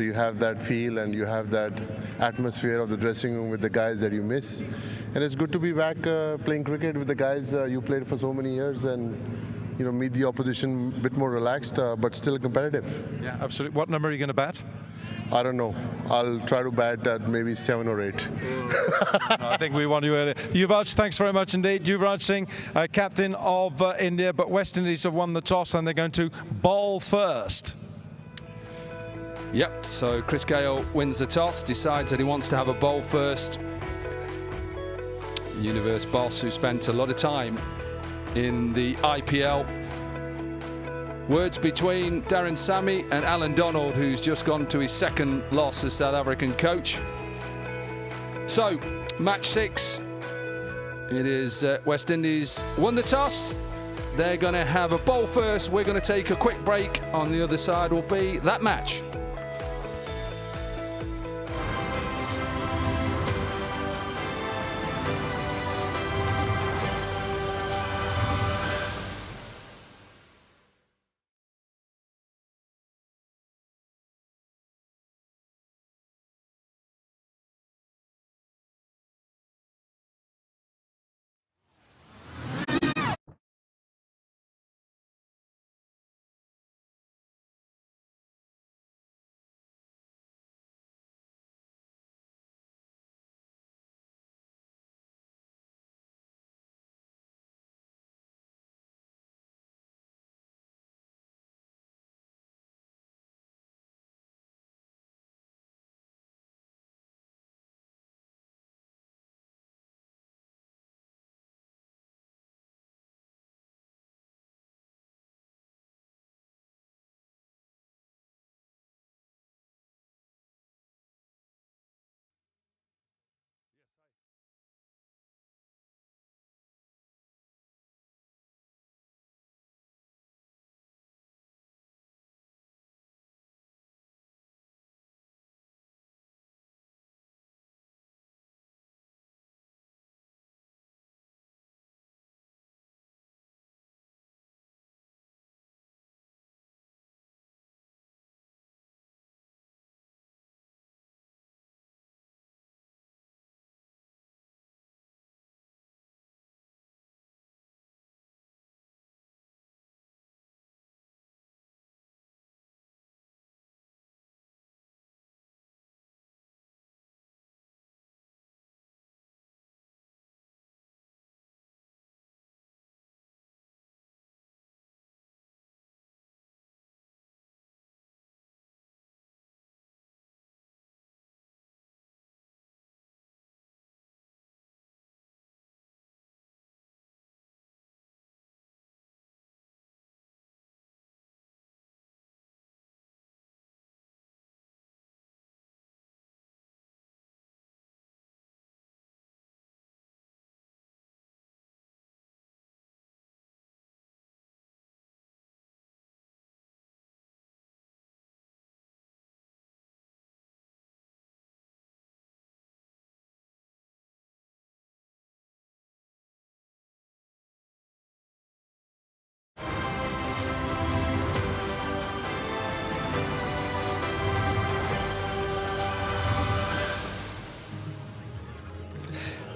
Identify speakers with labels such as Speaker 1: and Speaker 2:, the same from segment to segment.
Speaker 1: You have that feel and you have that atmosphere of the dressing room with the guys that you miss. And it's good to be back playing cricket with the guys you played for so many years and meet the opposition a bit more relaxed but still competitive.
Speaker 2: Yeah, absolutely. What number are you going to bat?
Speaker 1: I don't know. I'll try to bat at maybe 7 or 8.
Speaker 2: I think we want you earlier. Yuvraj, thanks very much indeed. Yuvraj Singh, captain of India, but West Indies have won the toss and they're going to bowl first.
Speaker 3: Yep, so Chris Gayle wins the toss, decides that he wants to have a bowl first. Universe boss who spent a lot of time in the IPL. Words between Darren Sammy and Alan Donald, who's just gone to his second loss as South African coach. So, match 6. It is West Indies won the toss. They're going to have a bowl first. We're going to take a quick break. On the other side will be that match.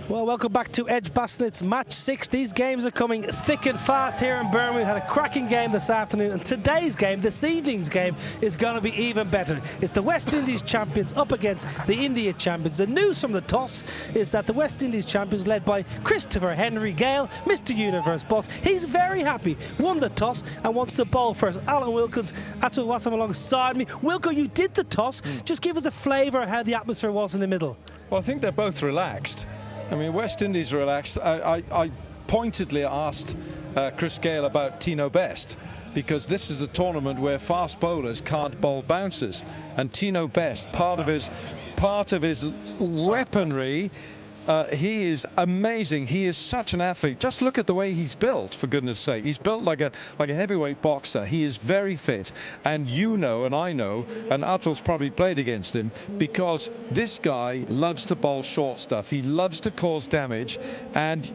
Speaker 4: Well, welcome back to Edgbaston. It's match 6. These games are coming thick and fast here in Birmingham. We had a cracking game this afternoon, and today's game, this evening's game, is going to be even better. It's the West Indies champions up against the India champions. The news from the toss is that the West Indies champions, led by Christopher Henry Gayle, Mr. Universe boss, he's very happy, won the toss and wants to bowl first. Alan Wilkins, Atul Wassam alongside me. Wilco, you did the toss. Just give us a flavour of how the atmosphere was in the middle.
Speaker 2: Well, I think they're both relaxed. I mean, West Indies relaxed. I pointedly asked Chris Gayle about Tino Best, because this is a tournament where fast bowlers can't bowl bouncers, and Tino Best, part of his weaponry, he is amazing. He is such an athlete. Just look at the way he's built, for goodness sake. He's built like a heavyweight boxer. He is very fit, and you know, and I know, and Atul's probably played against him, because this guy loves to bowl short stuff. He loves to cause damage, and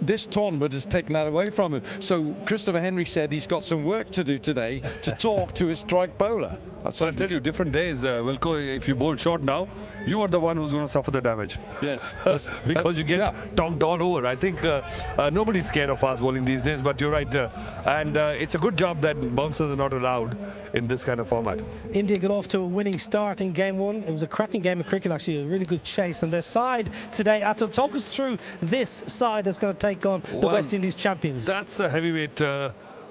Speaker 2: this tournament has taken that away from him. So Christopher Henry said he's got some work to do today to talk to his strike bowler.
Speaker 5: So I tell you, different days, Wilco, if you bowl short now, you are the one who's going to suffer the damage.
Speaker 2: Yes.
Speaker 5: Because you get tonked all over. I think nobody's scared of fast bowling these days, but you're right. And it's a good job that bouncers are not allowed in this kind of format.
Speaker 4: India got off to a winning start in game one. It was a cracking game of cricket, actually, a really good chase. And their side today, Atul, talk us through this side that's going to take on the West Indies champions.
Speaker 5: That's a heavyweight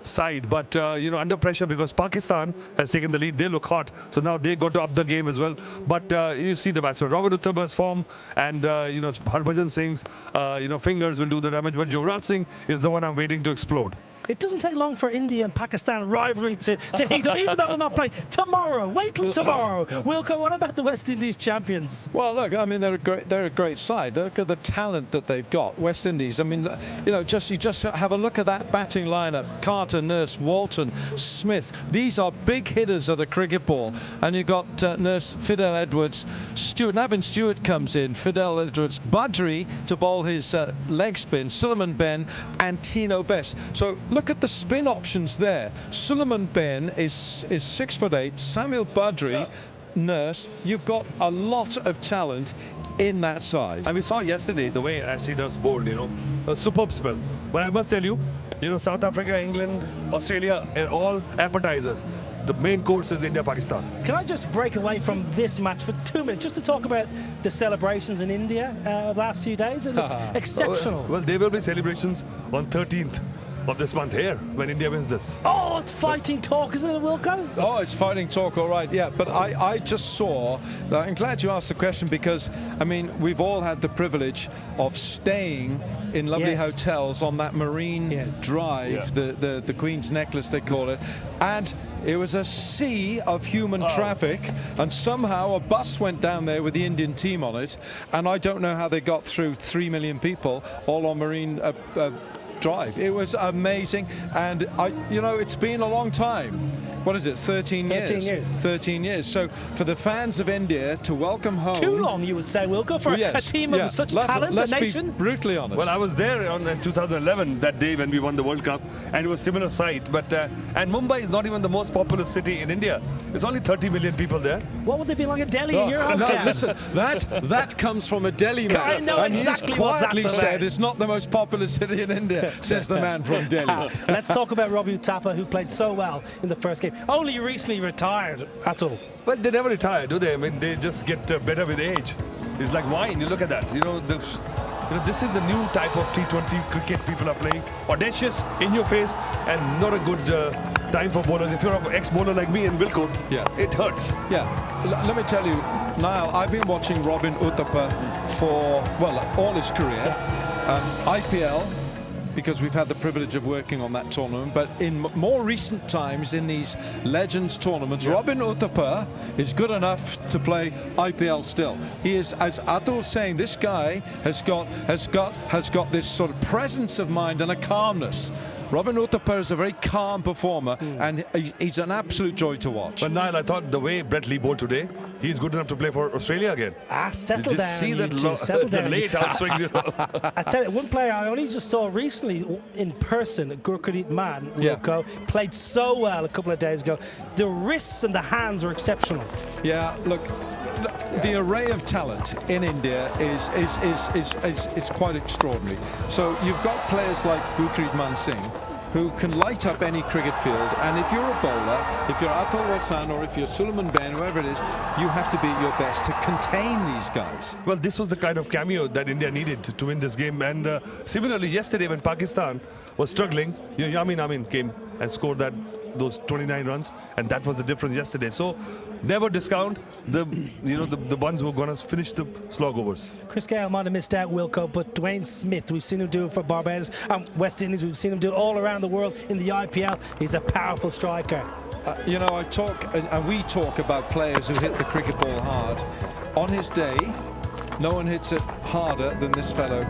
Speaker 5: side, but you know, under pressure because Pakistan has taken the lead. They look hot, so now they got to up the game as well. But you see the batsman Robert Uttaba's form, and you know, Harbhajan Singh's fingers will do the damage, but Yuvraj Singh is the one I'm waiting to explode.
Speaker 4: It doesn't take long for India and Pakistan rivalry to heat up, even though they're not playing tomorrow. Wait till tomorrow. Wilco, what about the West Indies champions?
Speaker 2: Well, look, I mean, they're a great side. Look at the talent that they've got, West Indies. I mean, you know, you just have a look at that batting lineup: Carter, Nurse, Walton, Smith. These are big hitters of the cricket ball. And you've got Nurse, Fidel Edwards, Navin Stewart comes in, Fidel Edwards, Badri to bowl his leg spin, Suleiman Ben, and Tino Best. So look at the spin options there. Suleiman Ben is 6'8", Samuel Badri, Nurse. You've got a lot of talent in that side.
Speaker 5: And we saw yesterday the way Ashley does bowled, you know, a superb spell. But I must tell you, South Africa, England, Australia are all appetizers. The main course is India-Pakistan.
Speaker 4: Can I just break away from this match for 2 minutes just to talk about the celebrations in India the last few days? It looks exceptional.
Speaker 5: Well, there will be celebrations on 13th of this month here when India wins this.
Speaker 4: Oh, it's fighting talk, isn't it, Wilco?
Speaker 2: Oh, it's fighting talk, all right. Yeah, but I just saw, I'm glad you asked the question because, I mean, we've all had the privilege of staying in lovely hotels on that Marine Drive, the Queen's Necklace, they call it. And it was a sea of human traffic, and somehow a bus went down there with the Indian team on it, and I don't know how they got through 3 million people all on Marine Drive. It was amazing, and it's been a long time. What is it, 13 years?
Speaker 4: 13 years.
Speaker 2: 13 years. So for the fans of India to welcome home...
Speaker 4: Too long, you would say, Wilco, for a team of such talent, a nation?
Speaker 2: Let's be brutally honest.
Speaker 5: Well, I was there in 2011, that day when we won the World Cup, and it was a similar site. But and Mumbai is not even the most populous city in India. There's only 30 million people there.
Speaker 4: What would they be like in Delhi in your hometown?
Speaker 2: No, listen, that comes from a Delhi man.
Speaker 4: I know exactly what that's about.
Speaker 2: Said it's not the most populous city in India, says the man from Delhi.
Speaker 4: Let's talk about Robbie Uttapa, who played so well in the first game. Only recently retired at all.
Speaker 5: Well, they never retire, do they? I mean, they just get better with age. It's like wine. You look at that. This is the new type of T20 cricket people are playing. Audacious, in your face, and not a good time for bowlers. If you're an ex-bowler like me and Wilco, it hurts.
Speaker 2: Yeah, let me tell you, Niall, I've been watching Robin Uttapa for, well, all his career. IPL, because we've had the privilege of working on that tournament, but in more recent times in these Legends tournaments, Robin Uttapa is good enough to play IPL still. He is, as Atul's saying, this guy has got this sort of presence of mind and a calmness. Robin Uttapa is a very calm performer, and he's an absolute joy to watch.
Speaker 5: But Niall, I thought the way Brett Lee bowled today, he's good enough to play for Australia again.
Speaker 4: Settle down.
Speaker 5: See that late outswing.
Speaker 4: I tell you, one player I only just saw recently in person, Gurpreet Mann, played so well a couple of days ago. The wrists and the hands were exceptional.
Speaker 2: Yeah, look, the array of talent in India is quite extraordinary. So you've got players like Gurpreet Mann Singh, who can light up any cricket field, and if you're a bowler, if you're Atul Wasan or if you're Suleiman Ben, whoever it is, you have to be at your best to contain these guys.
Speaker 5: Well, this was the kind of cameo that India needed to win this game, and similarly yesterday when Pakistan was struggling, Yamin Amin came and scored those 29 runs, and that was the difference yesterday. So never discount the ones who are going to finish the slog overs.
Speaker 4: Chris Gayle might have missed out, Wilco, but Dwayne Smith, we've seen him do it for Barbados and West Indies. We've seen him do it all around the world in the IPL. He's a powerful striker.
Speaker 2: I talk and we talk about players who hit the cricket ball hard. On his day, no one hits it harder than this fellow,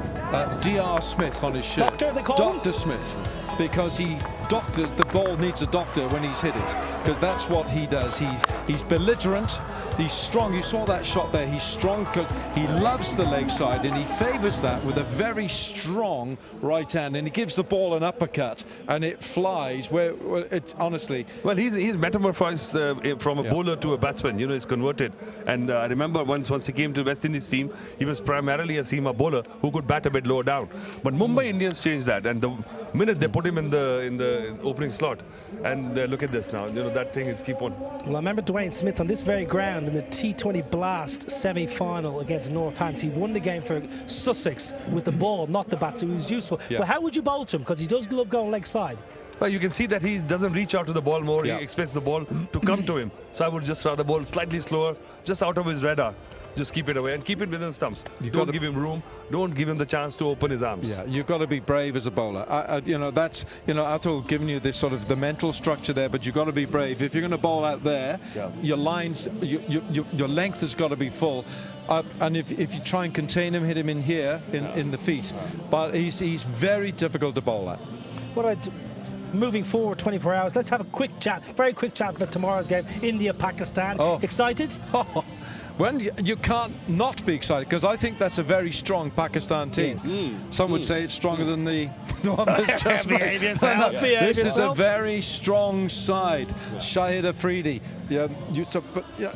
Speaker 2: D.R. Smith on his shirt.
Speaker 4: Doctor, they call him?
Speaker 2: Dr. Smith, because he doctor, the ball needs a doctor when he's hit it, because that's what he does. He's belligerent, he's strong. You saw that shot there. He's strong because he loves the leg side, and he favours that with a very strong right hand, and he gives the ball an uppercut, and it flies. Where it honestly.
Speaker 5: Well, he's metamorphosed from a bowler to a batsman. You know, he's converted. And I remember once he came to West Indies team, he was primarily a seamer bowler who could bat a bit lower down. But Mumbai Indians changed that, and the minute they put him in the opening slot, and look at this now. You know, that thing is keep on.
Speaker 4: Well, I remember Dwayne Smith on this very ground in the T20 Blast semi-final against Northants. He won the game for Sussex with the ball, not the bat, so he was useful.
Speaker 2: Yeah.
Speaker 4: But how would you bowl to him? Because he does love going leg side.
Speaker 5: Well, you can see that he doesn't reach out to the ball more.
Speaker 2: Yeah.
Speaker 5: He expects the ball to come to him. So I would just rather bowl slightly slower, just out of his radar. Just keep it away and keep it within stumps. Don't give him room. Don't give him the chance to open his arms.
Speaker 2: Yeah, you've got to be brave as a bowler. You know, that's, you know, Atul giving you this sort of the mental structure there, but you've got to be brave. If you're going to bowl out there, your lines, your length has got to be full. And if you try and contain him, hit him in here, in the feet. But he's very difficult to bowl at.
Speaker 4: Moving forward 24 hours, let's have a quick chat, very quick chat for tomorrow's game, India-Pakistan. Excited?
Speaker 2: When you can't not be excited, because I think that's a very strong Pakistan team.
Speaker 4: Yes.
Speaker 2: Some would say it's stronger than the one that's just
Speaker 4: Behave yourself.
Speaker 2: This is a very strong side. Shahid Afridi.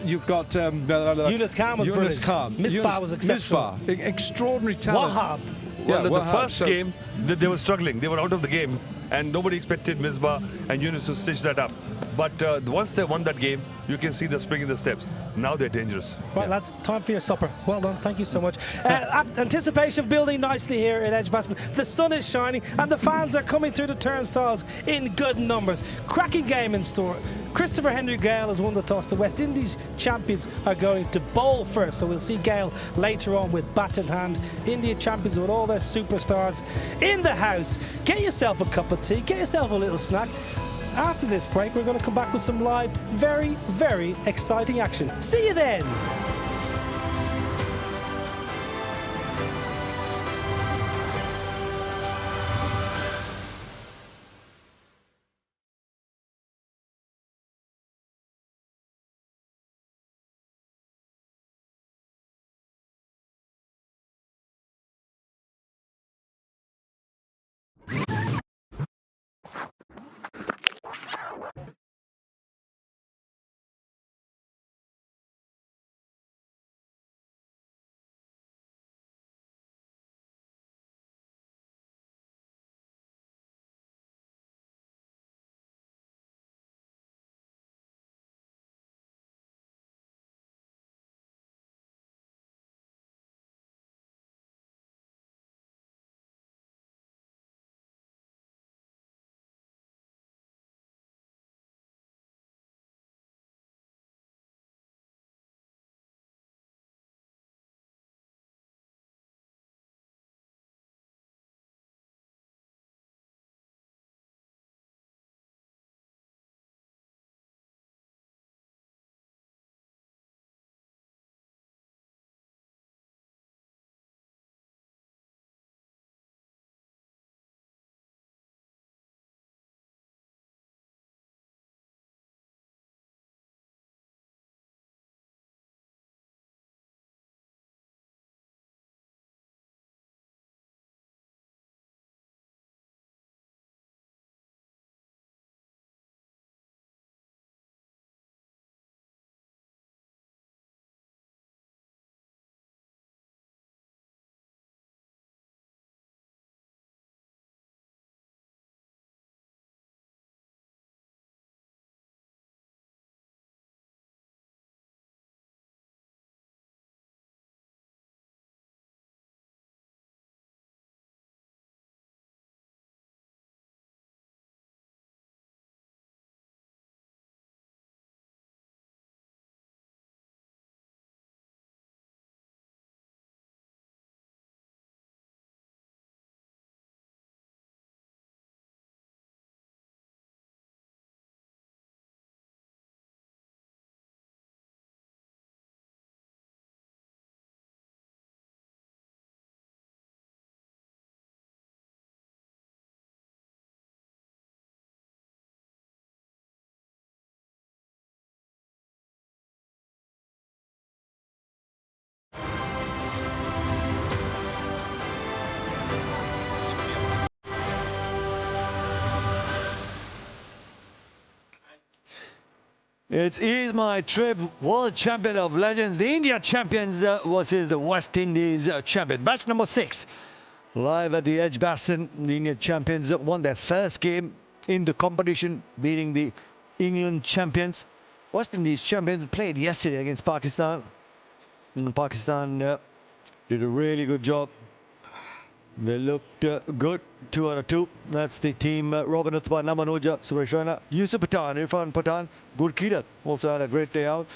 Speaker 2: You've got
Speaker 4: Yunus Khan was
Speaker 2: Yunus
Speaker 4: brilliant.
Speaker 2: Khan.
Speaker 4: Misbah was exceptional.
Speaker 2: Misbah, extraordinary talent.
Speaker 4: Wahab.
Speaker 5: Well, the
Speaker 2: Wahab,
Speaker 5: first game, they were struggling. They were out of the game, and nobody expected Misbah and Yunus to stitch that up. But once they won that game, you can see the spring in the steps. Now they're dangerous.
Speaker 4: Right, lads, time for your supper. Well done, thank you so much. Anticipation building nicely here at Edgbaston. The sun is shining and the fans are coming through the turnstiles in good numbers. Cracking game in store. Christopher Henry Gale has won the toss. The West Indies champions are going to bowl first, so we'll see Gale later on with bat in hand. India champions with all their superstars in the house. Get yourself a cup of tea, get yourself a little snack. After this break, we're going to come back with some live, very, very exciting action. See you then.
Speaker 6: It is my trip. World champion of legends, the India champions versus the West Indies champion. Match number 6. Live at the Edgbaston, the Indian champions won their first game in the competition, beating the England champions. West Indies champions played yesterday against Pakistan. And Pakistan did a really good job. They looked good, 2 out of 2. That's the team. Robin Uthman, Namanoja, Suresh Raina, Yusuf Pathan, Irfan Pathan, Gurkeerat also had a great day out.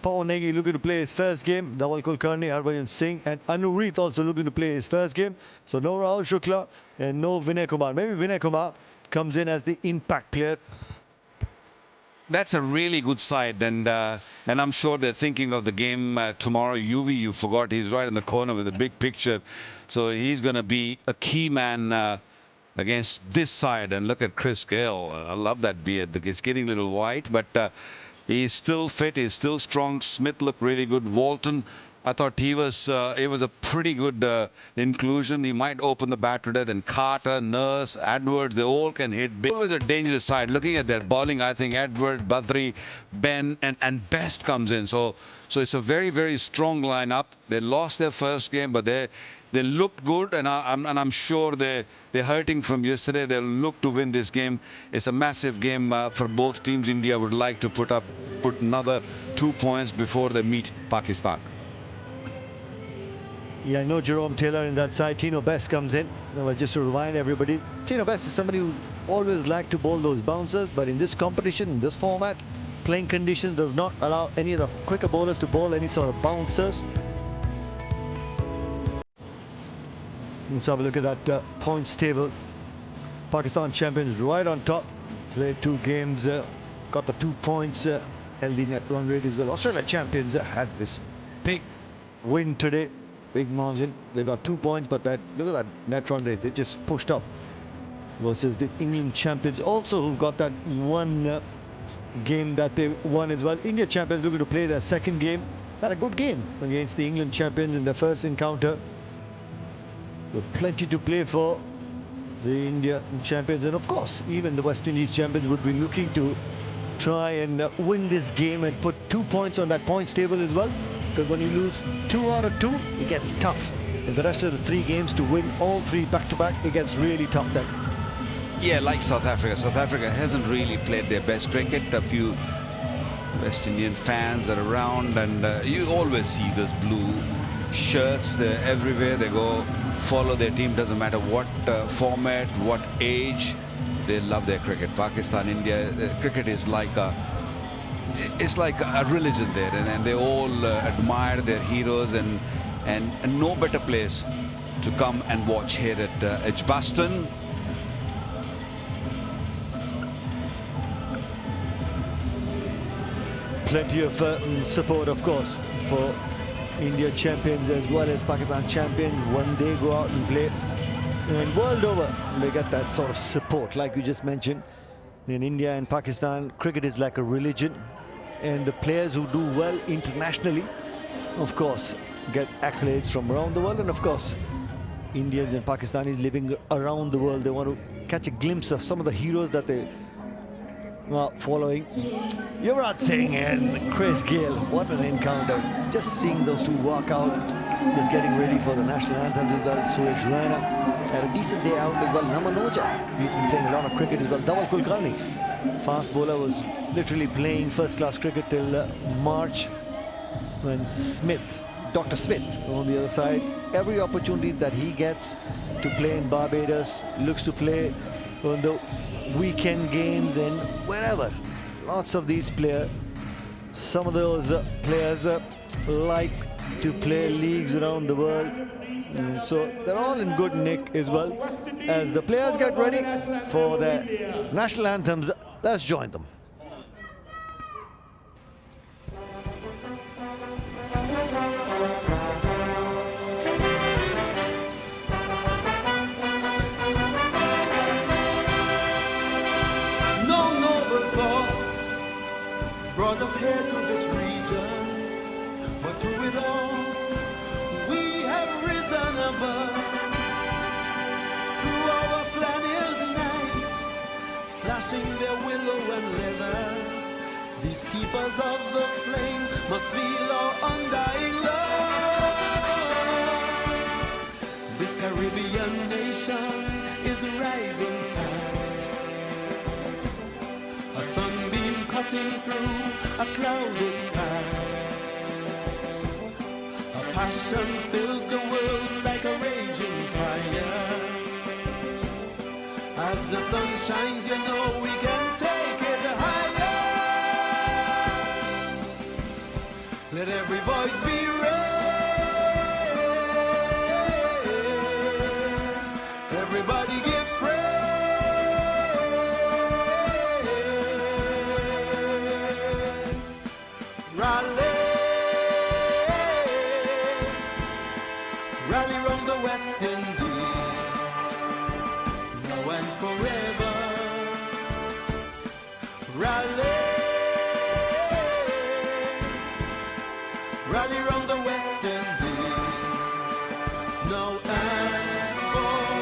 Speaker 6: Pawan Negi looking to play his first game. Dhawal Kulkarni, Harbhajan Singh, and Anureet also looking to play his first game. So no Rahul Shukla and no Vinay Kumar. Maybe Vinay Kumar comes in as the impact player.
Speaker 7: That's a really good side, and I'm sure they're thinking of the game tomorrow. UV, you forgot, he's right in the corner with the big picture, so he's going to be a key man against this side. And look at Chris Gale. I love that beard. It's getting a little white, but he's still fit. He's still strong. Smith looked really good. Walton, I thought he was a pretty good inclusion. He might open the bat today. Then Carter, Nurse, Edwards, they all can hit big. Always a dangerous side. Looking at their bowling, I think Edwards, Badri, Ben, and Best comes in. So it's a very, very strong lineup. They lost their first game, but they looked good, and I'm sure they're hurting from yesterday. They'll look to win this game. It's a massive game for both teams. India would like to put another 2 points before they meet Pakistan.
Speaker 6: Yeah, no Jerome Taylor in that side. Tino Best comes in. Now, just to remind everybody, Tino Best is somebody who always liked to bowl those bouncers, but in this competition, in this format, playing conditions does not allow any of the quicker bowlers to bowl any sort of bouncers. Let's have a look at that points table. Pakistan champions right on top. Played 2 games, got the 2 points, held the net run rate as well. Australia champions had this big win today. Big margin. They got 2 points, but look at that net run rate. They just pushed up versus the England champions, also who've got that one game that they won as well. India champions looking to play their second game. Had a good game against the England champions in their first encounter. With plenty to play for the India champions, and of course, even the West Indies champions would be looking to try and win this game and put 2 points on that points table as well. Because when you lose 2 out of 2, it gets tough. In the rest of the 3 games, to win all 3 back-to-back, it gets really tough then.
Speaker 7: Yeah, like South Africa. South Africa hasn't really played their best cricket. A few West Indian fans are around, and you always see those blue shirts. They're everywhere. They go follow their team. Doesn't matter what format, what age. They love their cricket. Pakistan, India, cricket is like it's like a religion there, and they all admire their heroes, and no better place to come and watch here at Edgbaston.
Speaker 6: Plenty of support, of course, for India champions as well as Pakistan champions when they go out and play. And world over, they get that sort of support, like you just mentioned. In India and Pakistan, cricket is like a religion, and the players who do well internationally, of course, get accolades from around the world. And of course, Indians and Pakistanis living around the world, they want to catch a glimpse of some of the heroes that they are following. Yuvraj Singh and Chris Gale, what an encounter. Just seeing those 2 walk out, just getting ready for the national anthem as well. Suresh Raina had a decent day out as well. Namanoja, he's been playing a lot of cricket as well. Dhawal Kulkarni, fast bowler, was literally playing first-class cricket till March, when Dr. Smith on the other side, every opportunity that he gets to play in Barbados, looks to play on the weekend games and wherever. Lots of these players, some of those players like to play leagues around the world. So they're all in good nick as well. As the players get ready for their national anthems, let's join them.
Speaker 8: No noble thoughts brought us here to this region, but through it all, we have risen above. Through our flannel nights, flashing their willow and leather, These keepers of the flame must feel our undying love. This Caribbean nation is rising fast. A sunbeam cutting through a clouded past. A passion fills the world like a raging fire. As the sun shines, you know we can take it higher. Let every voice be raised. Everybody give praise. Rally, rally round the West Indies, now and forever. Rally, rally round the West Indies, now and forevermore.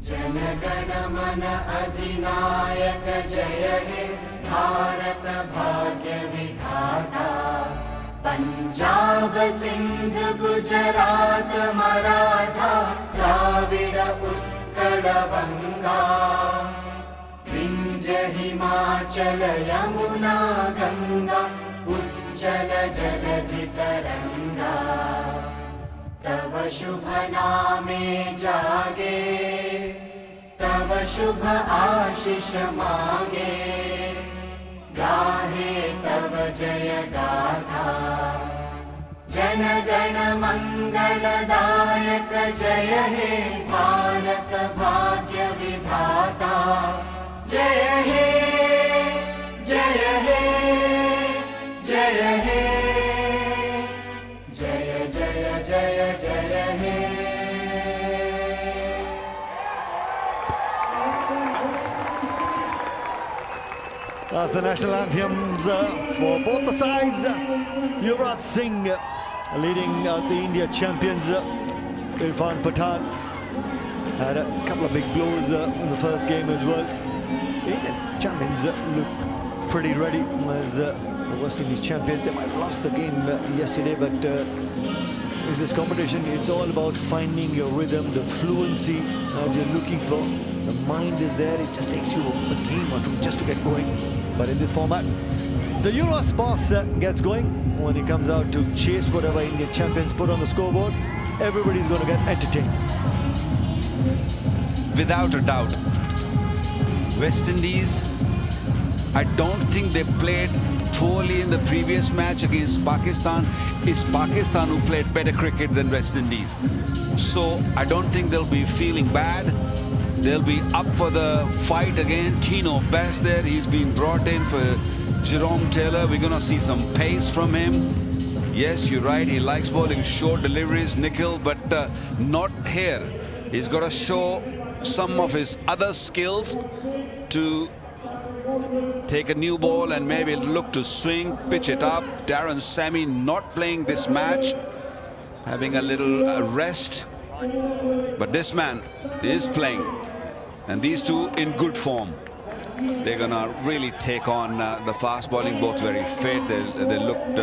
Speaker 9: जनगण मन अधिनायक जय हे भारत भाग्य विधाता पंजाब सिंध गुजरात मराठा द्राविड उत्कल गंगा विंध्य हिमाचल यमुना गंगा उज्जल जलधि तरंगा तव शुभ नामे जागे तव शुभ आशीष मागे गाहे तव जय गाथा जन गण मंगलदायक जय हे भारत भाग्य विधाता जय हे जय हे जय हे जय जय जय जय हे
Speaker 6: That's the national anthems for both the sides. Yuvraj Singh leading the India champions. Irfan Pathan had a couple of big blows in the first game as well. Indian champions look pretty ready as the West Indies champions. They might have lost the game yesterday, but in this competition, it's all about finding your rhythm, the fluency as you're looking for. The mind is there. It just takes you a game or two just to get going. But in this format, the Euros boss gets going when he comes out to chase whatever Indian champions put on the scoreboard. Everybody's going to get entertained.
Speaker 7: Without a doubt, West Indies, I don't think they played poorly in the previous match against Pakistan. It's Pakistan who played better cricket than West Indies. So I don't think they'll be feeling bad. They'll be up for the fight again. Tino Best there, he's been brought in for Jerome Taylor. We're going to see some pace from him. Yes, you're right, he likes bowling short deliveries, Nikhil, but not here. He's got to show some of his other skills to take a new ball and maybe look to swing, pitch it up. Darren Sammy not playing this match, having a little rest. But this man is playing. And these two in good form. They're gonna really take on the fast bowling, both very fit. They looked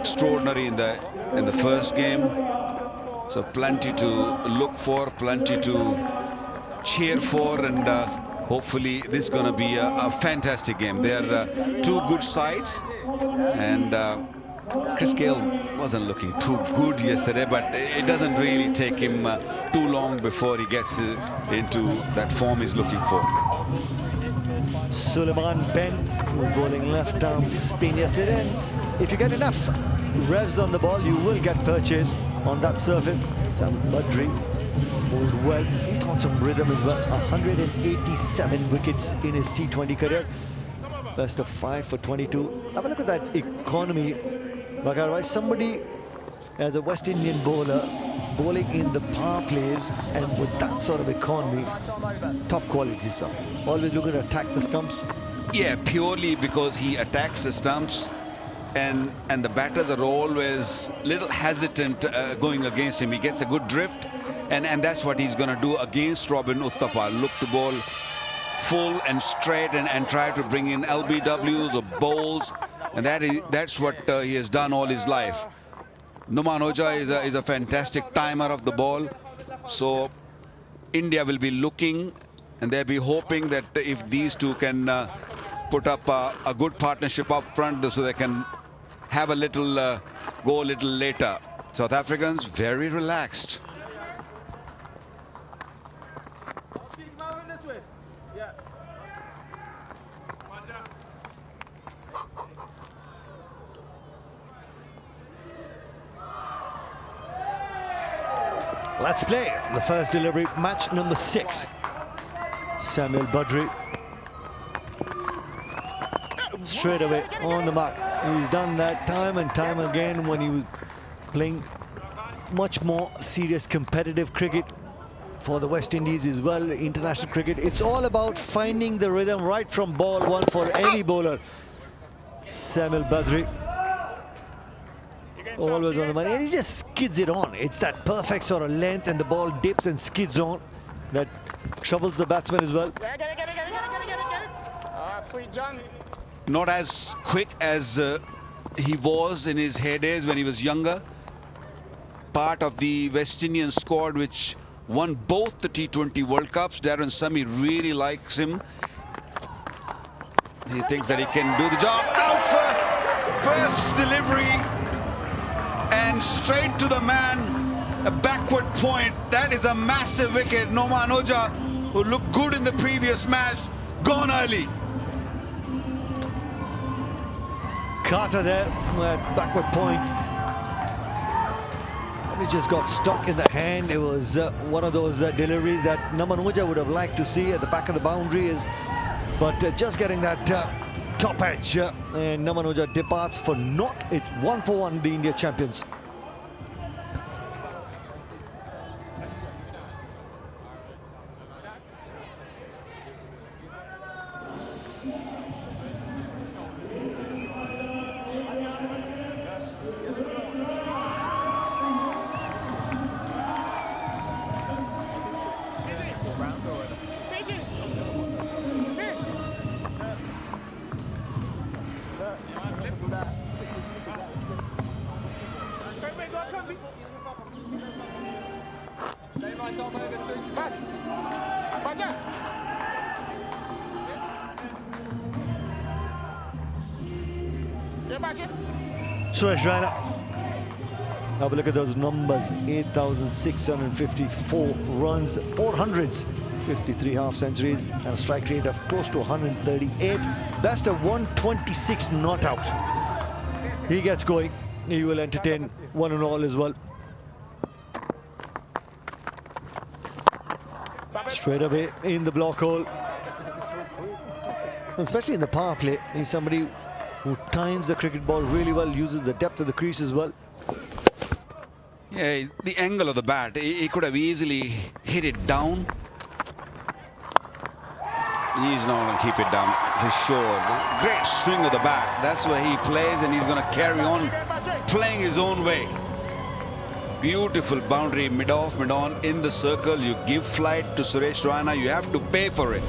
Speaker 7: extraordinary in the first game. So plenty to look for, plenty to cheer for, and hopefully this is gonna be a fantastic game. They're two good sides, and Chris Gale wasn't looking too good yesterday, but it doesn't really take him too long before he gets into that form he's looking for.
Speaker 6: Suleiman Ben bowling left arm spin yesterday. If you get enough revs on the ball, you will get purchase on that surface. Sam Badri bowled well. He found some rhythm as well. 187 wickets in his T20 career. Best of 5 for 22. Have a look at that economy. Somebody as a West Indian bowler, bowling in the power plays and with that sort of economy, top quality stuff. Always looking to attack the stumps.
Speaker 7: Yeah, purely because he attacks the stumps, and the batters are always little hesitant going against him. He gets a good drift, and that's what he's going to do against Robin Uthappa. Look to bowl full and straight and try to bring in LBWs or bowls, and that's what he has done all his life. Numan Oja is a fantastic timer of the ball, so India will be looking and they'll be hoping that if these two can put up a good partnership up front, so they can have a little go a little later. South Africans very relaxed.
Speaker 6: Let's play the first delivery, match number 6. Samuel Badri. Straight away on the mark. He's done that time and time again when he was playing much more serious competitive cricket for the West Indies as well, international cricket. It's all about finding the rhythm right from ball one for any bowler. Samuel Badri. Always on the money, and he just skids it on. It's that perfect sort of length, and the ball dips and skids on. That troubles the batsman as well.
Speaker 10: Get it. Ah, sweet John.
Speaker 7: Not as quick as he was in his heydays when he was younger. Part of the West Indian squad which won both the T20 World Cups. Darren Sammy really likes him. He thinks that he can do the job. Out for first delivery. And straight to the man, a backward point. That is a massive wicket. Numan Oja, who looked good in the previous match, gone early.
Speaker 6: Carter there, backward point. He just got stuck in the hand. It was one of those deliveries that Numan Oja would have liked to see at the back of the boundary. But just getting that top edge, and Numan Oja departs for naught. It's 1 for 1, the India champions. Suresh Raina. Have a look at those numbers. 8,654 runs, 400s, 53 half centuries, and a strike rate of close to 138. Best of 126 not out. He gets going. He will entertain one and all as well. Straight away in the block hole. Especially in the power play. He's somebody who times the cricket ball really well, uses the depth of the crease as well.
Speaker 7: Yeah, the angle of the bat, he could have easily hit it down. He's not going to keep it down for sure. Great swing of the bat. That's where he plays, and he's going to carry on playing his own way. Beautiful boundary, mid-off, mid-on, in the circle. You give flight to Suresh Raina, you have to pay for it.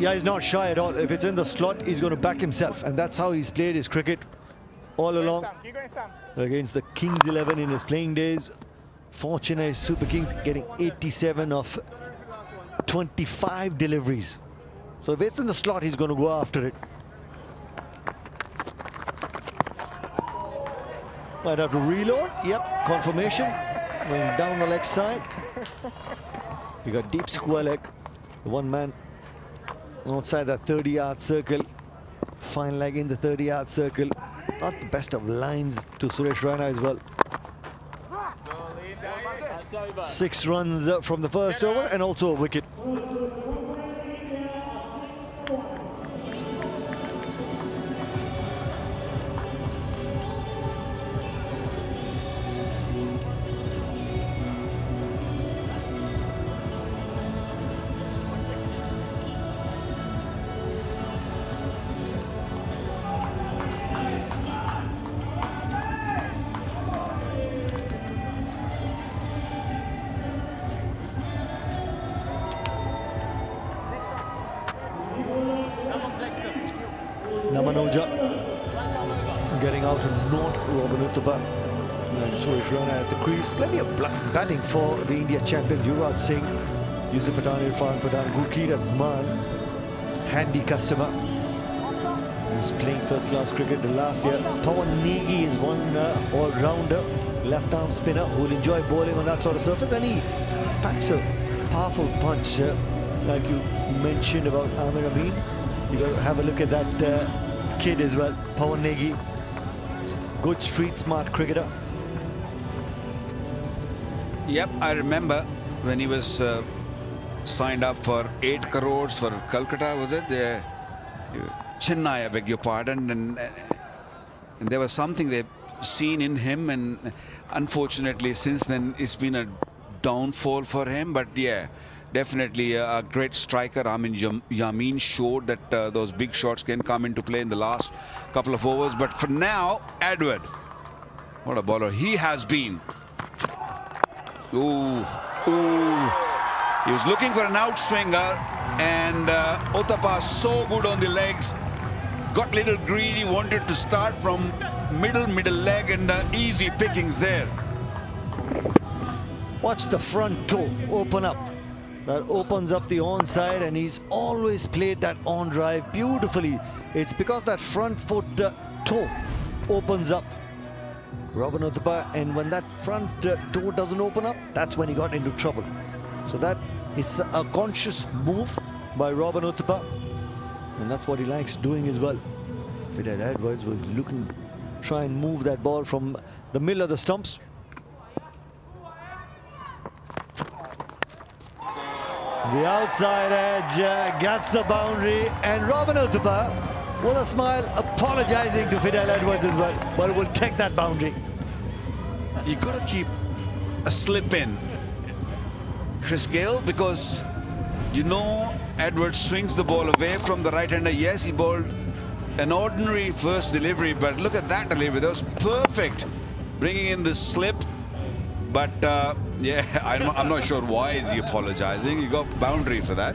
Speaker 6: Yeah, he's not shy at all. If it's in the slot, he's going to back himself. And that's how he's played his cricket all along. Against the Kings 11 in his playing days. For Chennai Super Kings, getting 87 of 25 deliveries. So if it's in the slot, he's going to go after it. Might have to reload. Yep, confirmation. Going down the leg side. You got deep square leg. One man outside that 30-yard circle. Fine leg in the 30-yard circle. Not the best of lines to Suresh Raina as well. 6 runs from the first over and also a wicket. Namanoja getting out to not Robin Uthappa. And Suresh Raina at the crease. Plenty of batting for the India champions. Yuvraj Singh, Yusuf Pathan, Irfan Pathan, Gurkeerat Maan, handy customer who's playing first-class cricket last year. Pawan Negi is one all-rounder, left-arm spinner who will enjoy bowling on that sort of surface, and he packs a powerful punch, like you mentioned about Amir Amin. You got to have a look at that kid as well, Pawan Negi. Good street-smart cricketer.
Speaker 7: Yep, I remember when he was signed up for 8 crores for Calcutta, was it? Chennai, I beg your pardon. And there was something they've seen in him, and unfortunately since then it's been a downfall for him. But yeah, definitely a great striker. Yamin showed that those big shots can come into play in the last couple of overs. But for now, Edward, what a bowler he has been. Ooh, ooh. He was looking for an outswinger, and Uthappa so good on the legs. Got little greedy, wanted to start from middle leg, and easy pickings there.
Speaker 6: Watch the front toe open up. That opens up the onside, and he's always played that on drive beautifully. It's because that front foot toe opens up. Robin Uthappa, and when that front toe doesn't open up, that's when he got into trouble. So that is a conscious move by Robin Uthappa, and that's what he likes doing as well. Fidel Edwards was looking to try and move that ball from the middle of the stumps. The outside edge gets the boundary, and Robin Uthappa with a smile apologizing to Fidel Edwards as well, but will take that boundary.
Speaker 7: You got to keep a slip in, Chris Gayle, because you know Edwards swings the ball away from the right-hander. Yes, he bowled an ordinary first delivery, but look at that delivery. That was perfect, bringing in the slip. But yeah, I'm not sure why is he apologizing. You got boundary for that.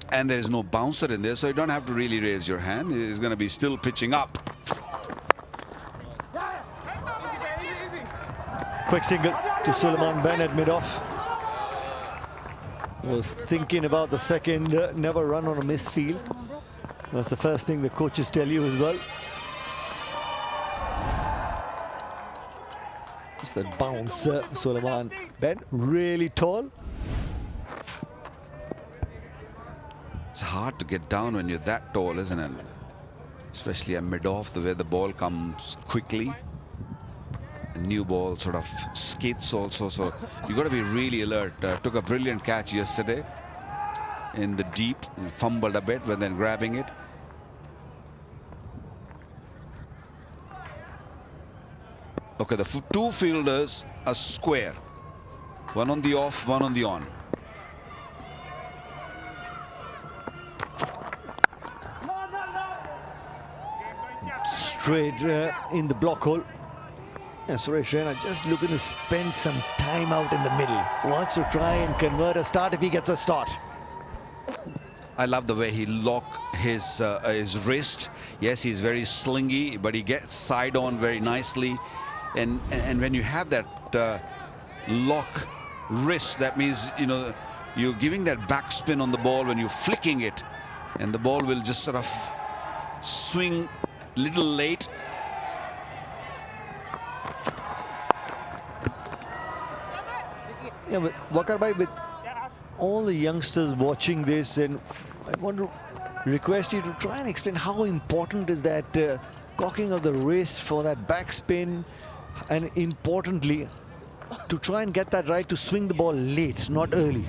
Speaker 7: And there is no bouncer in there, so you don't have to really raise your hand. He's going to be still pitching up.
Speaker 6: Quick single to Suleiman Ben at mid-off. Was thinking about the second, never run on a missed field. That's the first thing the coaches tell you as well. Just that bounce, Suleiman Ben, really tall.
Speaker 7: It's hard to get down when you're that tall, isn't it? Especially at mid-off, the way the ball comes quickly. A new ball sort of skids also, so you got to be really alert. Took a brilliant catch yesterday in the deep, fumbled a bit, but then grabbing it. Okay, the two fielders are square. One on the off, one on the on.
Speaker 6: Straight in the block hole. Yeah, Suresh Raina just looking to spend some time out in the middle. Wants to try and convert a start if he gets a start.
Speaker 7: I love the way he locked his wrist. Yes, he's very slingy, but he gets side on very nicely. And when you have that lock wrist, that means, you know, you're giving that backspin on the ball when you're flicking it, and the ball will just sort of swing a little late.
Speaker 6: Yeah, but Wakar bhai, with all the youngsters watching this, and I want to request you to try and explain how important is that cocking of the wrist for that backspin, and importantly, to try and get that right to swing the ball late, not early.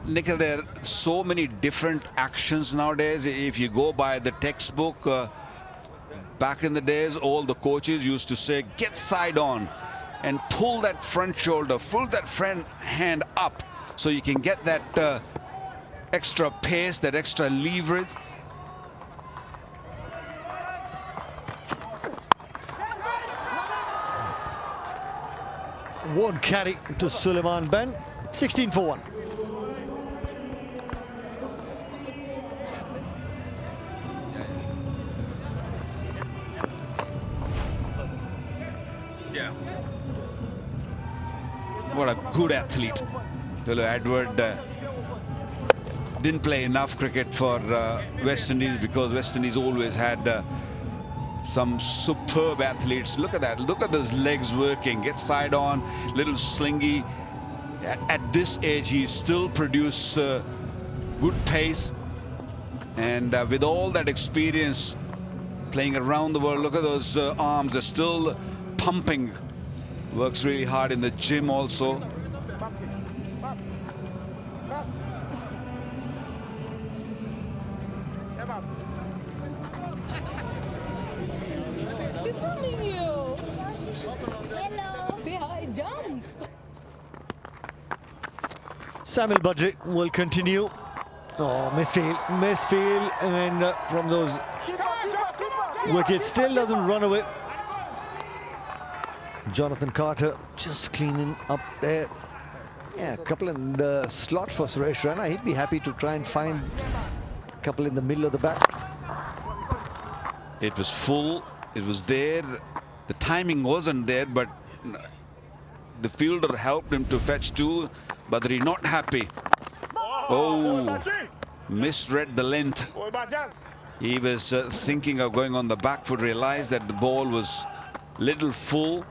Speaker 7: Nikhil, there are so many different actions nowadays. If you go by the textbook, back in the days, all the coaches used to say, get side on and pull that front shoulder, pull that front hand up, so you can get that extra pace, that extra leverage.
Speaker 6: Won't carry to Suleiman Ben. 16 for 1.
Speaker 7: What a good athlete. Well, Edward didn't play enough cricket for West Indies because West Indies always had some superb athletes. Look at that. Look at those legs working. Get side on, little slingy. At this age, he still produces good pace. And with all that experience playing around the world, look at those arms. They're still pumping. Works really hard in the gym also.
Speaker 11: He's filming you. Hello. Say hi, jump.
Speaker 6: Samuel Badri will continue. Oh, misfield, and from those wickets, still doesn't run away. Jonathan Carter just cleaning up there. Yeah, a couple in the slot for Suresh Raina. He'd be happy to try and find a couple in the middle of the bat.
Speaker 7: It was full. It was there. The timing wasn't there, but the fielder helped him to fetch two. Badri not happy. Oh, misread the length. He was thinking of going on the back foot, realized that the ball was little full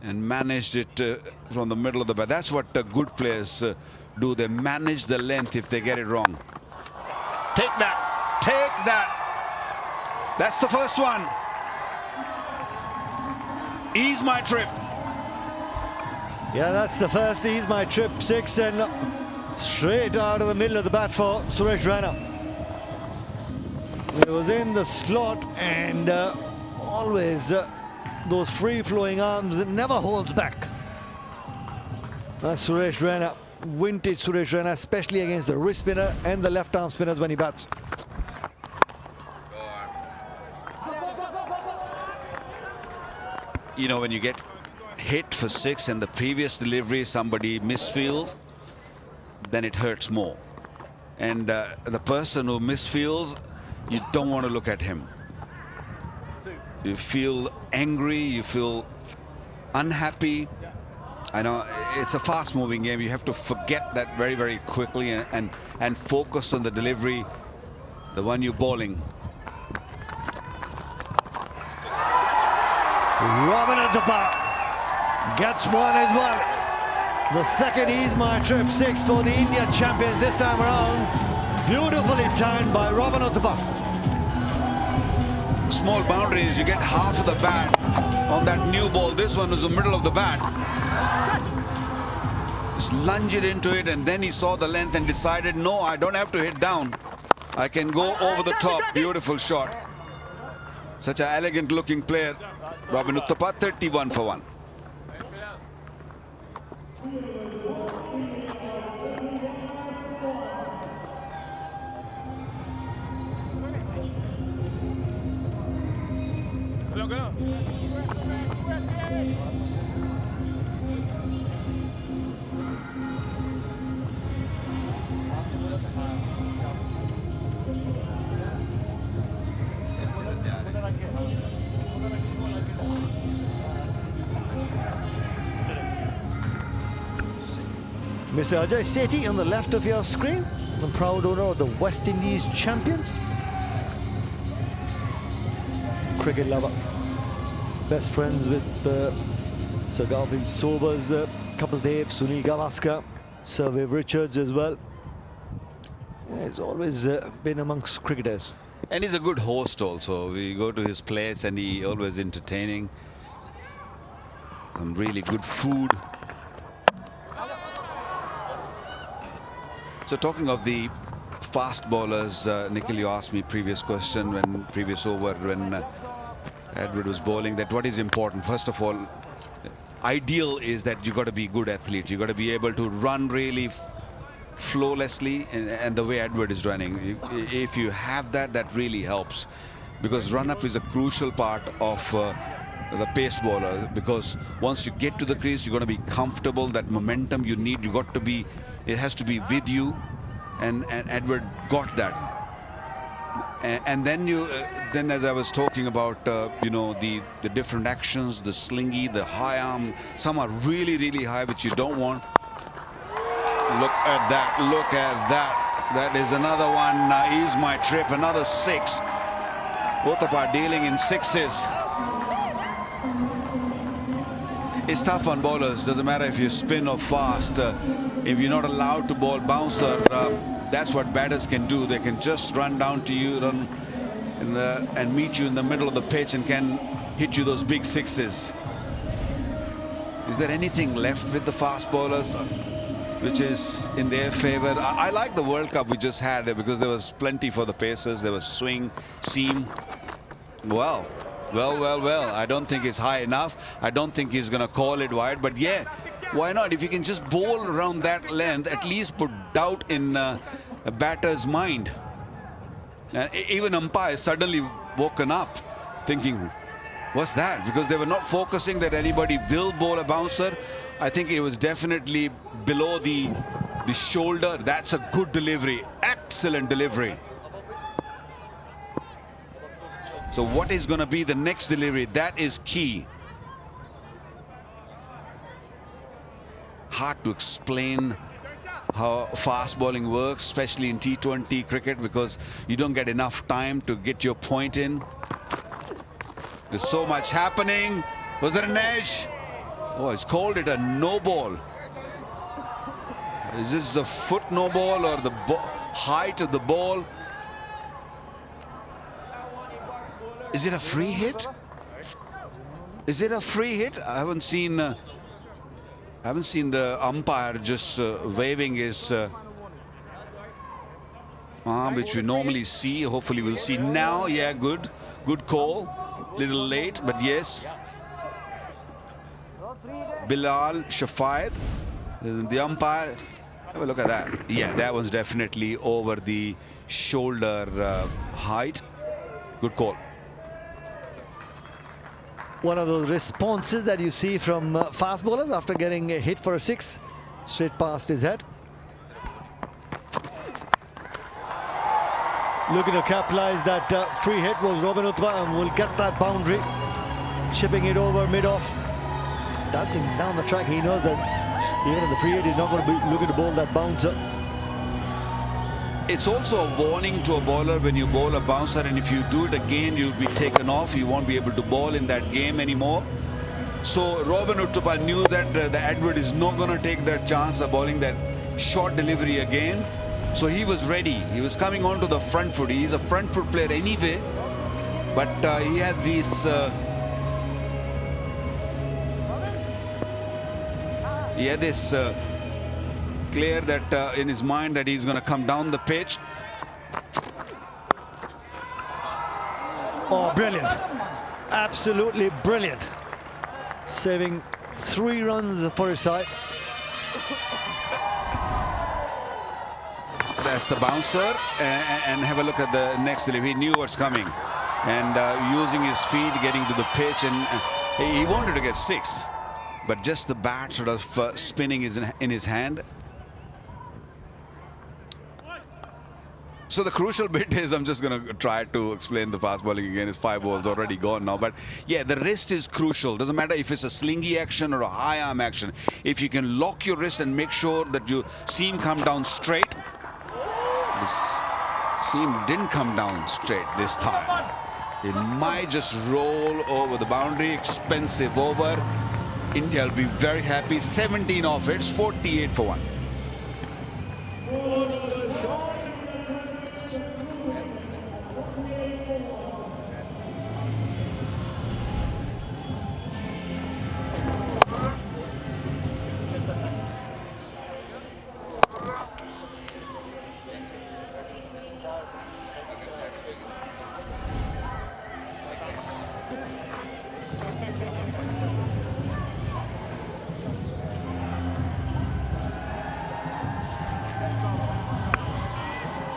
Speaker 7: and managed it from the middle of the bat. That's what good players do. They manage the length if they get it wrong. Take that. Take that. That's the first one. Ease my trip.
Speaker 6: Yeah, that's the first Ease My Trip 6, and straight out of the middle of the bat for Suresh Raina. It was in the slot, and always those free-flowing arms that never holds back. That's Suresh Raina, vintage Suresh Raina, especially against the wrist spinner and the left-arm spinners when he bats.
Speaker 7: You know, when you get hit for 6 and the previous delivery somebody misfields, then it hurts more. And the person who misfields, you don't want to look at him. You feel angry, you feel unhappy. I know it's a fast-moving game. You have to forget that very, very quickly and focus on the delivery, the one you're bowling.
Speaker 6: Robin at the bar gets one as well. The second Ease My Trip 6 for the India champions this time around. Beautifully timed by Robin at the bar.
Speaker 7: Small boundaries, you get half of the bat on that new ball. This one was the middle of the bat. Just lunge it into it, and then he saw the length and decided, no, I don't have to hit down. I can go over the top. Beautiful shot. Such an elegant looking player. Robin Uthappa, 31 for 1.
Speaker 6: Mr. Ajay Sethi on the left of your screen, the proud owner of the West Indies champions. Cricket lover. Best friends with Sir Garfield Sobers, Kapil Dev, Sunil Gavaskar, Sir Viv Richards as well. Yeah, he's always been amongst cricketers.
Speaker 7: And he's a good host also. We go to his place and he always entertaining. Some really good food. So talking of the fast bowlers, Nikhil, you asked me previous question when previous over when Edward was bowling that what is important. First of all, ideal is that you got to be a good athlete. You got to be able to run really flawlessly and the way Edward is running. If you have that, that really helps, because run-up is a crucial part of the pace bowler, because once you get to the crease, you're going to be comfortable. That momentum you need, you got to be, it has to be with you, and Edward got that. And then then as I was talking about, you know, the different actions, the slingy, the high arm, some are really, really high, which you don't want. Look at that, look at that. That is another one. Ease my trip, another 6. Both of are dealing in 6s. It's tough on bowlers. Doesn't matter if you spin or fast. If you're not allowed to bowl bouncer, that's what batters can do. They can just run down to you, and meet you in the middle of the pitch and can hit you those big 6s. Is there anything left with the fast bowlers which is in their favor? I like the World Cup we just had because there was plenty for the pacers. There was swing, seam. Well. I don't think it's high enough. I don't think he's going to call it wide. But yeah, why not? If you can just bowl around that length, at least put doubt in a batter's mind. And even umpires suddenly woken up thinking, what's that? Because they were not focusing that anybody will bowl a bouncer. I think it was definitely below the shoulder. That's a good delivery. Excellent delivery. So what is going to be the next delivery? That is key. Hard to explain how fast bowling works, especially in T20 cricket, because you don't get enough time to get your point in. There's so much happening. Was there an edge? Oh, it's called it a no ball. Is this the foot no ball or the height of the ball? Is it a free hit? Is it a free hit? I haven't seen the umpire just waving his arm, which we normally see. Hopefully we'll see now. Yeah, good call. Little late, but yes. Bilal Shafayed, the umpire. Have a look at that. Yeah, that was definitely over the shoulder height. Good call.
Speaker 6: One of those responses that you see from fast bowlers after getting a hit for a 6 straight past his head. Looking to capitalize that free hit was Robin Uthman, and will get that boundary, chipping it over mid-off, dancing down the track. He knows that even in the free hit he's not going to be looking to bowl that bouncer.
Speaker 7: It's also a warning to a bowler when you bowl a bouncer, and if you do it again, you'll be taken off. You won't be able to bowl in that game anymore. So Robin Uthman knew that the Edward is not going to take that chance of bowling that short delivery again. So he was ready. He was coming onto the front foot. He's a front foot player anyway, but he had these clear that in his mind that he's going to come down the pitch.
Speaker 6: Oh, brilliant. Absolutely brilliant. Saving 3 runs for his side.
Speaker 7: That's the bouncer, and have a look at the next delivery. He knew what's coming, and using his feet, getting to the pitch, and he wanted to get 6, but just the bat sort of spinning is in his hand. So the crucial bit is, I'm just going to try to explain the fast bowling again. It's 5 balls already gone now, but yeah, the wrist is crucial. Doesn't matter if it's a slingy action or a high arm action. If you can lock your wrist and make sure that you see him come down straight. This seam didn't come down straight this time. It might just roll over the boundary. Expensive over. India will be very happy. 17 off it. It's 48 for 1.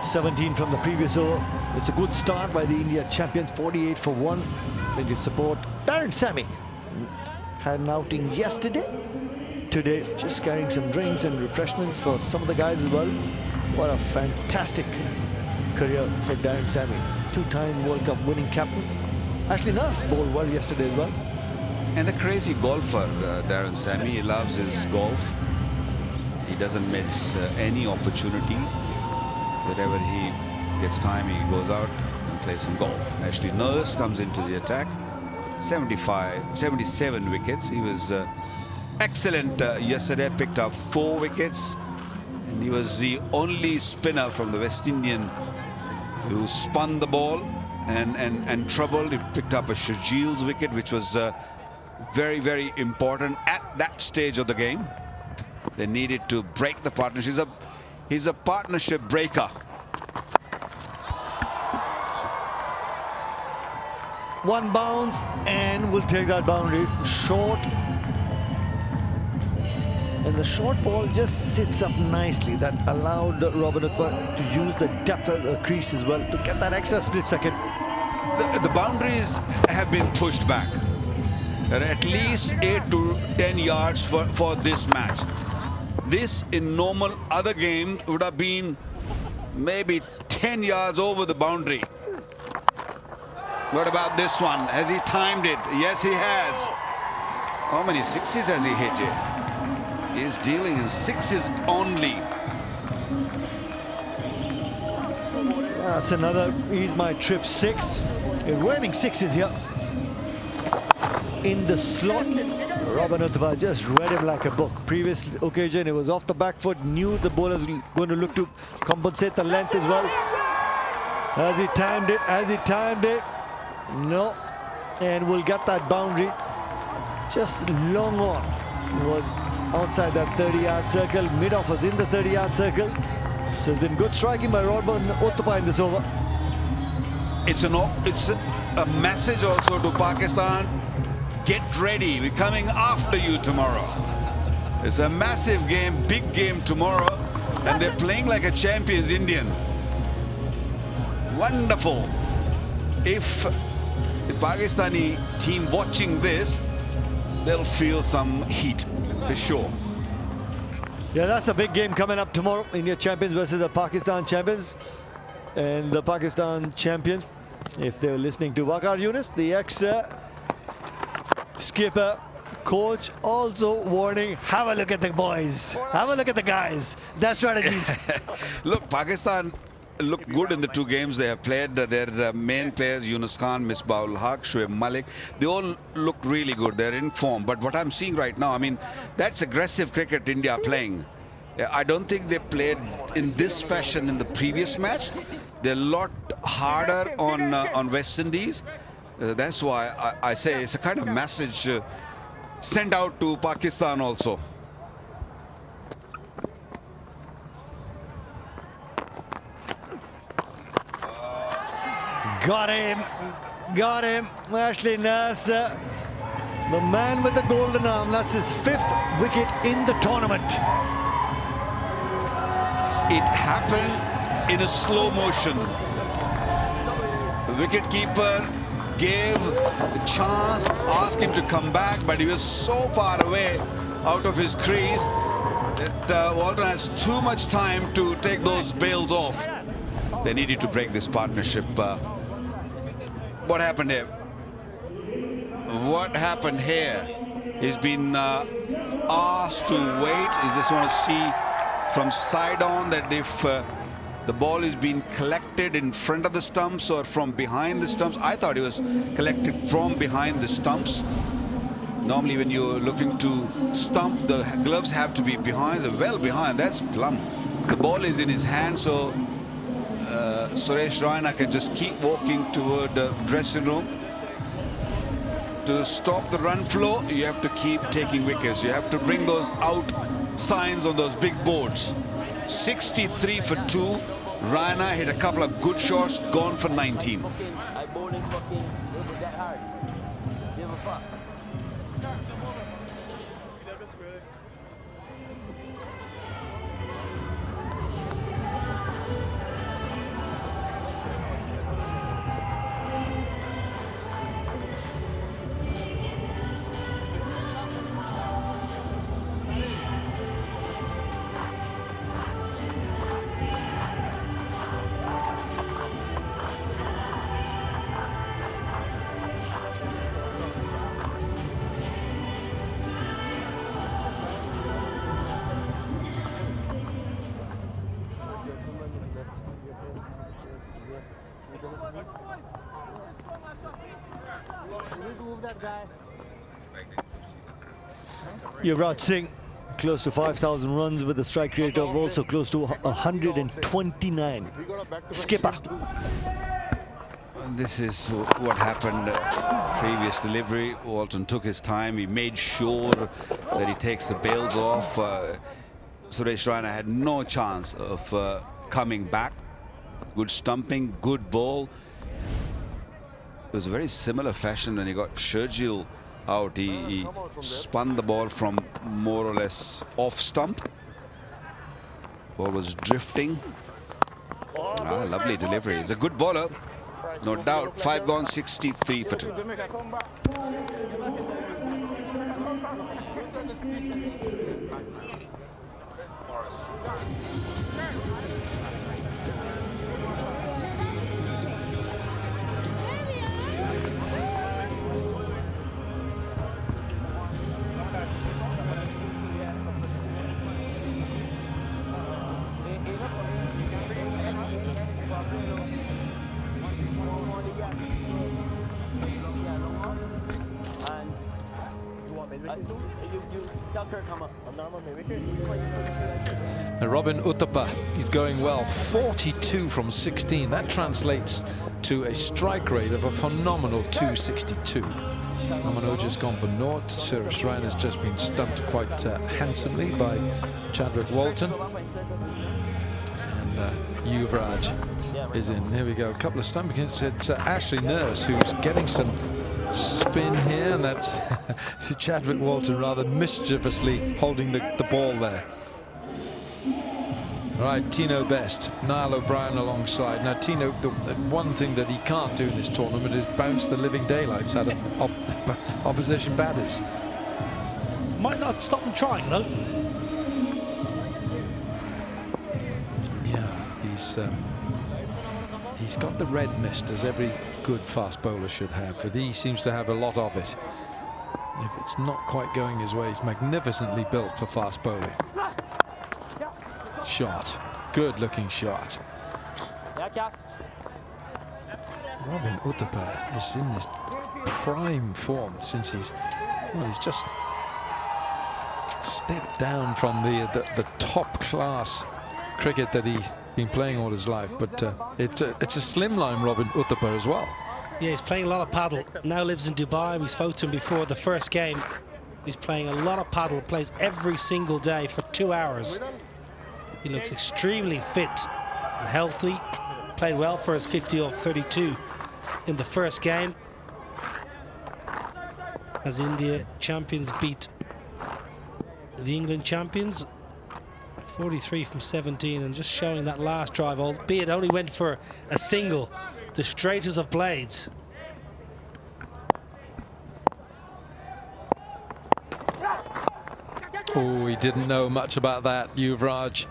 Speaker 6: .17 from the previous over. It's a good start by the India champions. 48 for 1. Plenty of support. Darren Sammy had an outing yesterday. Today, just carrying some drinks and refreshments for some of the guys as well. What a fantastic career for Darren Sammy. Two-time World Cup winning captain. Ashley Nurse bowled well yesterday as well.
Speaker 7: And a crazy golfer, Darren Sammy. He loves his golf. He doesn't miss any opportunity. Whenever he gets time, he goes out and plays some golf. Ashley Nurse comes into the attack. 77 wickets. He was excellent yesterday, picked up 4 wickets. And he was the only spinner from the West Indian who spun the ball and troubled. He picked up a Shajil's wicket, which was very, very important at that stage of the game. They needed to break the partnership. He's a partnership breaker.
Speaker 6: One bounce and we'll take that boundary. Short. And the short ball just sits up nicely. That allowed Robin Uthman to use the depth of the crease as well to get that extra split second.
Speaker 7: The boundaries have been pushed back. At least 8 to 10 yards for this match. This in normal other games would have been maybe 10 yards over the boundary. What about this one? Has he timed it? Yes, he has. How many sixes has he hit here? He's dealing in 6s only.
Speaker 6: That's another Ease My Trip 6. You're winning 6s here. In the slot, Robin Uthman just read him like a book. Previous occasion, it was off the back foot, knew the bowler was going to look to compensate the length as well. Has he timed it? Has he timed it? No. And we'll get that boundary. Just long on. Was outside that 30-yard circle. Mid-off was in the 30-yard circle. So it's been good striking by Robin Uthman in this over.
Speaker 7: It's a message also to Pakistan. Get ready, we're coming after you tomorrow. It's a massive game, big game tomorrow, and they're playing like a champions Indian. Wonderful. If the Pakistani team watching this, they'll feel some heat for sure.
Speaker 6: Yeah, that's the big game coming up tomorrow. India champions versus the Pakistan champions. And the Pakistan champions, if they're listening to Waqar Yunus, the ex skipper, coach, also warning, have a look at the boys, have a look at the guys, their strategies.
Speaker 7: Look, Pakistan look good in the 2 games they have played. Their main players, Yunus Khan, Misbah-ul Haq, Shoaib Malik, they all look really good. They're in form. But what I'm seeing right now, I mean, that's aggressive cricket India playing. I don't think they played in this fashion in the previous match. They're a lot harder on West Indies. That's why I say it's a kind of message sent out to Pakistan also.
Speaker 6: Got him. Ashley Nurse, the man with the golden arm. That's his 5th wicket in the tournament.
Speaker 7: It happened in a slow motion. The wicketkeeper gave a chance, asked him to come back, but he was so far away out of his crease that Walton has too much time to take those bails off. They needed to break this partnership. What happened here? What happened here? He's been asked to wait. He just want to see from side on that if the ball is being collected in front of the stumps or from behind the stumps. I thought it was collected from behind the stumps. Normally when you're looking to stump, the gloves have to be behind, well behind. That's plumb. The ball is in his hand, so Suresh Raina can just keep walking toward the dressing room. To stop the run flow, you have to keep taking wickets. You have to bring those out signs on those big boards. 63 for 2. Raina hit a couple of good shots, gone for 19.
Speaker 6: Yuvraj Singh, close to 5,000 runs with a strike rate of also close to 129. Skipper.
Speaker 7: This is what happened previous delivery. Walton took his time. He made sure that he takes the bails off. Suresh Raina had no chance of coming back. Good stumping, good ball. It was a very similar fashion when he got Shergill out. He spun the ball from more or less off stump. Ball was drifting. Lovely delivery. He's a good bowler, no doubt. 5 gone, 63 for 2.
Speaker 2: Robin Uthappa is going well, 42 from 16. That translates to a strike rate of a phenomenal 262. Amanoja's gone for naught. Suresh Raina has just been stumped quite handsomely by Chadwick Walton. And Yuvraj is in. Here we go. A couple of stumpings. It's Ashley Nurse who's getting some spin here, and that's Chadwick Walton rather mischievously holding the ball there. Right, Tino Best, Niall O'Brien alongside. Now, Tino, the one thing that he can't do in this tournament is bounce the living daylights out of opposition batters.
Speaker 4: Might not stop him trying, though.
Speaker 2: Yeah, he's got the red mist, as every good fast bowler should have, but he seems to have a lot of it. If it's not quite going his way, he's magnificently built for fast bowling. Shot, good looking shot. Robin Uthappa is in this prime form since he's just stepped down from the top class cricket that he's been playing all his life, but it's a slimline Robin Uthappa as well.
Speaker 4: Yeah, he's playing a lot of paddle. Now lives in Dubai. We spoke to him before the first game. He's playing a lot of paddle, plays every single day for 2 hours. He looks extremely fit and healthy. Played well for his 50 off 32 in the first game, as India champions beat the England champions 43 from 17, and just showing that last drive, albeit only went for a single, the straightest of blades.
Speaker 2: Oh, he didn't know much about that, Yuvraj.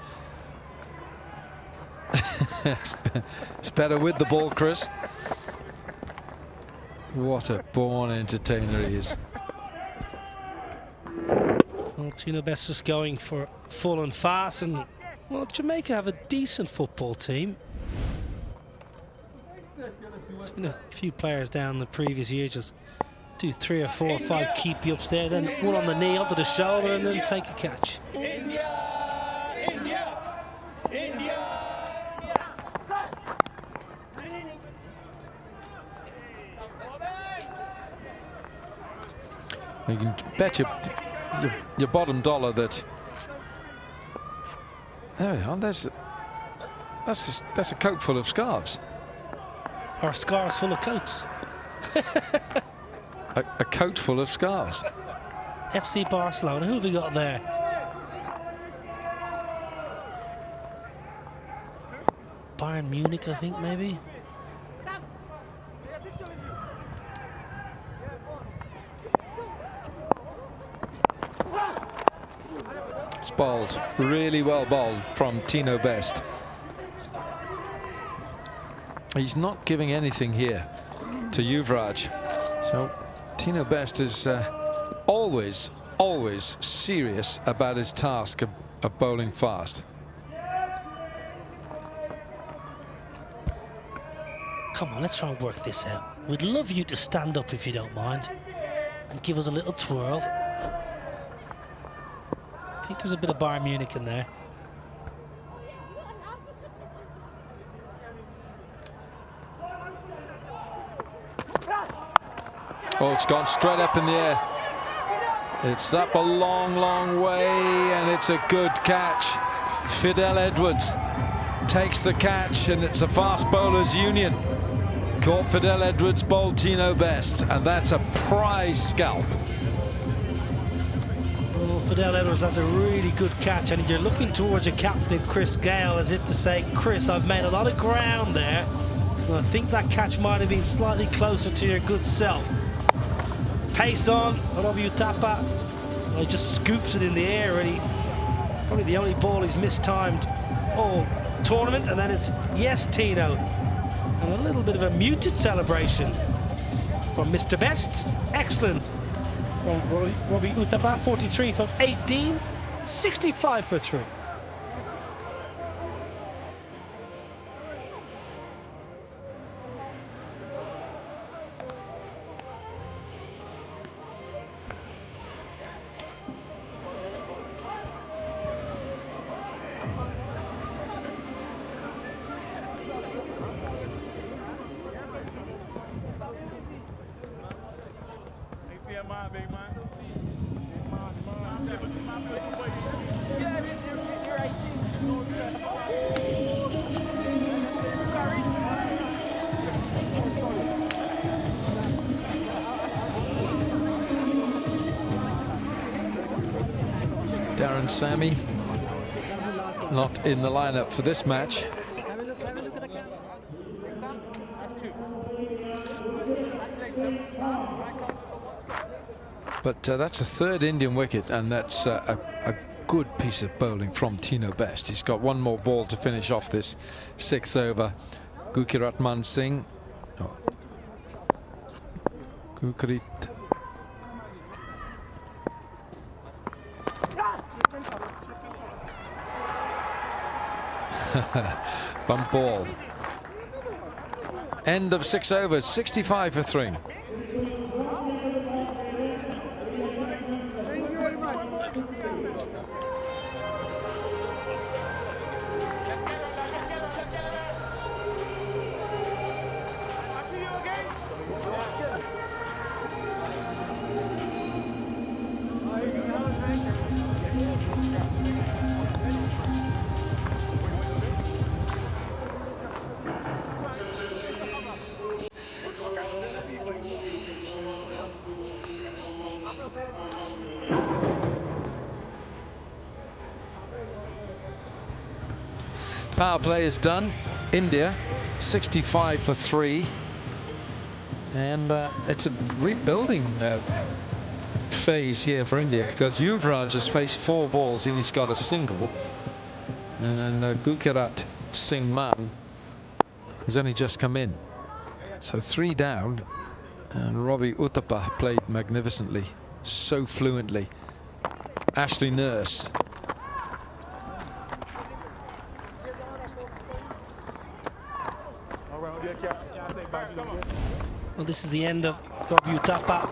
Speaker 2: It's better with the ball, Chris. What a born entertainer he is.
Speaker 4: Well, Tino Best just going for full and fast, and well, Jamaica have a decent football team. Seen a few players down the previous year just do 3 or 4 or 5 keepy ups there, then one on the knee, onto the shoulder, and then take a catch.
Speaker 8: India! India! India!
Speaker 2: You can bet your bottom dollar that there we are. That's a coat full of scarves.
Speaker 4: Or scarves full of coats.
Speaker 2: A coat full of scarves.
Speaker 4: FC Barcelona, who have we got there? Bayern Munich, I think, maybe.
Speaker 2: It's bowled, really well bowled from Tino Best. He's not giving anything here to Yuvraj. So Tino Best is always serious about his task of bowling fast.
Speaker 4: Come on, let's try and work this out. We'd love you to stand up if you don't mind and give us a little twirl. I think there's a bit of Bayern Munich in there.
Speaker 2: Oh, it's gone straight up in the air. It's up a long, long way, and it's a good catch. Fidel Edwards takes the catch, and it's a fast bowlers union. Caught Fidel Edwards, bowled Tino Best, and that's a prize scalp.
Speaker 4: Oh, Fidel Edwards, that's a really good catch, and you're looking towards your captain, Chris Gale, as if to say, Chris, I've made a lot of ground there. So I think that catch might have been slightly closer to your good self. Pace on, Robbie Utapa. He just scoops it in the air, really. Probably the only ball he's mistimed all tournament, and then it's yes, Tino. And a little bit of a muted celebration from Mr. Best. Excellent. From Robbie Utapa, 43 from 18, 65 for 3.
Speaker 2: Darren Sammy not in the lineup for this match. But that's a third Indian wicket, and that's a good piece of bowling from Tino Best. He's got one more ball to finish off this 6th over. Gukiratman Singh. Oh. Gukirit. Bump ball. End of 6 overs, 65 for 3. Power play is done. India 65 for 3, and it's a rebuilding phase here for India, because Yuvraj has faced 4 balls and he's got a single, and Gukirat Singh Man has only just come in, so 3 down. And Robbie Utapa played magnificently, so fluently. Ashley Nurse.
Speaker 4: Well, this is the end of Robbie Utapa.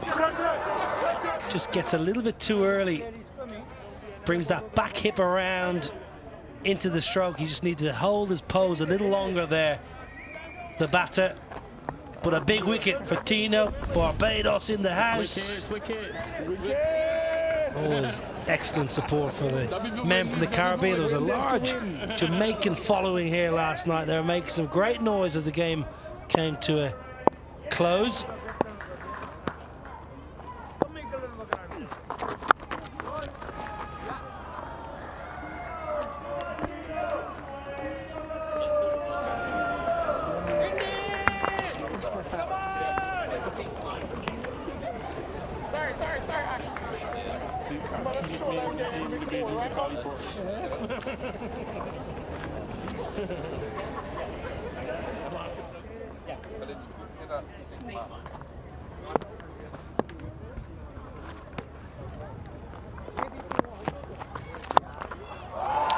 Speaker 4: Just gets a little bit too early. Brings that back hip around into the stroke. He just needs to hold his pose a little longer there, the batter. But a big wicket for Tino. Barbados in the house. Always excellent support for the men from the Caribbean. There was a large Jamaican following here last night. They were making some great noise as the game came to a close.
Speaker 10: Sorry, Ash. I'm not on the show last game. You make more, right, Hobbs?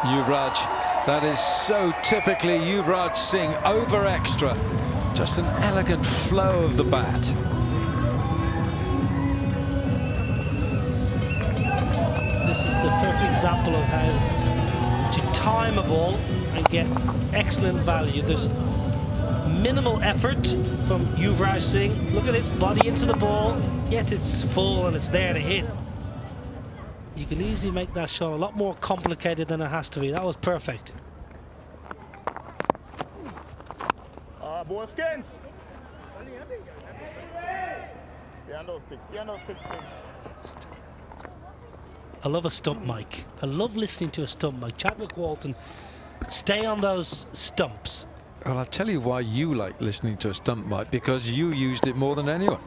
Speaker 2: Yuvraj, that is so typically Yuvraj Singh, over extra. Just an elegant flow of the bat.
Speaker 4: This is the perfect example of how to time a ball and get excellent value. There's minimal effort from Yuvraj Singh. Look at this, body into the ball. Yes, it's full and it's there to hit. You can easily make that shot a lot more complicated than it has to be. That was perfect.
Speaker 10: Ball skins. Stay on those sticks. Stay on those sticks, skins.
Speaker 4: I love a stump mic. I love listening to a stump mic. Chadwick Walton, stay on those stumps.
Speaker 2: Well, I'll tell you why you like listening to a stump mic, because you used it more than anyone.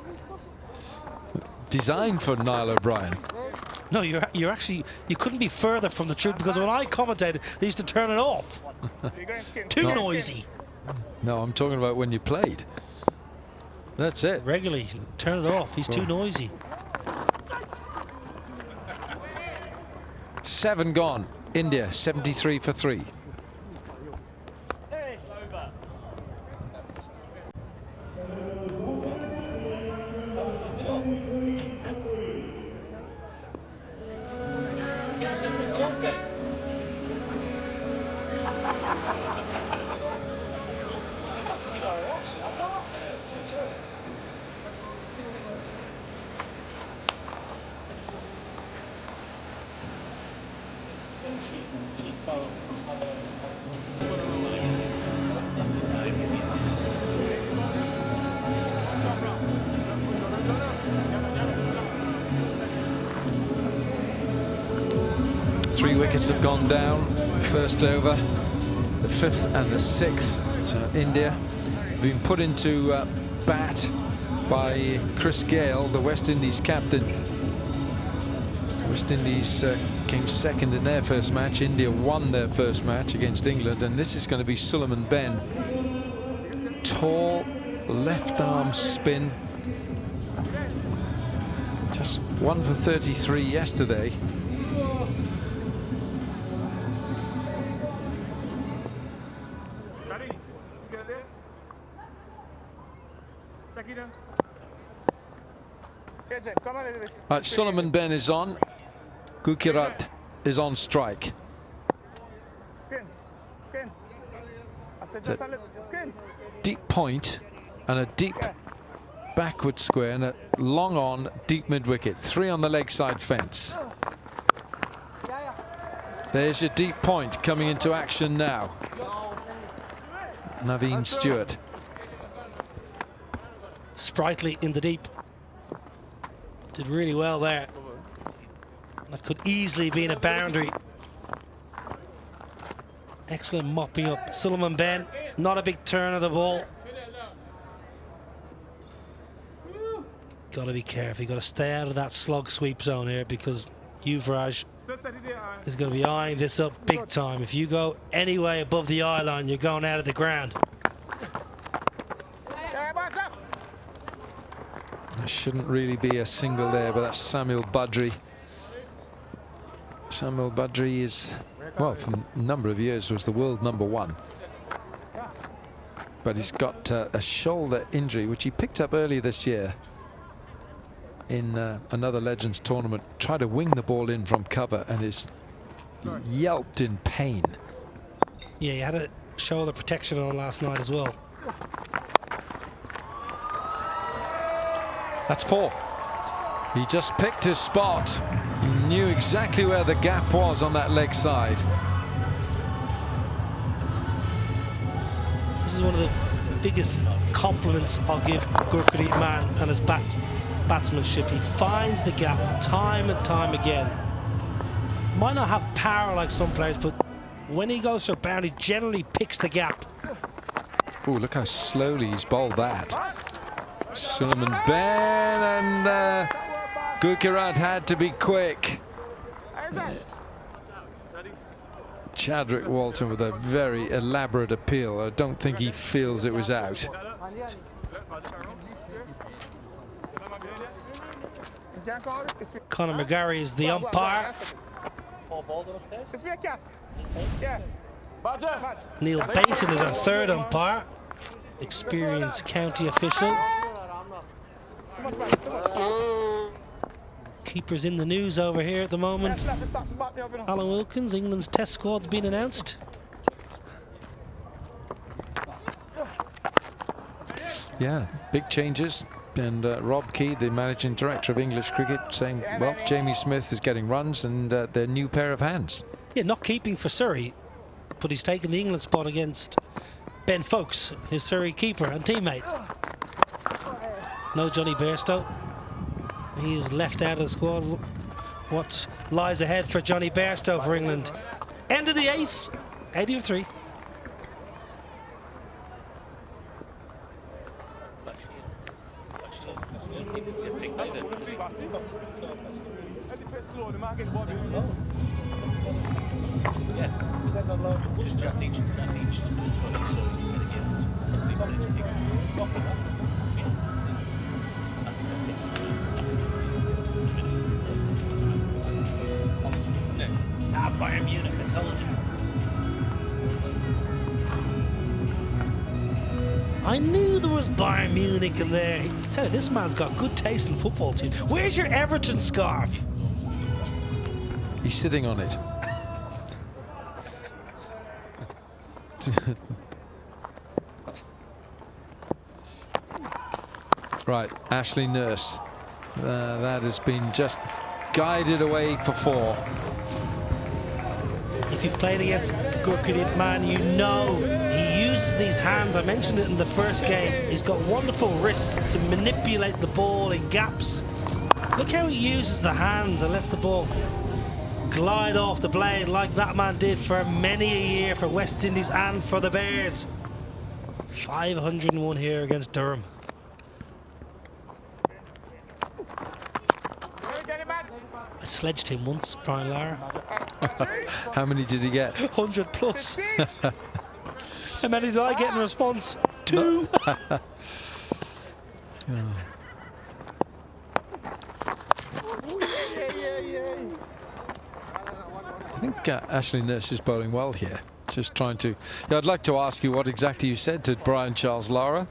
Speaker 2: Designed for Niall O'Brien.
Speaker 4: No, you're actually, you couldn't be further from the truth, because when I commentated, they used to turn it off. Too noisy.
Speaker 2: No, I'm talking about when you played. That's it.
Speaker 4: Regularly, turn it off. He's too noisy.
Speaker 2: 7 gone. India 73 for 3. Three wickets have gone down. First over, the 5th and the 6th. So India have been put into bat by Chris Gale, the West Indies captain. West Indies came second in their first match. India won their first match against England, and this is going to be Suleiman Ben. Tall left arm spin. Just 1 for 33 yesterday. Right, Suleiman Ben is on. Gukirat is on strike. Deep point and a deep backward square and a long on deep mid wicket. 3 on the leg side fence. There's your deep point coming into action now. Naveen Stewart.
Speaker 4: Sprightly in the deep. Did really well there. That could easily be in a boundary. Excellent mopping up. Suleiman Ben, not a big turn of the ball. Got to be careful. You got to stay out of that slog sweep zone here, because Yuvraj is going to be eyeing this up big time. If you go any way above the eye line, you're going out of the ground.
Speaker 2: There shouldn't really be a single there, but that's Samuel Badri. Samuel Badri is, well, for a number of years was the world #1. But he's got a shoulder injury, which he picked up earlier this year in another Legends tournament. Tried to wing the ball in from cover and is yelped in pain.
Speaker 4: Yeah, he had a shoulder protection on last night as well.
Speaker 2: That's 4. He just picked his spot. He knew exactly where the gap was on that leg side.
Speaker 4: This is one of the biggest compliments I'll give Gurpreet Mann and his batsmanship. He finds the gap time and time again. Might not have power like some players, but when he goes for a boundary, he generally picks the gap.
Speaker 2: Oh, look how slowly he's bowled that. Suleiman Ben, and Gukirat had to be quick. Chadwick Walton with a very elaborate appeal. I don't think he feels it was out.
Speaker 4: Conor McGarry is the umpire. Neil Bainton is our third umpire. experienced county official. Keeper's in the news over here at the moment. Alan Wilkins, England's test squad's been announced.
Speaker 2: Yeah, big changes. And Rob Key, the managing director of English cricket, saying, well, Jamie Smith is getting runs and their new pair of hands.
Speaker 4: Yeah, not keeping for Surrey, but he's taken the England spot against Ben Folkes, his Surrey keeper and teammate. No Johnny Bairstow. He is left out of the squad. What lies ahead for Johnny Bairstow for England? End of the 8th, 80 of 3. Bayern Munich, I told you. I knew there was Bayern Munich in there. I tell you, this man's got good taste in football team. Where's your Everton scarf?
Speaker 2: He's sitting on it. Right, Ashley Nurse. That has been just guided away for 4.
Speaker 4: If you've played against Gurkhalit man, you know he uses these hands. I mentioned it in the first game. He's got wonderful wrists to manipulate the ball in gaps. Look how he uses the hands and lets the ball glide off the blade like that man did for many a year for West Indies and for the Bears. 501 here against Durham. I sledged him once, Brian Lara.
Speaker 2: How many did he get?
Speaker 4: 100 plus. How many did I get in response? 2.
Speaker 2: I think Ashley Nurse is bowling well here. Just trying to... Yeah, I'd like to ask you what exactly you said to Brian Charles Lara.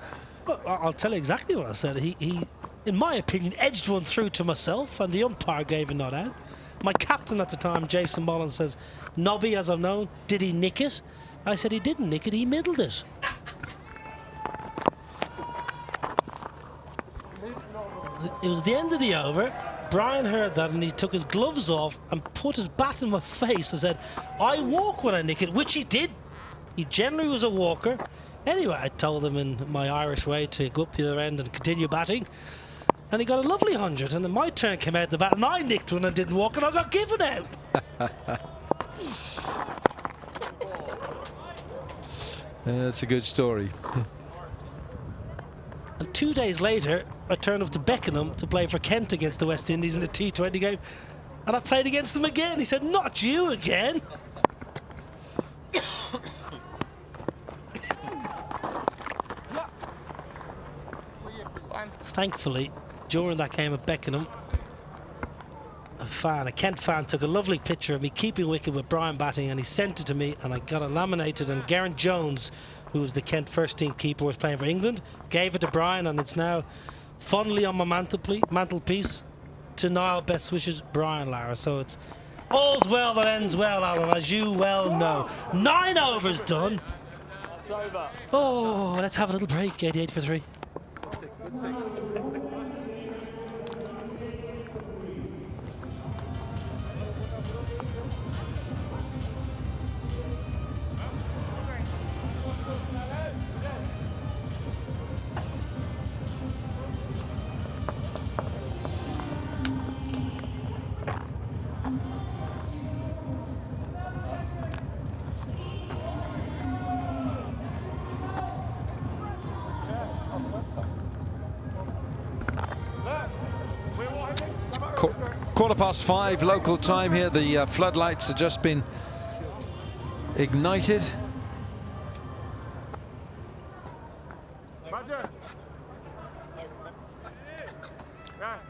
Speaker 4: Well, I'll tell you exactly what I said. He, in my opinion, edged one through to myself, and the umpire gave a nod out. My captain at the time, Jason Mullins, says, Nobby, as I've known, did he nick it? I said he didn't nick it, he middled it. It was the end of the over. Brian heard that and he took his gloves off and put his bat in my face and said, I walk when I nick it, which he did. He generally was a walker. Anyway, I told him in my Irish way to go up the other end and continue batting. And he got a lovely 100, and then my turn came out the bat and I nicked one and didn't walk and I got given out.
Speaker 2: That's a good story.
Speaker 4: And 2 days later, I turned up to Beckenham to play for Kent against the West Indies in a T20 game. And I played against them again. He said, not you again. Thankfully, during that game at Beckenham, a Kent fan, took a lovely picture of me keeping wicket with Brian batting, and he sent it to me, and I got it laminated. And Geraint Jones, who was the Kent first team keeper, was playing for England, gave it to Brian, and it's now fondly on my mantelpiece. To Niall, best wishes, Brian Lara. So it's all's well that ends well, Alan, as you well know. 9 overs done.
Speaker 10: It's over.
Speaker 4: Oh, let's have a little break. 88 for 3.
Speaker 2: .15 local time here. The floodlights have just been ignited.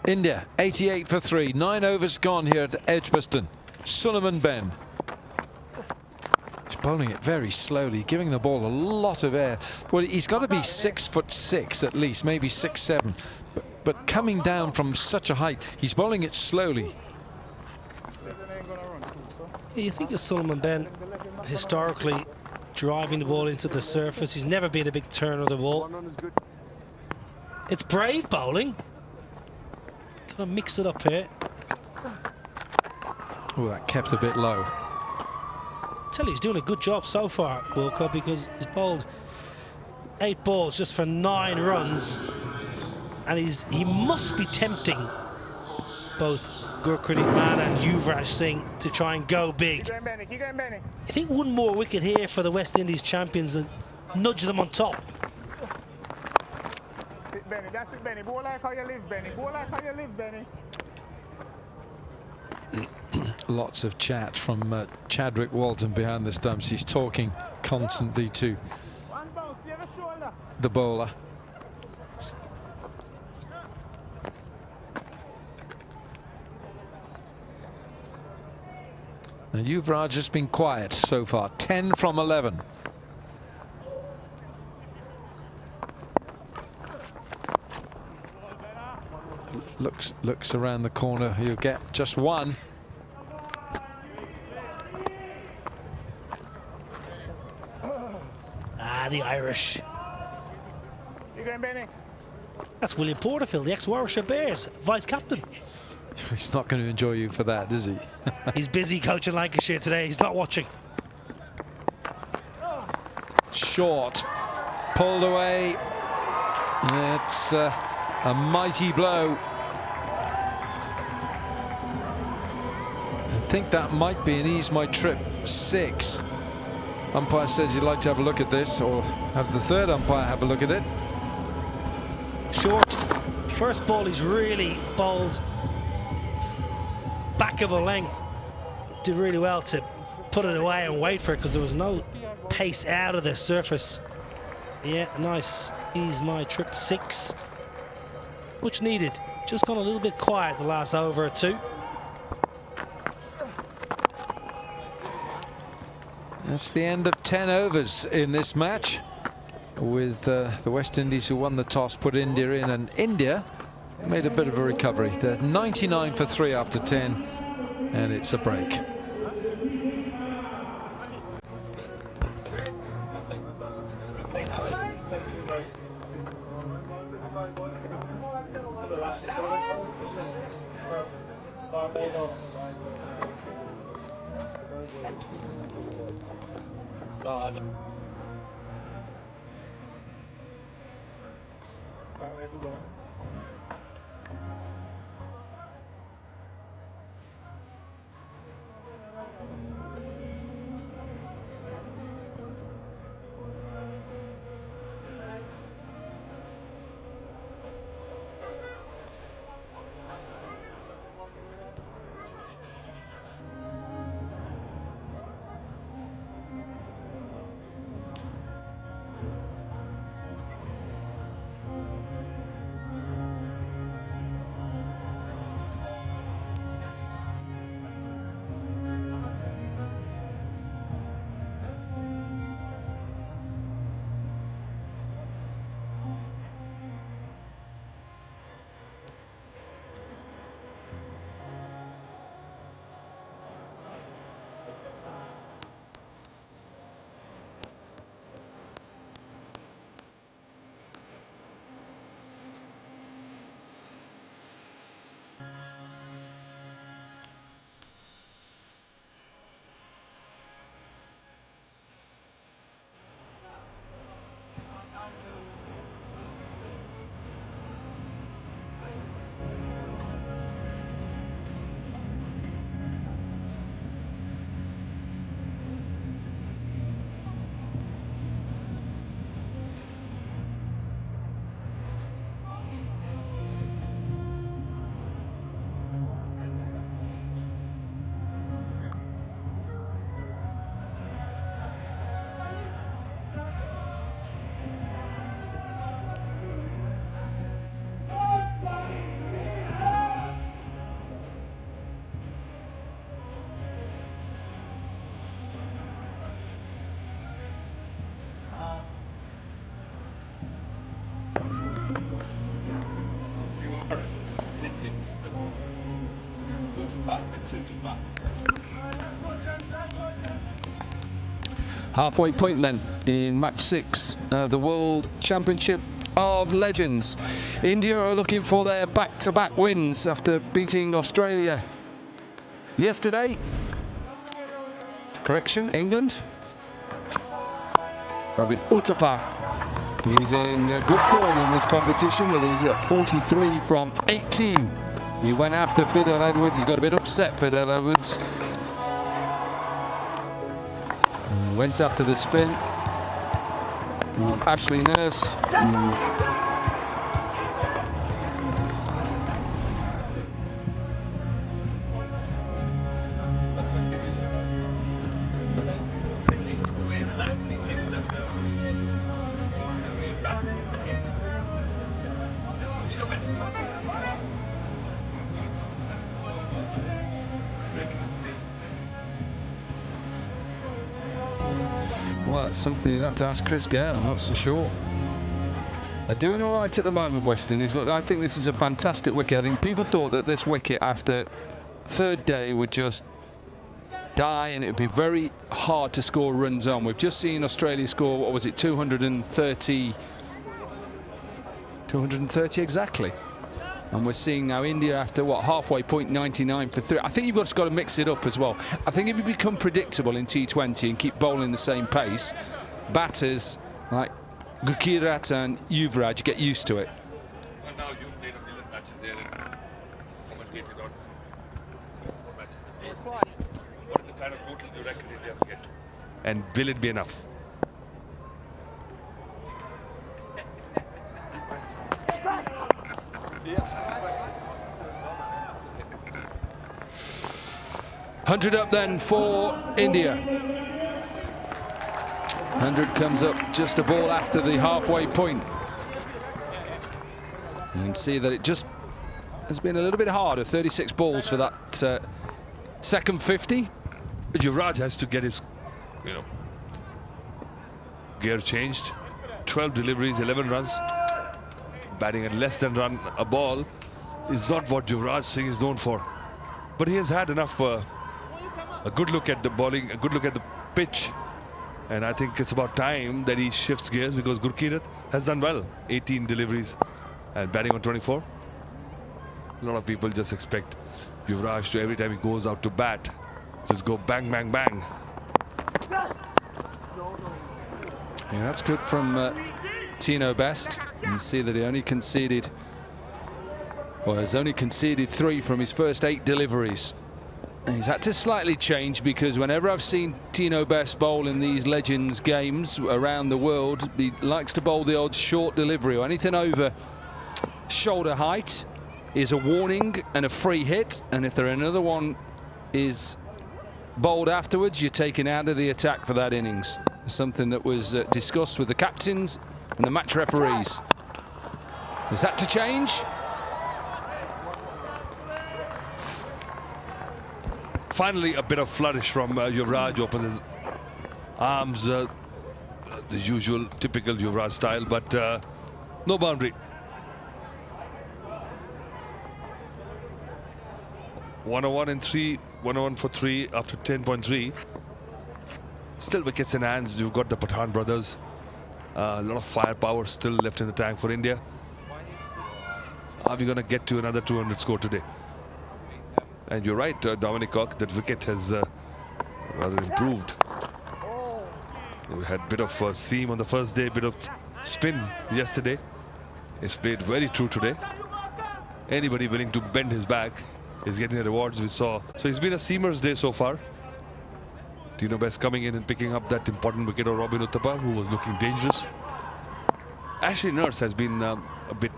Speaker 2: India 88 for 3. 9 overs gone here at Edgbaston. Suleiman Ben. He's bowling it very slowly, giving the ball a lot of air. Well, he's got to be 6'6" at least, maybe 6'7", but coming down from such a height, he's bowling it slowly.
Speaker 4: Yeah, you think of Solomon Ben historically driving the ball into the surface. He's never been a big turner of the ball. It's brave bowling. Gotta mix it up here.
Speaker 2: Oh, that kept a bit low.
Speaker 4: I tell you, he's doing a good job so far, Wilco, because he's bowled 8 balls just for 9 runs, and he must be tempting both Gurpreet Mann and Yuvraj Singh to try and go big.
Speaker 10: Keep going, Benny.
Speaker 4: I think one more wicket here for the West Indies champions and nudge them on top.
Speaker 10: Sit, Benny. That's it, Benny. Bowl like how you live, Benny. Bowl like how you live, Benny.
Speaker 2: Lots of chat from Chadwick Walton behind the stumps. He's talking constantly to the bowler. And Yuvraj has been quiet so far, 10 from 11. Looks around the corner, he'll get just one.
Speaker 4: The Irish.
Speaker 10: You going, Benny?
Speaker 4: That's William Porterfield, the ex-Warwickshire Bears, vice-captain.
Speaker 2: He's not going to enjoy you for that, is he?
Speaker 4: He's busy coaching Lancashire today. He's not watching.
Speaker 2: Short. Pulled away. It's a mighty blow. I think that might be an Ease My Trip 6. Umpire says he'd like to have a look at this, or have the third umpire have a look at it.
Speaker 4: Short. First ball he's really bowled back of a length. Did really well to put it away and wait for it because there was no pace out of the surface. Yeah, nice. Ease My Trip 6. Much needed. Just gone a little bit quiet the last over or two.
Speaker 2: That's the end of 10 overs in this match, with the West Indies, who won the toss, put India in, and India made a bit of a recovery. They're 99 for 3 after 10, and it's a break.
Speaker 3: Halfway point then in match 6 of the World Championship of Legends. India are looking for their back-to-back wins after beating Australia yesterday. Correction, England. Robin Uthappa. He's in good form in this competition with his 43 from 18. He went after Fidel Edwards. He got a bit upset, Fidel Edwards. Went after the spin. Ashley Nurse. Well, that's something you'd have to ask Chris Gale, I'm not so sure. They're doing all right at the moment, West Indies. Look, I think this is a fantastic wicket. I think people thought that this wicket after third day would just die and it would be very hard to score runs on. We've just seen Australia score, what was it, 230 exactly. And we're seeing now India after, what, halfway point, 99 for 3. I think you've just got to mix it up as well. I think if you become predictable in T20 and keep bowling the same pace, batters like Gurkirat and Yuvraj get used to it.
Speaker 5: Well, now you played a million matches there and commentated on 4 matches. What is the kind of total you reckon India will get? And will it be enough?
Speaker 2: Yes.
Speaker 3: 100 up then for India. 100 comes up just a ball after the halfway point. You can see that it just has been a little bit harder. 36 balls for that second 50.
Speaker 5: Yuvraj has to get his, gear changed. 12 deliveries, 11 runs. Batting at less than run a ball is not what Yuvraj Singh is known for. But he has had enough, a good look at the bowling, a good look at the pitch. And I think it's about time that he shifts gears because Gurkirat has done well. 18 deliveries and batting on 24. A lot of people just expect Yuvraj to, every time he goes out to bat, just go bang, bang, bang.
Speaker 3: Yeah, that's good from Tino Best. You can see that he only conceded, well, has only conceded 3 from his first 8 deliveries. And he's had to slightly change because whenever I've seen Tino Best bowl in these Legends games around the world, he likes to bowl the odd short delivery or anything over shoulder height is a warning and a free hit. And if there another one is bowled afterwards, you're taken out of the attack for that innings. Something that was discussed with the captains and the match referees. Is that to change?
Speaker 5: Finally, a bit of flourish from Yuvraj. Opens his arms, the usual, typical Yuvraj style, but no boundary. 101 in 3, 101 for 3 after 10.3. Still wickets in hands. You've got the Pathan brothers. A lot of firepower still left in the tank for India. Are we going to get to another 200 score today? And you're right, Dominic Cock, that wicket has rather improved. We had a bit of a seam on the first day, a bit of spin yesterday. He's played very true today. Anybody willing to bend his back is getting the rewards we saw. So it's been a seamer's day so far. Tino Best coming in and picking up that important wicket of Robin Uthappa, who was looking dangerous. Ashley Nurse has been a bit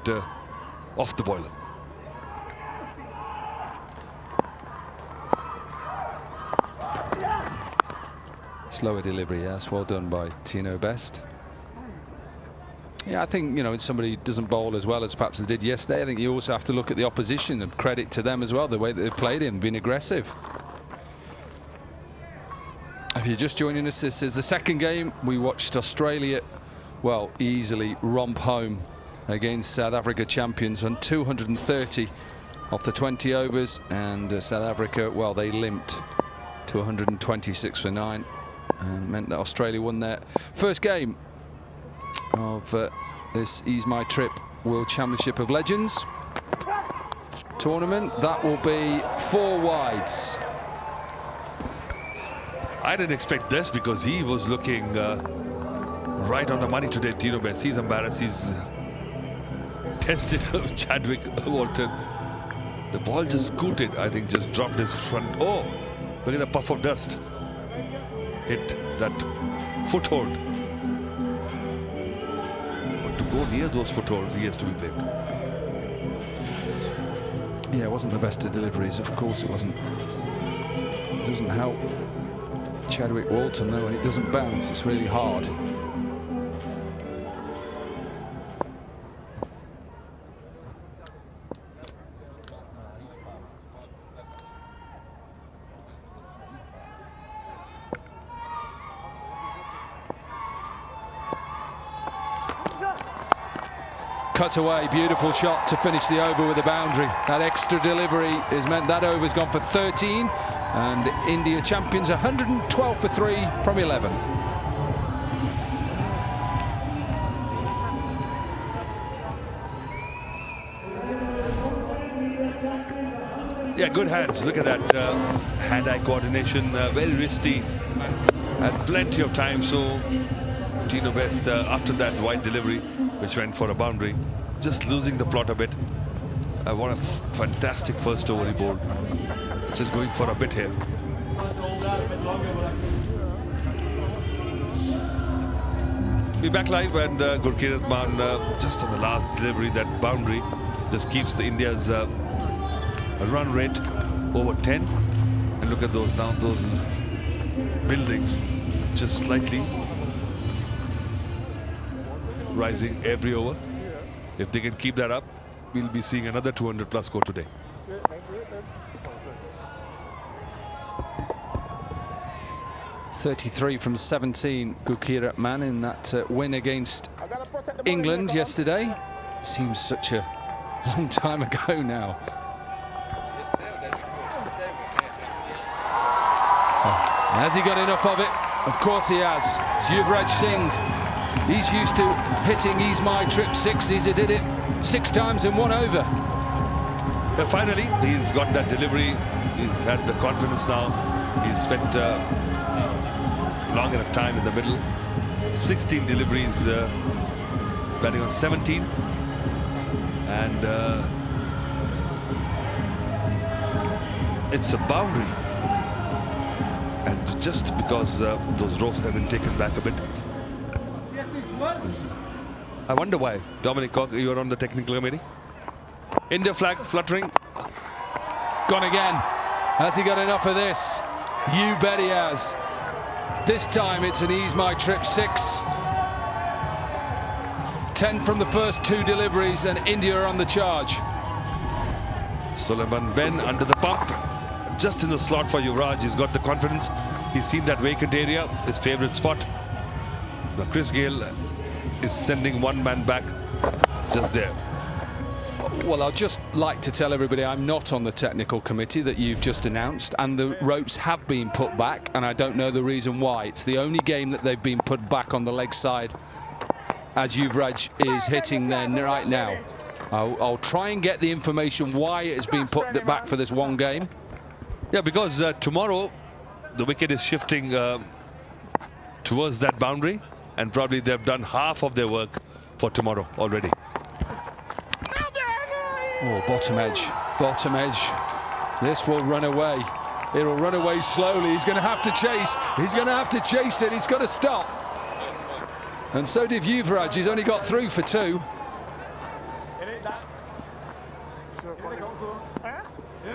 Speaker 5: off the boiler.
Speaker 3: Slower delivery, yes, well done by Tino Best. Yeah, I think, if somebody doesn't bowl as well as perhaps they did yesterday, I think you also have to look at the opposition and credit to them as well, the way that they've played him, been aggressive. If you're just joining us, this is the second game. We watched Australia, well, easily romp home against South Africa champions on 230 off the 20 overs, and South Africa, well, they limped to 126 for 9, and meant that Australia won their first game of this Ease My Trip World Championship of Legends tournament. That will be 4 wides.
Speaker 5: I didn't expect this because he was looking right on the money today. Tino Best, he's embarrassed. He's tested Chadwick Walton. The ball just scooted, I think, just dropped his front. Oh, look at the puff of dust. Hit that foothold. But to go near those footholds, he has to be blamed.
Speaker 3: Yeah, it wasn't the best of deliveries. Of course it wasn't. It doesn't help Chadwick Walton, though, when it doesn't bounce. It's really hard. Cut away, beautiful shot to finish the over with a boundary. That extra delivery has meant that over's gone for 13, and India champions 112 for 3 from 11.
Speaker 5: Yeah, good hands. Look at that hand-eye coordination, very wristy, had plenty of time. So Tino Best, after that wide delivery, which went for a boundary, just losing the plot a bit. What a fantastic first over he bowled. Just going for a bit here. Be back live, and Gurkirat Maan just on the last delivery, that boundary just keeps the India's run rate over 10. And look at those now, those buildings just slightly rising every over. If they can keep that up, we'll be seeing another 200+ score today.
Speaker 3: .33 from 17, Gurkirat Maan in that win against England yesterday. Seems such a long time ago now. Has he got enough of it? Of course he has. It's Yuvraj Singh. He's used to hitting Ease My Trip sixes. He did it 6 times in 1 over.
Speaker 5: Yeah, finally, he's got that delivery. He's had the confidence now. He's spent long enough time in the middle. 16 deliveries, batting on 17. And it's a boundary. And just because those ropes have been taken back a bit. I wonder why. Dominic Cock, you're on the technical committee. India flag fluttering.
Speaker 3: Gone again. Has he got enough of this? You bet he has. This time it's an Ease My Trip 6. 10 from the first 2 deliveries, and India are on the charge.
Speaker 5: Sulaiman Ben under the pump. Just in the slot for Yuvraj. He's got the confidence. He's seen that vacant area, his favorite spot. Now Chris Gayle is sending one man back just there.
Speaker 3: Well, I'd just like to tell everybody I'm not on the technical committee that you've just announced, and the ropes have been put back, and I don't know the reason why. It's the only game that they've been put back on the leg side as Yuvraj is hitting there right now. I'll try and get the information why it has been put back for this one game.
Speaker 5: Yeah, because tomorrow the wicket is shifting towards that boundary, and probably they've done half of their work for tomorrow already.
Speaker 3: Oh, bottom edge, bottom edge. This will run away. It will run away slowly. He's going to have to chase. He's going to have to chase it. He's got to stop. And so did Yuvraj. He's only got through for 2.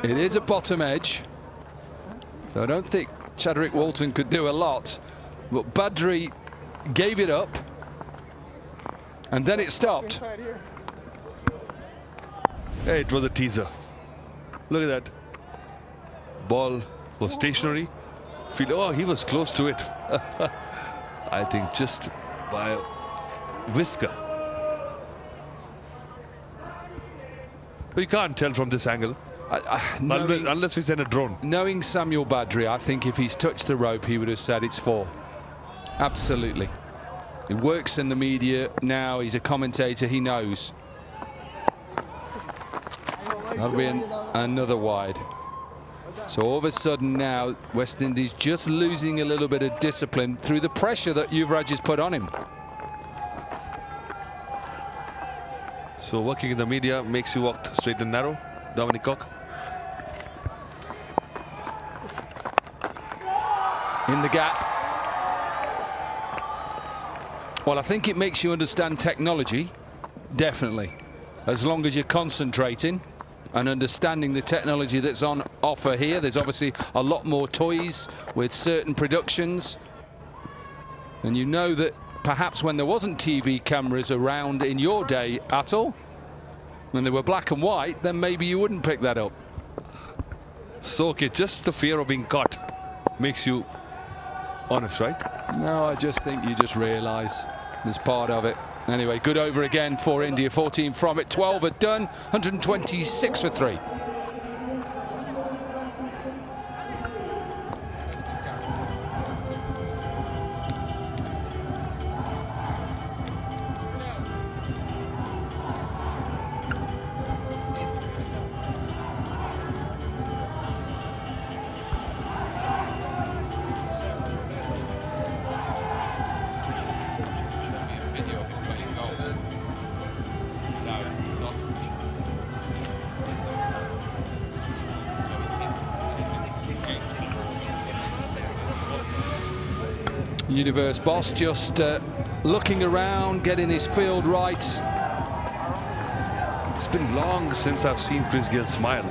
Speaker 3: It is a bottom edge. So I don't think Chadwick Walton could do a lot. But Badri gave it up. And then it stopped.
Speaker 5: Hey, it was a teaser. Look at that. Ball was stationary. Oh, he was close to it. I think just by a whisker. You can't tell from this angle. Unless we send a drone.
Speaker 3: Knowing Samuel Badri, I think if he's touched the rope, he would have said it's 4. Absolutely. He works in the media now. He's a commentator. He knows. That'll be another wide. So all of a sudden now, West Indies just losing a little bit of discipline through the pressure that Yuvraj has put on him.
Speaker 5: So working in the media makes you walk straight and narrow. Dominic Cock.
Speaker 3: In the gap. Well, I think it makes you understand technology, definitely. As long as you're concentrating and understanding the technology that's on offer here. There's obviously a lot more toys with certain productions. And you know that perhaps when there wasn't TV cameras around in your day, Atul, when they were black and white, then maybe you wouldn't pick that up.
Speaker 5: So, okay, just the fear of being caught makes you honest, right?
Speaker 3: No, I just think you just realise there's part of it. Anyway, good over again for India. 14 from it, 12 are done, 126 for 3. Universe boss just looking around, getting his field right.
Speaker 5: It's been long since I've seen Chris Gayle smile.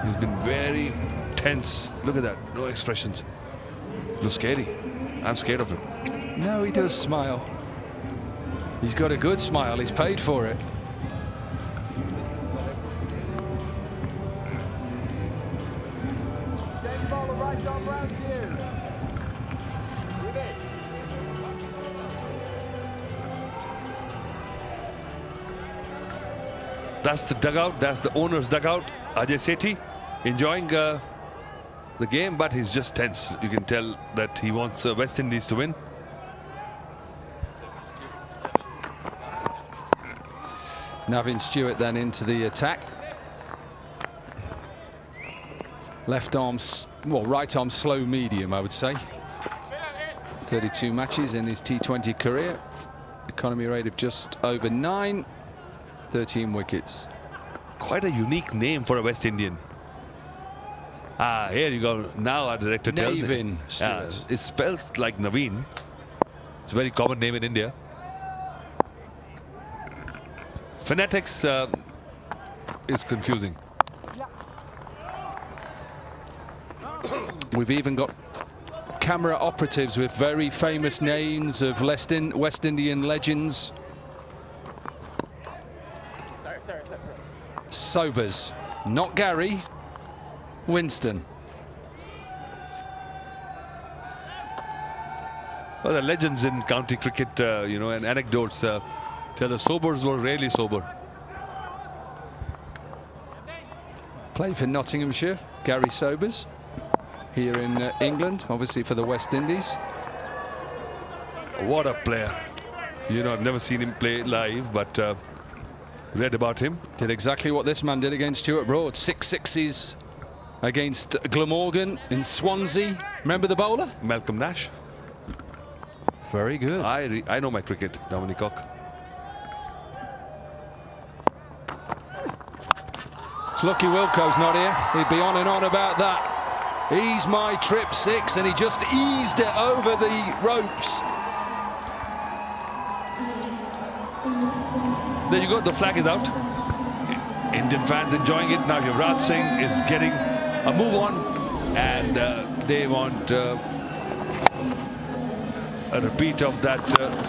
Speaker 5: He's been very tense. Look at that, no expressions. Looks scary. I'm scared of him.
Speaker 3: No, he does smile. He's got a good smile. He's paid for it.
Speaker 5: That's the dugout, that's the owner's dugout. Ajay Sethi enjoying the game, but he's just tense. You can tell that he wants West Indies to win.
Speaker 3: Navin Stewart then into the attack. Left arm, well, right arm slow medium, I would say. 32 matches in his T20 career. Economy rate of just over 9. 13 wickets.
Speaker 5: Quite a unique name for a West Indian. Ah, here you go. Now our director tells
Speaker 3: Navin Stewart.
Speaker 5: It spells like Naveen. It's a very common name in India. Phonetics is confusing.
Speaker 3: We've even got camera operatives with very famous names of West Indian legends. Sobers, not Gary, Winston.
Speaker 5: Well, the legends in county cricket, you know, and anecdotes tell the Sobers were really sober.
Speaker 3: Played for Nottinghamshire, Gary Sobers, here in England, obviously for the West Indies.
Speaker 5: What a player. You know, I've never seen him play live, but read about him.
Speaker 3: Did exactly what this man did against Stuart Broad. 6 sixes against Glamorgan in Swansea. Remember the bowler?
Speaker 5: Malcolm Nash.
Speaker 3: Very good.
Speaker 5: I know my cricket, Dominic Cock.
Speaker 3: It's lucky Wilco's not here. He'd be on and on about that. He's my trip 6, and he just eased it over the ropes.
Speaker 5: There you go, the flag is out. Indian fans enjoying it. Now Yuvraj Singh is getting a move on, and they want a repeat of that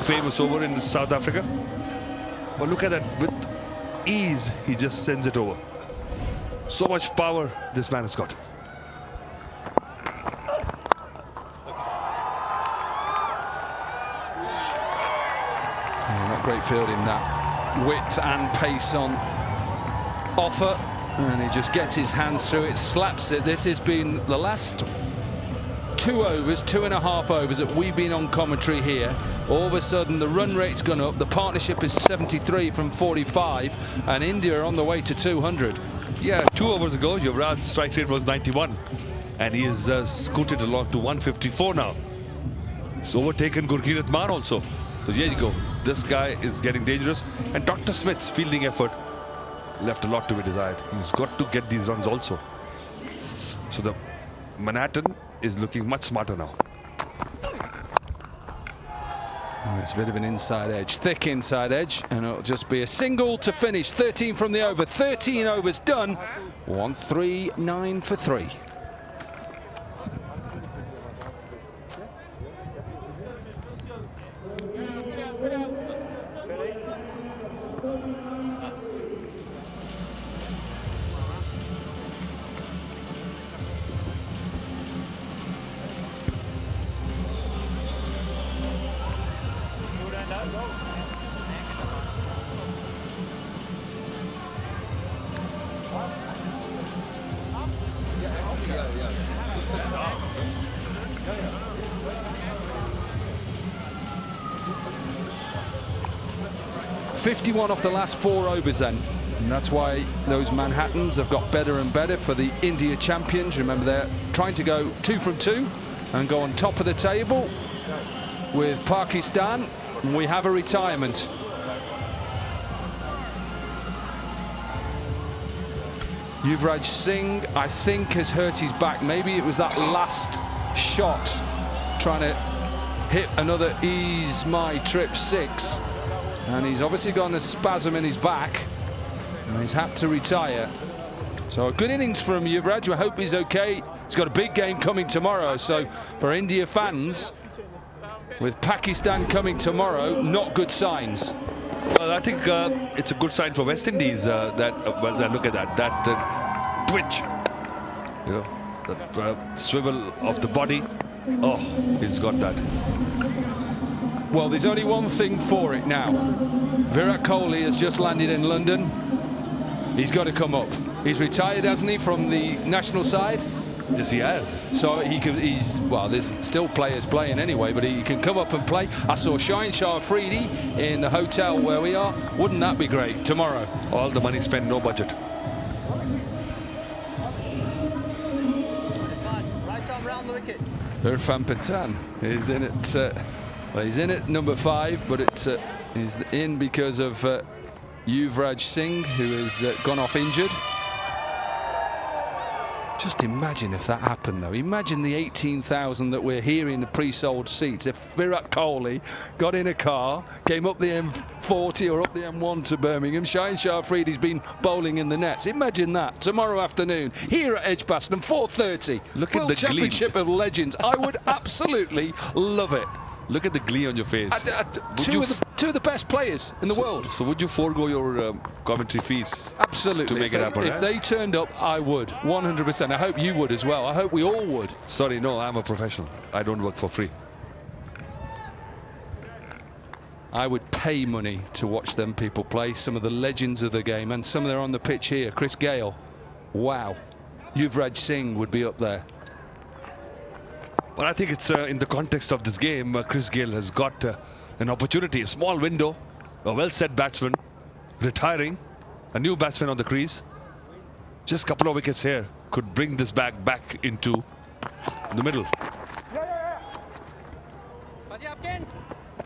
Speaker 5: famous over in South Africa. But look at that, with ease he just sends it over. So much power this man has got.
Speaker 3: Yeah, not great fielding that. Width and pace on offer, and he just gets his hands through it, slaps it. This has been the last 2 overs, 2.5 overs that we've been on commentary here. All of a sudden the run rate's gone up, the partnership is 73 from 45, and India are on the way to 200.
Speaker 5: Yeah, 2 overs ago Yuvraj's strike rate was 91, and he has scooted along to 154 now. He's overtaken Gurkeerat Maan also. So here you go, this guy is getting dangerous, and Dr. Smith's fielding effort left a lot to be desired. He's got to get these runs also. So the Manhattan is looking much smarter now.
Speaker 3: Oh, it's a bit of an inside edge, thick inside edge, and it'll just be a single to finish. 13 from the over, 13 overs done. 139 for 3. .51 off the last 4 overs then, and that's why those Manhattans have got better and better for the India champions. Remember, they're trying to go 2 from 2 and go on top of the table with Pakistan, and we have a retirement. Yuvraj Singh, I think, has hurt his back. Maybe it was that last shot trying to hit another ease my trip 6. And he's obviously got a spasm in his back, and he's had to retire. So a good innings from Yuvraj. I hope he's okay. He's got a big game coming tomorrow. So for India fans, with Pakistan coming tomorrow, not good signs.
Speaker 5: Well, I think it's a good sign for West Indies well, look at that twitch, you know, that swivel of the body. Oh, he's got that.
Speaker 3: Well, there's only one thing for it now. Virat Kohli has just landed in London. He's got to come up. He's retired, hasn't he, from the national side?
Speaker 5: Yes, he has.
Speaker 3: So well, there's still players playing anyway, but he can come up and play. I saw Shaheen Shah Afridi in the hotel where we are. Wouldn't that be great tomorrow?
Speaker 5: All the money spent, no budget.
Speaker 12: Right arm round the wicket.
Speaker 3: Irfan Pathan is in it. Well, he's in at number 5, but he's in because of Yuvraj Singh, who has gone off injured. Just imagine if that happened, though. Imagine the 18,000 that we're here in the pre-sold seats. If Virat Kohli got in a car, came up the M40 or up the M1 to Birmingham, Shaheen Shah Afridi's been bowling in the nets. Imagine that tomorrow afternoon here at Edgbaston, 4:30.
Speaker 5: Look at the
Speaker 3: Championship of Legends. I would absolutely love it.
Speaker 5: Look at the glee on your face.
Speaker 3: Two of the best players in the world.
Speaker 5: So would you forego your commentary fees?
Speaker 3: Absolutely.
Speaker 5: To make it happen,
Speaker 3: if they turned up, I would, 100%. I hope you would as well. I hope we all would.
Speaker 5: Sorry, no, I'm a professional. I don't work for free.
Speaker 3: I would pay money to watch them people play, some of the legends of the game, and some of them are on the pitch here. Chris Gayle, wow. Yuvraj Singh would be up there.
Speaker 5: Well, I think it's in the context of this game, Chris Gayle has got an opportunity, a small window, a well-set batsman, retiring, a new batsman on the crease. Just a couple of wickets here could bring this back into the middle.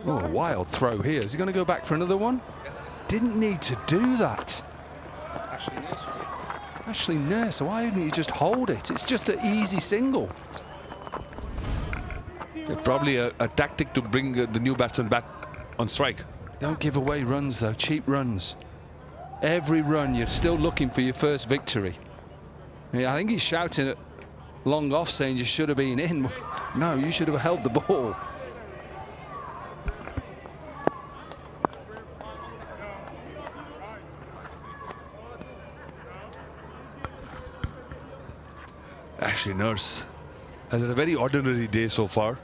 Speaker 3: Oh, a wild throw here. Is he going to go back for another one? Yes. Didn't need to do that. Ashley Nurse, why didn't he just hold it? It's just an easy single.
Speaker 5: Probably a tactic to bring the new batsman back on strike.
Speaker 3: Don't give away runs, though. Cheap runs. Every run, you're still looking for your first victory. I think he's shouting at long off, saying you should have been in. No, you should have held the ball.
Speaker 5: Ashley Nurse has had a very ordinary day so far.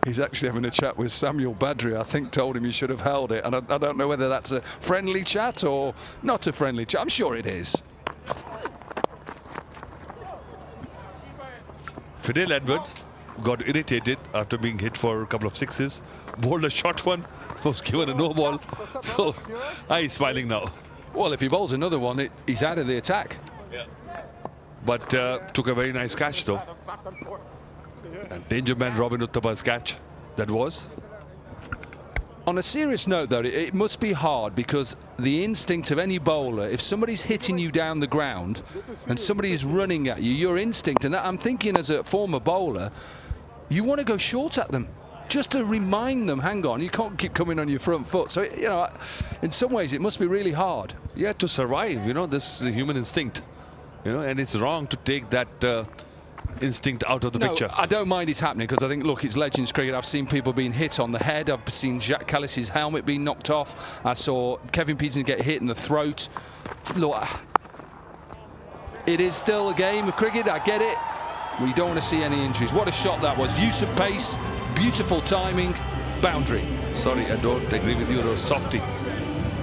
Speaker 3: He's actually having a chat with Samuel Badri. I think told him he should have held it. And I don't know whether that's a friendly chat or not a friendly chat. I'm sure it is.
Speaker 5: Fidel Edwards got irritated after being hit for a couple of sixes. Bowled a short one, was given a no ball. So he's smiling now.
Speaker 3: Well, if he bowls another one, he's out of the attack.
Speaker 5: Yeah. But took a very nice catch though. And danger man Robin Uttama's catch that was.
Speaker 3: On a serious note though, it must be hard because the instinct of any bowler, if somebody's hitting you down the ground and somebody's running at you, your instinct, and that, I'm thinking as a former bowler, you want to go short at them just to remind them, hang on, you can't keep coming on your front foot. So, you know, in some ways it must be really hard.
Speaker 5: Yeah, to survive, you know, this is a human instinct, you know, and it's wrong to take that instinct out of the picture.
Speaker 3: I don't mind it's happening because I think, look, it's Legends cricket. I've seen people being hit on the head. I've seen Jacques Kallis's helmet being knocked off. I saw Kevin Peterson get hit in the throat. Look, it is still a game of cricket. I get it. We don't want to see any injuries. What a shot that was. Use of pace, beautiful timing, boundary.
Speaker 5: Sorry, I don't agree with you. It was softy.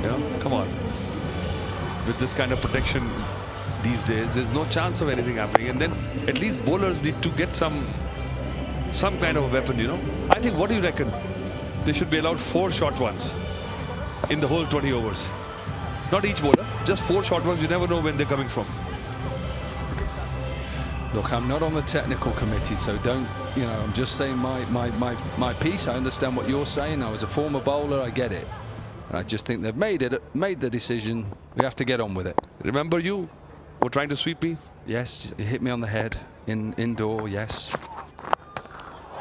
Speaker 5: You know, come on. With this kind of protection these days, there's no chance of anything happening, and then at least bowlers need to get some kind of a weapon, you know. I think, what do you reckon? They should be allowed 4 short ones in the whole 20 overs. Not each bowler, just 4 short ones. You never know when they're coming from.
Speaker 3: Look, I'm not on the technical committee, so don't, you know, I'm just saying my piece. I understand what you're saying. I was a former bowler, I get it. And I just think they've made the decision. We have to get on with it.
Speaker 5: Remember, you were trying to sweep me?
Speaker 3: Yes, it hit me on the head indoor, yes.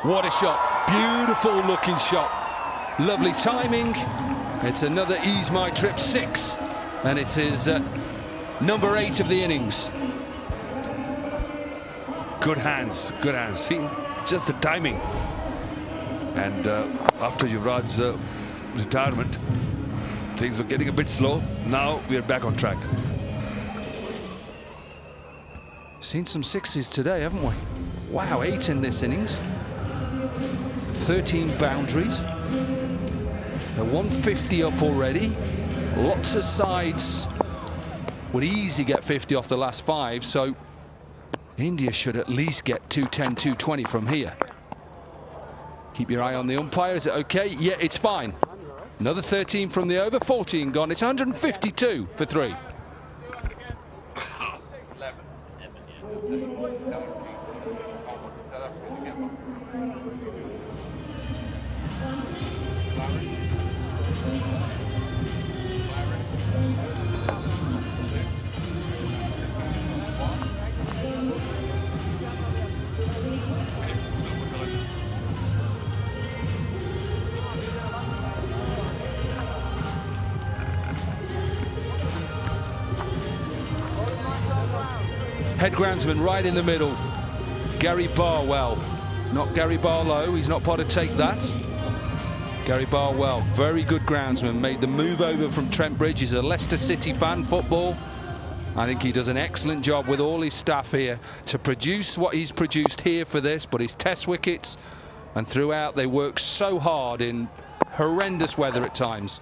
Speaker 3: What a shot. Beautiful looking shot. Lovely timing. It's another Ease My Trip 6. And it's his number 8 of the innings.
Speaker 5: Good hands, good hands. See, just the timing. And after Yuvraj's retirement, things were getting a bit slow. Now we are back on track.
Speaker 3: Seen some 6s today, haven't we? Wow, 8 in this innings. 13 boundaries. They're 150 up already. Lots of sides would easily get 50 off the last 5, so India should at least get 210, 220 from here. Keep your eye on the umpire. Is it okay? Yeah, it's fine. Another 13 from the over, 14 gone. It's 152 for 3. Head groundsman right in the middle. Gary Barwell, not Gary Barlow. He's not part of Take That. Gary Barwell, very good groundsman. Made the move over from Trent Bridge. He's a Leicester City fan, football. I think he does an excellent job with all his staff here to produce what he's produced here for this, but his test wickets and throughout they work so hard in horrendous weather at times.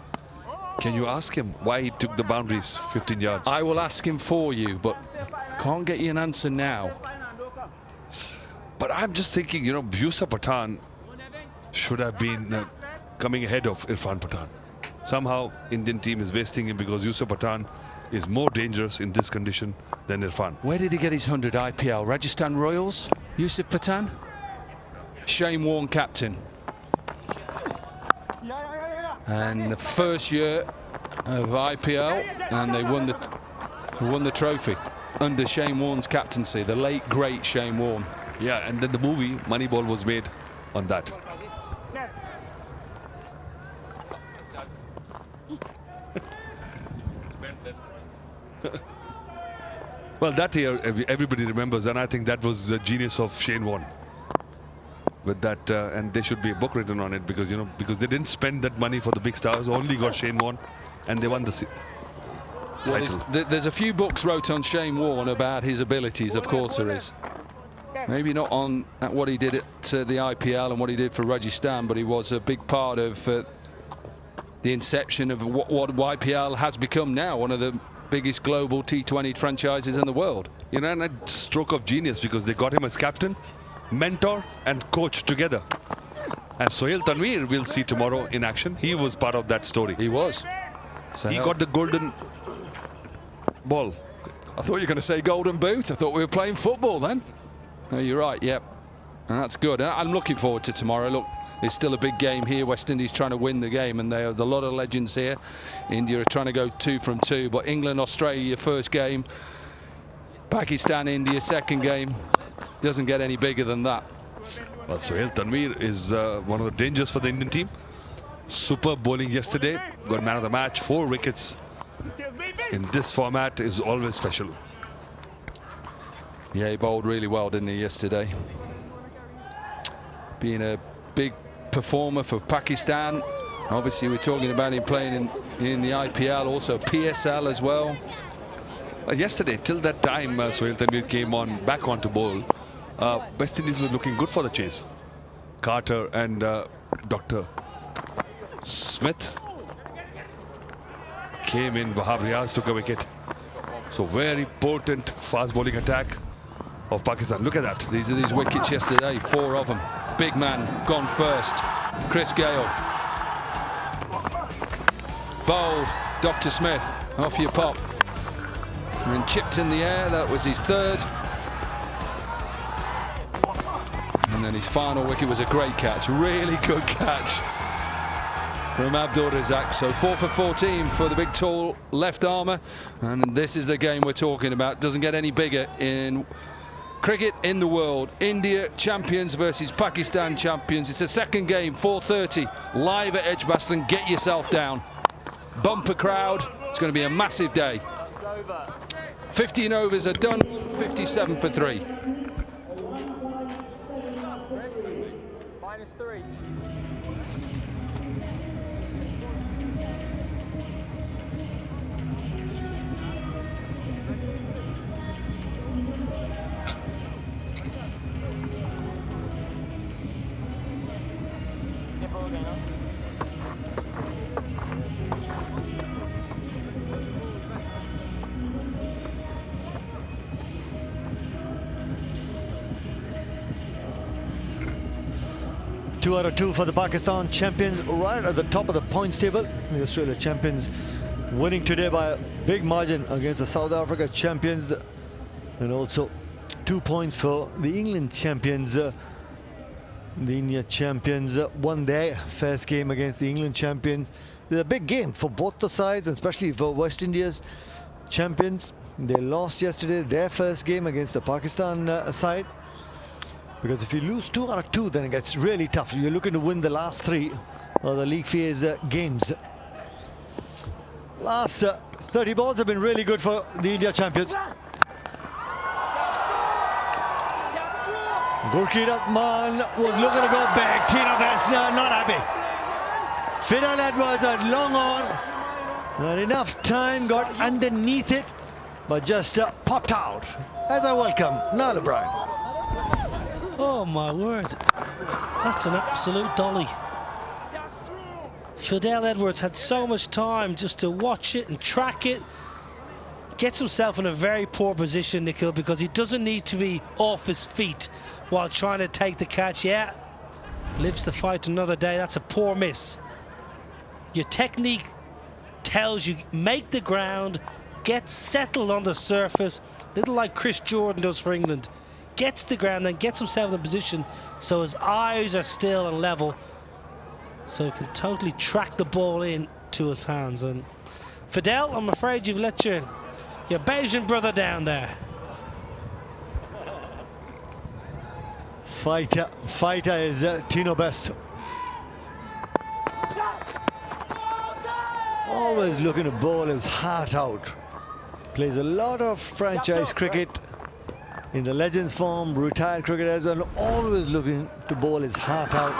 Speaker 5: Can you ask him why he took the boundaries 15 yards?
Speaker 3: I will ask him for you, but can't get you an answer now.
Speaker 5: But I'm just thinking, you know, Yusuf Pathan should have been coming ahead of Irfan Pathan. Somehow, Indian team is wasting him because Yusuf Pathan is more dangerous in this condition than Irfan.
Speaker 3: Where did he get his 100 IPL? Rajasthan Royals? Yusuf Pathan? Shane Warne captain. And the first year of IPL, and they won the trophy under Shane Warne's captaincy, the late great Shane Warne.
Speaker 5: Yeah, and then the movie Moneyball was made on that. Well, that year everybody remembers, and I think that was the genius of Shane Warne. With that, and there should be a book written on it because, you know, because they didn't spend that money for the big stars, only got Shane Warne, and they won the
Speaker 3: well, there's a few books wrote on Shane Warne about his abilities, of course there is. Maybe not on at what he did at the IPL and what he did for Rajasthan, but he was a big part of the inception of what IPL has become now, one of the biggest global T20 franchises in the world.
Speaker 5: You know, and a stroke of genius, because they got him as captain, mentor and coach together. And Sohail Tanvir we'll see tomorrow in action. He was part of that story.
Speaker 3: He was. So
Speaker 5: he got the golden ball.
Speaker 3: I thought you were going to say golden boot. I thought we were playing football then. No, you're right, yep. And that's good. I'm looking forward to tomorrow. Look, there's still a big game here. West Indies trying to win the game, and they have a lot of legends here. India are trying to go 2 from 2, but England, Australia, first game. Pakistan, India, second game. Doesn't get any bigger than that.
Speaker 5: Well, Sohail Tanvir is one of the dangers for the Indian team. Superb bowling yesterday. Got man of the match, 4 wickets. In this format is always special.
Speaker 3: Yeah, he bowled really well, didn't he, yesterday? Being a big performer for Pakistan. Obviously, we're talking about him playing in the IPL, also PSL as well.
Speaker 5: Yesterday, till that time, Sohail Tanvir came back on to bowl. West Indies was looking good for the chase. Carter and Dr. Smith came in. Wahab Riaz took a wicket. So very potent fast bowling attack of Pakistan. Look at that.
Speaker 3: These are these wickets yesterday, 4 of them. Big man gone first. Chris Gale. Bowled. Dr. Smith. Off your pop. And then chipped in the air. That was his 3rd. And then his final wicket was a great catch. Really good catch from Abdul Razak. So 4 for 14 for the big tall left armour. And this is the game we're talking about. Doesn't get any bigger in cricket in the world. India champions versus Pakistan champions. It's a second game, 4:30, live at Edgbaston. Get yourself down. Bumper crowd. It's going to be a massive day. 15 overs are done, 57 for 3.
Speaker 12: -3.
Speaker 6: Two out of 2 for the Pakistan champions, right at the top of the points table. The Australia champions winning today by a big margin against the South Africa champions, and also 2 points for the England champions. The India champions won their first game against the England champions. It's a big game for both the sides, especially for West India's champions. They lost yesterday their first game against the Pakistan side. Because if you lose 2 out of 2, then it gets really tough. You're looking to win the last 3 of the league phase games. Last 30 balls have been really good for the India champions. Gurkeet Rahman was looking to go back. Tino Best not happy. Fidel Edwards had long on. Not enough time, got underneath it, but just popped out. As I welcome Niall O'Brien.
Speaker 4: Oh my word, that's an absolute dolly. Fidel Edwards had so much time just to watch it and track it. Gets himself in a very poor position, Nikhil, because he doesn't need to be off his feet while trying to take the catch. Yeah, lives to fight another day. That's a poor miss. Your technique tells you make the ground, get settled on the surface, little like Chris Jordan does for England. Gets the ground, then gets himself in a position so his eyes are still and level, so he can totally track the ball in to his hands. And Fidel, I'm afraid you've let your Bayesian brother down there.
Speaker 6: Fighter is Tino Best. Always looking to bowl his heart out. Plays a lot of franchise cricket in the Legends form, retired cricketers, and always looking to bowl his heart out.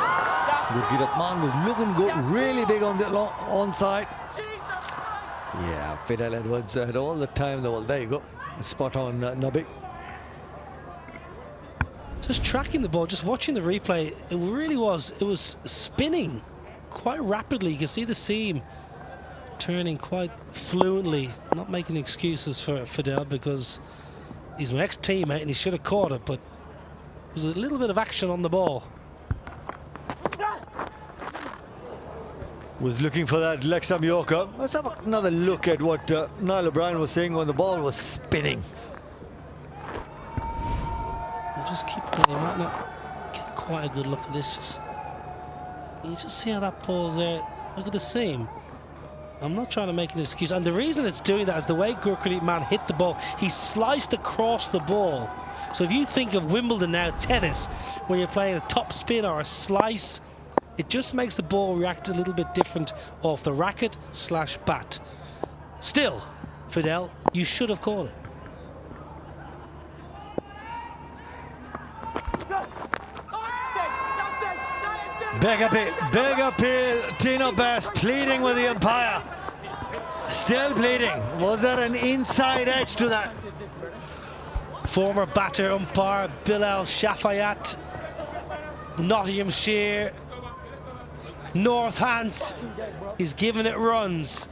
Speaker 6: Gurkeet Rahman was looking to go really big on the onside. Yeah, Fidel Edwards had all the time in the world. There you go. Spot on, Nubby.
Speaker 4: Just tracking the ball, just watching the replay, it was spinning quite rapidly. You can see the seam turning quite fluently. Not making excuses for Fidel because he's my ex-teammate and he should have caught it, but there was a little bit of action on the ball.
Speaker 6: Was looking for that leg-stump Yorker. Let's have another look at what Niall O'Brien was saying when the ball was spinning.
Speaker 4: We'll just keep playing. Might not get quite a good look at this. You just see how that ball's there. Look at the seam. I'm not trying to make an excuse. And the reason it's doing that is the way Gurpreet Mann hit the ball. He sliced across the ball. So if you think of Wimbledon now, tennis, when you're playing a top spin or a slice, it just makes the ball react a little bit different off the racket / bat. Still, Fidel, you should have called it.
Speaker 6: Big appeal, Tino Best pleading with the umpire. Still pleading. Was there an inside edge to that?
Speaker 4: Former batter umpire Bilal Shafayat, Nottinghamshire, Northants. He's giving it runs.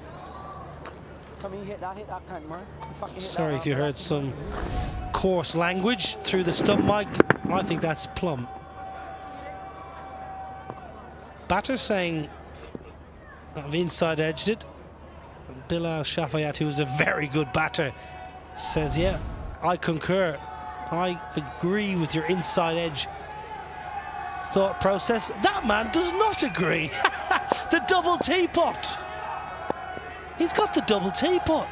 Speaker 4: Sorry if you heard some coarse language through the stump mic. I think that's plumb. Batter saying I've inside edged it. Bilal Shafayat, who's a very good batter, says, yeah, I concur. I agree with your inside edge thought process. That man does not agree. The double teapot. He's got the double teapot.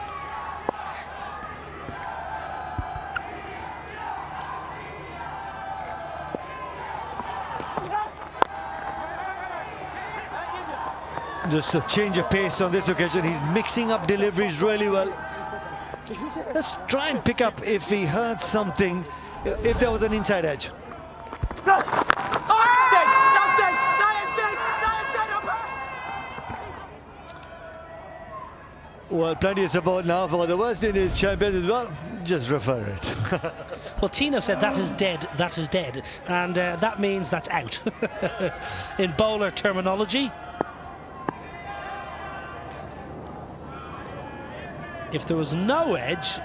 Speaker 6: Just a change of pace on this occasion. He's mixing up deliveries really well. Let's try and pick up if he heard something, if there was an inside edge. Well, plenty of support now for the West Indies champions as well. Just refer it.
Speaker 4: Well, Tino said that is dead, and that means that's out in bowler terminology. If there was no edge,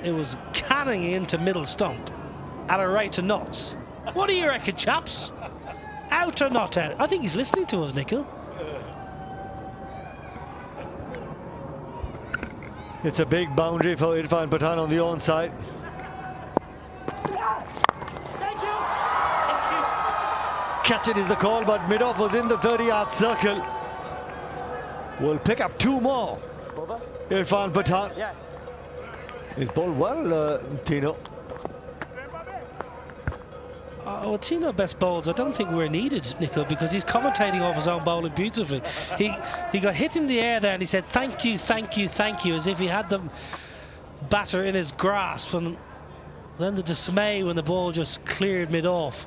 Speaker 4: it was canning into middle stump at a rate of knots. What do you reckon, chaps? Out or not out? I think he's listening to us, Nikhil.
Speaker 6: It's a big boundary for Irfan Pathan on the onside. Catch it is the call, but mid-off was in the 30-yard circle. Will pick up two more. Irfan Pathan. He's bowled well, Tino.
Speaker 4: Well, Tino Best bowls, I don't think we're needed, Nikhil, because he's commentating off his own bowling beautifully. He got hit in the air there and he said, thank you, thank you, thank you, as if he had the batter in his grasp. And then the dismay when the ball just cleared mid-off.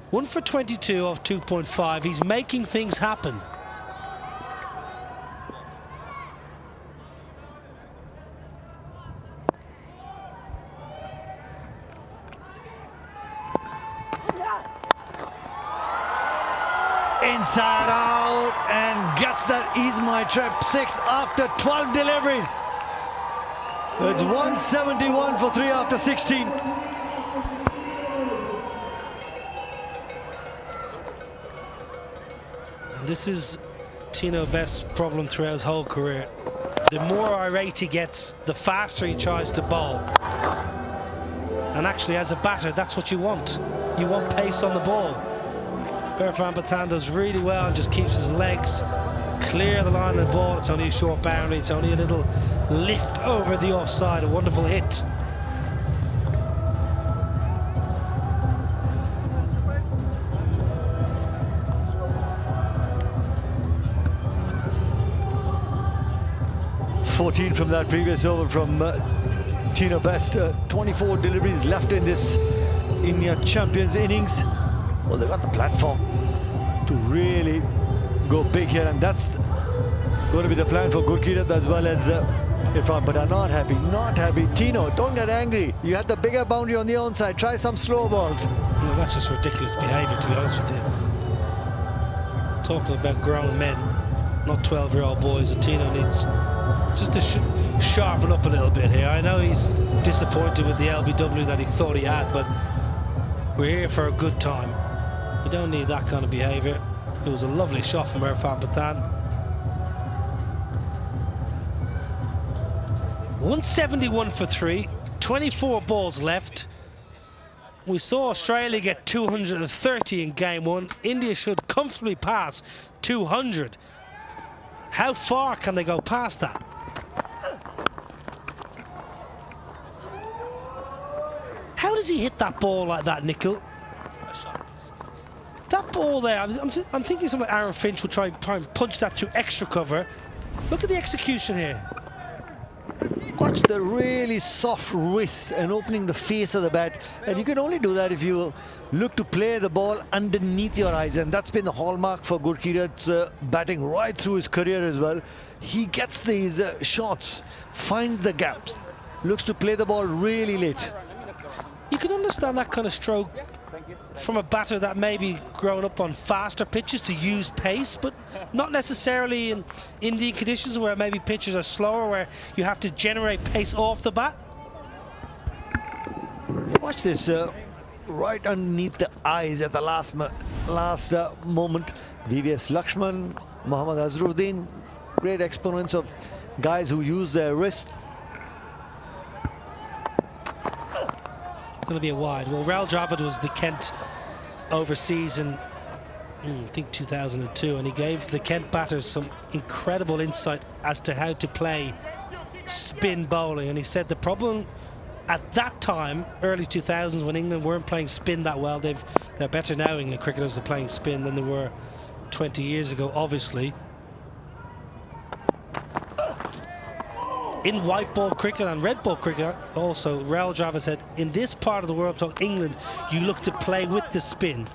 Speaker 4: 1 for 22 off 2.5. He's making things happen.
Speaker 6: Inside out and gets that Ease My Trap 6 after 12 deliveries. It's 171 for 3 after 16.
Speaker 4: This is Tino Best's problem throughout his whole career. The more irate he gets, the faster he tries to bowl. And actually, as a batter, that's what you want. You want pace on the ball. Irfan Pathan does really well and just keeps his legs clear of the line of the ball. It's only a short boundary. It's only a little lift over the offside. A wonderful hit.
Speaker 6: $14 from that previous over from Tino Best. 24 deliveries left in this India champions innings. Well, they've got the platform to really go big here, and that's going to be the plan for Gurpreet as well as Irfan, but are not happy, not happy. Tino, don't get angry. You had the bigger boundary on the onside. Try some slow balls.
Speaker 4: Well, that's just ridiculous behaviour, to be honest with you. Talking about grown men, not 12-year-old boys, and Tino needs just to sharpen up a little bit here. I know he's disappointed with the LBW that he thought he had, but we're here for a good time. You don't need that kind of behaviour. It was a lovely shot from Irfan Pathan. 171 for 3, 24 balls left. We saw Australia get 230 in game 1. India should comfortably pass 200. How far can they go past that? How does he hit that ball like that, Nickel? That ball there, I'm thinking something Aaron Finch will try and punch that through extra cover. Look at the execution here.
Speaker 6: Watch the really soft wrist and opening the face of the bat. And you can only do that if you look to play the ball underneath your eyes. And that's been the hallmark for Gurkirat's batting right through his career as well. He gets these shots, finds the gaps, looks to play the ball really late.
Speaker 4: You can understand that kind of stroke from a batter that maybe grown up on faster pitches to use pace, but not necessarily in Indian conditions where maybe pitches are slower, where you have to generate pace off the bat.
Speaker 6: Watch this, right underneath the eyes at the last moment. VVS Lakshman, Mohammad Azharuddin, great exponents of guys who use their wrist.
Speaker 4: Going to be a wide. Well, Rahul Dravid was the Kent overseas in I think 2002, and he gave the Kent batters some incredible insight as to how to play spin bowling. And he said the problem at that time, early 2000s, when England weren't playing spin that well, they're better now, England cricketers are playing spin than they were 20 years ago, obviously. In white ball cricket and red ball cricket also, Rahul Dravid said, in this part of the world, talk England, you look to play with the spin,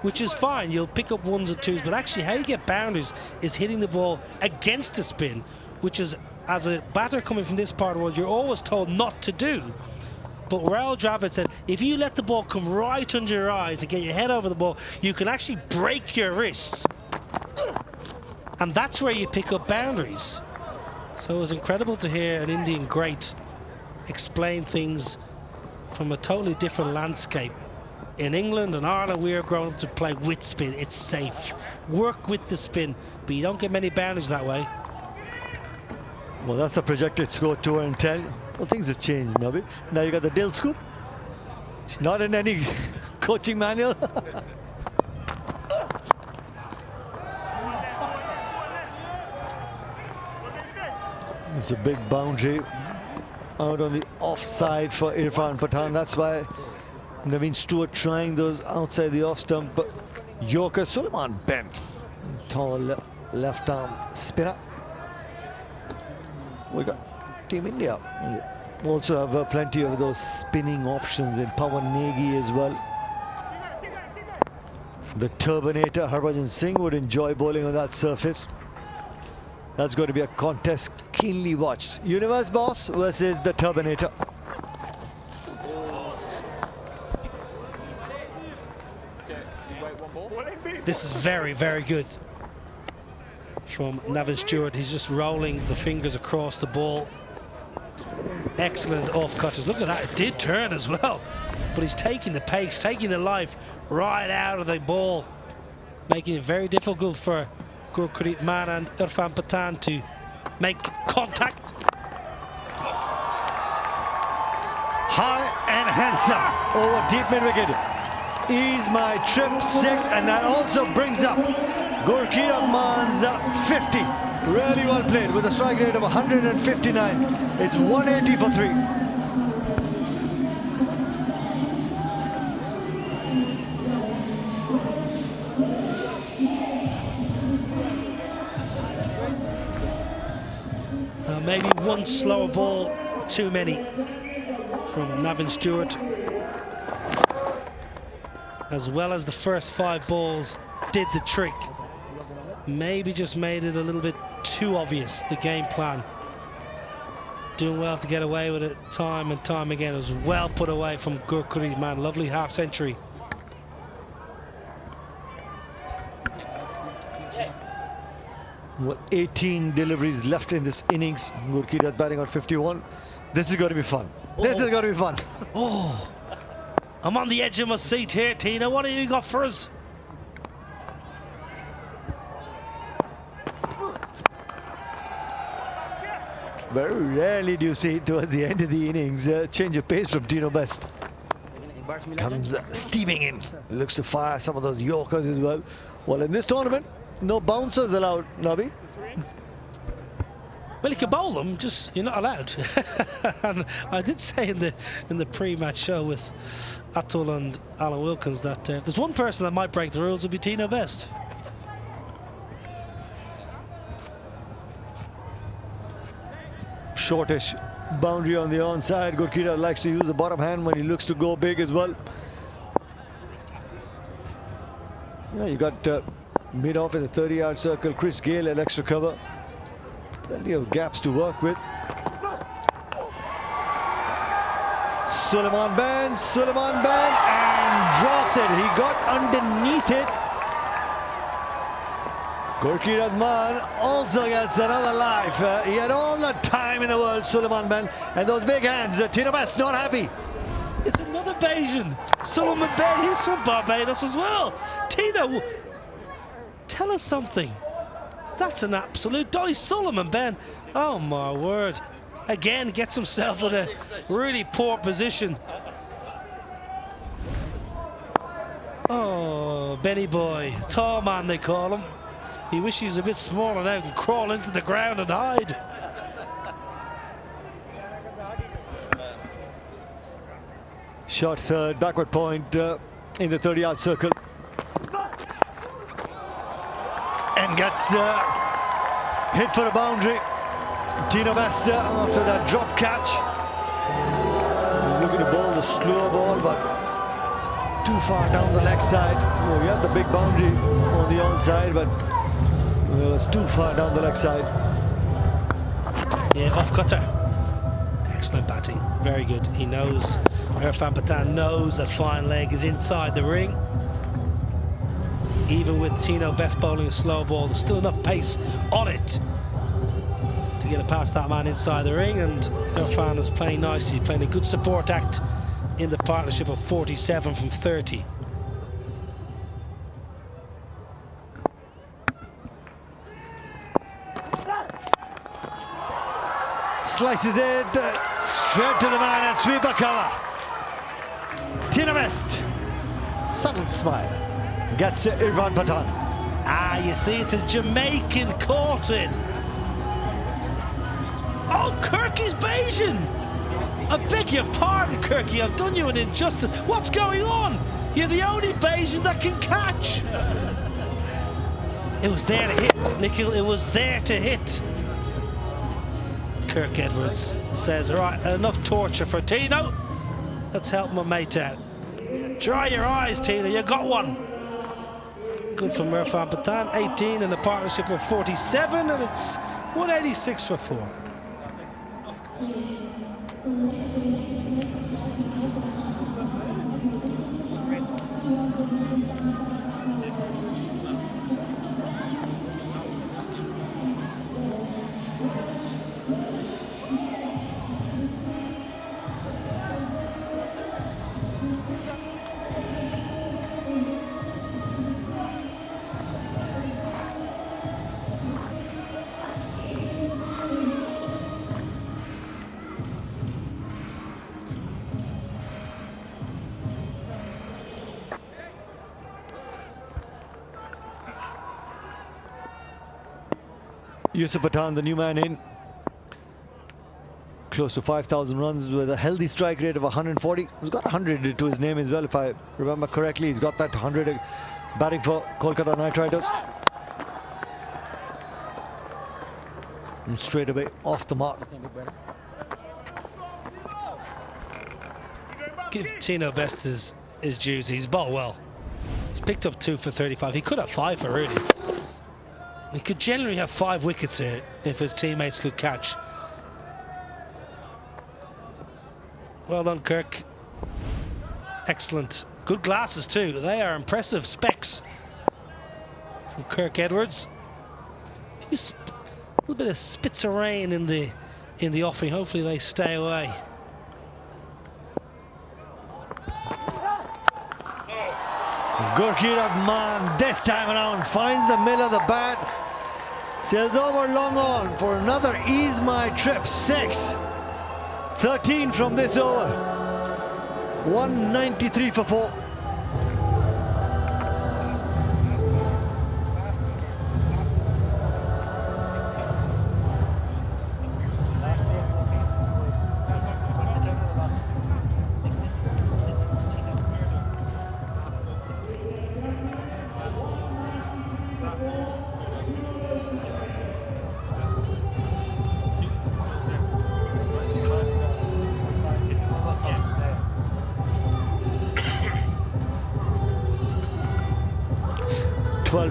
Speaker 4: which is fine. You'll pick up ones and twos, but actually how you get boundaries is hitting the ball against the spin, which is, as a batter coming from this part of the world, you're always told not to do. But Rahul Dravid said, if you let the ball come right under your eyes and get your head over the ball, you can actually break your wrists. And that's where you pick up boundaries. So it was incredible to hear an Indian great explain things from a totally different landscape. In England and Ireland, we are grown up to play with spin. It's safe. Work with the spin, but you don't get many boundaries that way.
Speaker 6: Well, that's the projected score, 210. Well, things have changed, Nabi. Now you got the Dill scoop. Not in any coaching manual. It's a big boundary out on the offside for Irfan Pathan. That's why Naveen Stewart trying those outside the off stump. But Yorker Suleiman Ben, tall left arm spinner. We got Team India. We also have plenty of those spinning options in Pawan Negi as well. The Turbinator Harbhajan Singh would enjoy bowling on that surface. That's going to be a contest keenly watched. Universe Boss versus the Turbinator.
Speaker 4: This is very, very good from Navin Stewart. He's just rolling the fingers across the ball. Excellent off cutters. Look at that, it did turn as well. But he's taking the pace, taking the life right out of the ball, making it very difficult for Gurpreet Mann and Irfan Pathan to make contact.
Speaker 6: High and handsome over deep mid wicket. Is my trip 6, and that also brings up Gurpreet Mann's 50. Really well played with a strike rate of 159. It's 180 for 3.
Speaker 4: Maybe one slower ball too many from Navin Stewart. As well as the first 5 balls did the trick. Maybe just made it a little bit too obvious, the game plan. doing well to get away with it time and time again. It was well put away from Gurkuri, man. Lovely half century.
Speaker 6: Well, 18 deliveries left in this innings. Gurkiri batting on 51. This is going to be fun. This is going to be fun.
Speaker 4: Oh, I'm on the edge of my seat here, Tina. What have you got for us?
Speaker 6: Very rarely do you see towards the end of the innings change of pace from Tino Best. Comes steaming in. Looks to fire some of those Yorkers as well. Well, in this tournament, no bouncers allowed, Nobby.
Speaker 4: Well, you can bowl them, just you're not allowed. And I did say in the pre-match show with Atul and Alan Wilkins that if there's one person that might break the rules, it'd be Tino Best.
Speaker 6: Shortish boundary on the onside. Gurkiri likes to use the bottom hand when he looks to go big as well. Yeah, you got mid-off in the 30-yard circle. Chris Gayle at extra cover. Plenty of gaps to work with. Suleiman bends, and drops it. He got underneath it. Gurkiri Rahman also gets another life. He had all the time in the world, Suleiman Ben, and those big hands. Tino Best not happy.
Speaker 4: It's another Bayesian. Suleiman Ben, he's from Barbados as well. Tino, tell us something. That's an absolute dolly. Suleiman Ben, oh my word. Again, gets himself in a really poor position. Oh, Benny boy, tall man they call him. He wishes he was a bit smaller now, can crawl into the ground and hide.
Speaker 6: Short third, backward point in the 30-yard circle. And gets hit for a boundary. Tino Best after that drop catch. Looking to bowl the slow ball, but too far down the leg side. Oh, we had the big boundary on the onside, but well, it's too far down the leg side.
Speaker 4: Yeah, off cutter. Excellent batting, very good. He knows, Irfan Pathan knows that fine leg is inside the ring. Even with Tino Best bowling a slow ball, there's still enough pace on it to get it past that man inside the ring, and Irfan is playing nicely, playing a good support act in the partnership of 47 from 30.
Speaker 6: Slices it straight to the man and sweeper cover. Tino Best, subtle smile, gets Irfan Pathan.
Speaker 4: Ah, you see, it's a Jamaican caught it. Oh, Kirky's Bayesian. I beg your pardon, Kirky, I've done you an injustice. What's going on? You're the only Bayesian that can catch. It was there to hit, Nikhil, it was there to hit. Kirk Edwards says, right, enough torture for Tino. Let's help my mate out. Dry your eyes, Tino, you got one. Good for Irfan Pathan, 18 in a partnership of 47, and it's 186 for 4.
Speaker 6: Yusuf Pathan, the new man in. Close to 5,000 runs with a healthy strike rate of 140. He's got 100 to his name as well, if I remember correctly. He's got that 100 batting for Kolkata Knight Riders. And straight away off the mark.
Speaker 4: Give Tino Best his dues. He's bowled well. He's picked up 2 for 35. He could have 5 for really. He could generally have 5 wickets here if his teammates could catch. Well done, Kirk. Excellent. Good glasses too. They are impressive specs from Kirk Edwards. A little bit of spits of rain in the offing. Hopefully they stay away.
Speaker 6: Gurkeerat Maan this time around finds the middle of the bat. Sails over long on for another Ease My Trip 6. 13 from this over. 193 for 4.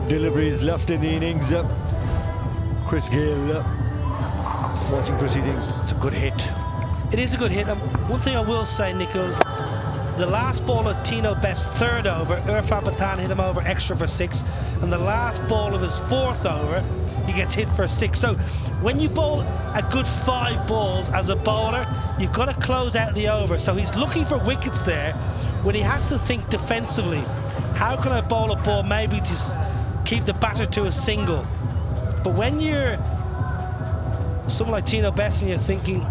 Speaker 6: Deliveries left in the innings. Chris Gale watching proceedings. It's a good hit.
Speaker 4: It is a good hit. One thing I will say, Nico, the last ball of Tino Best's third over, Irfan Pathan hit him over extra for 6, and the last ball of his fourth over, he gets hit for 6. So when you bowl a good 5 balls as a bowler, you've got to close out the over. So he's looking for wickets there when he has to think defensively. How can I bowl a ball maybe to keep the batter to a single? But when you're someone like Tino Best and you're thinking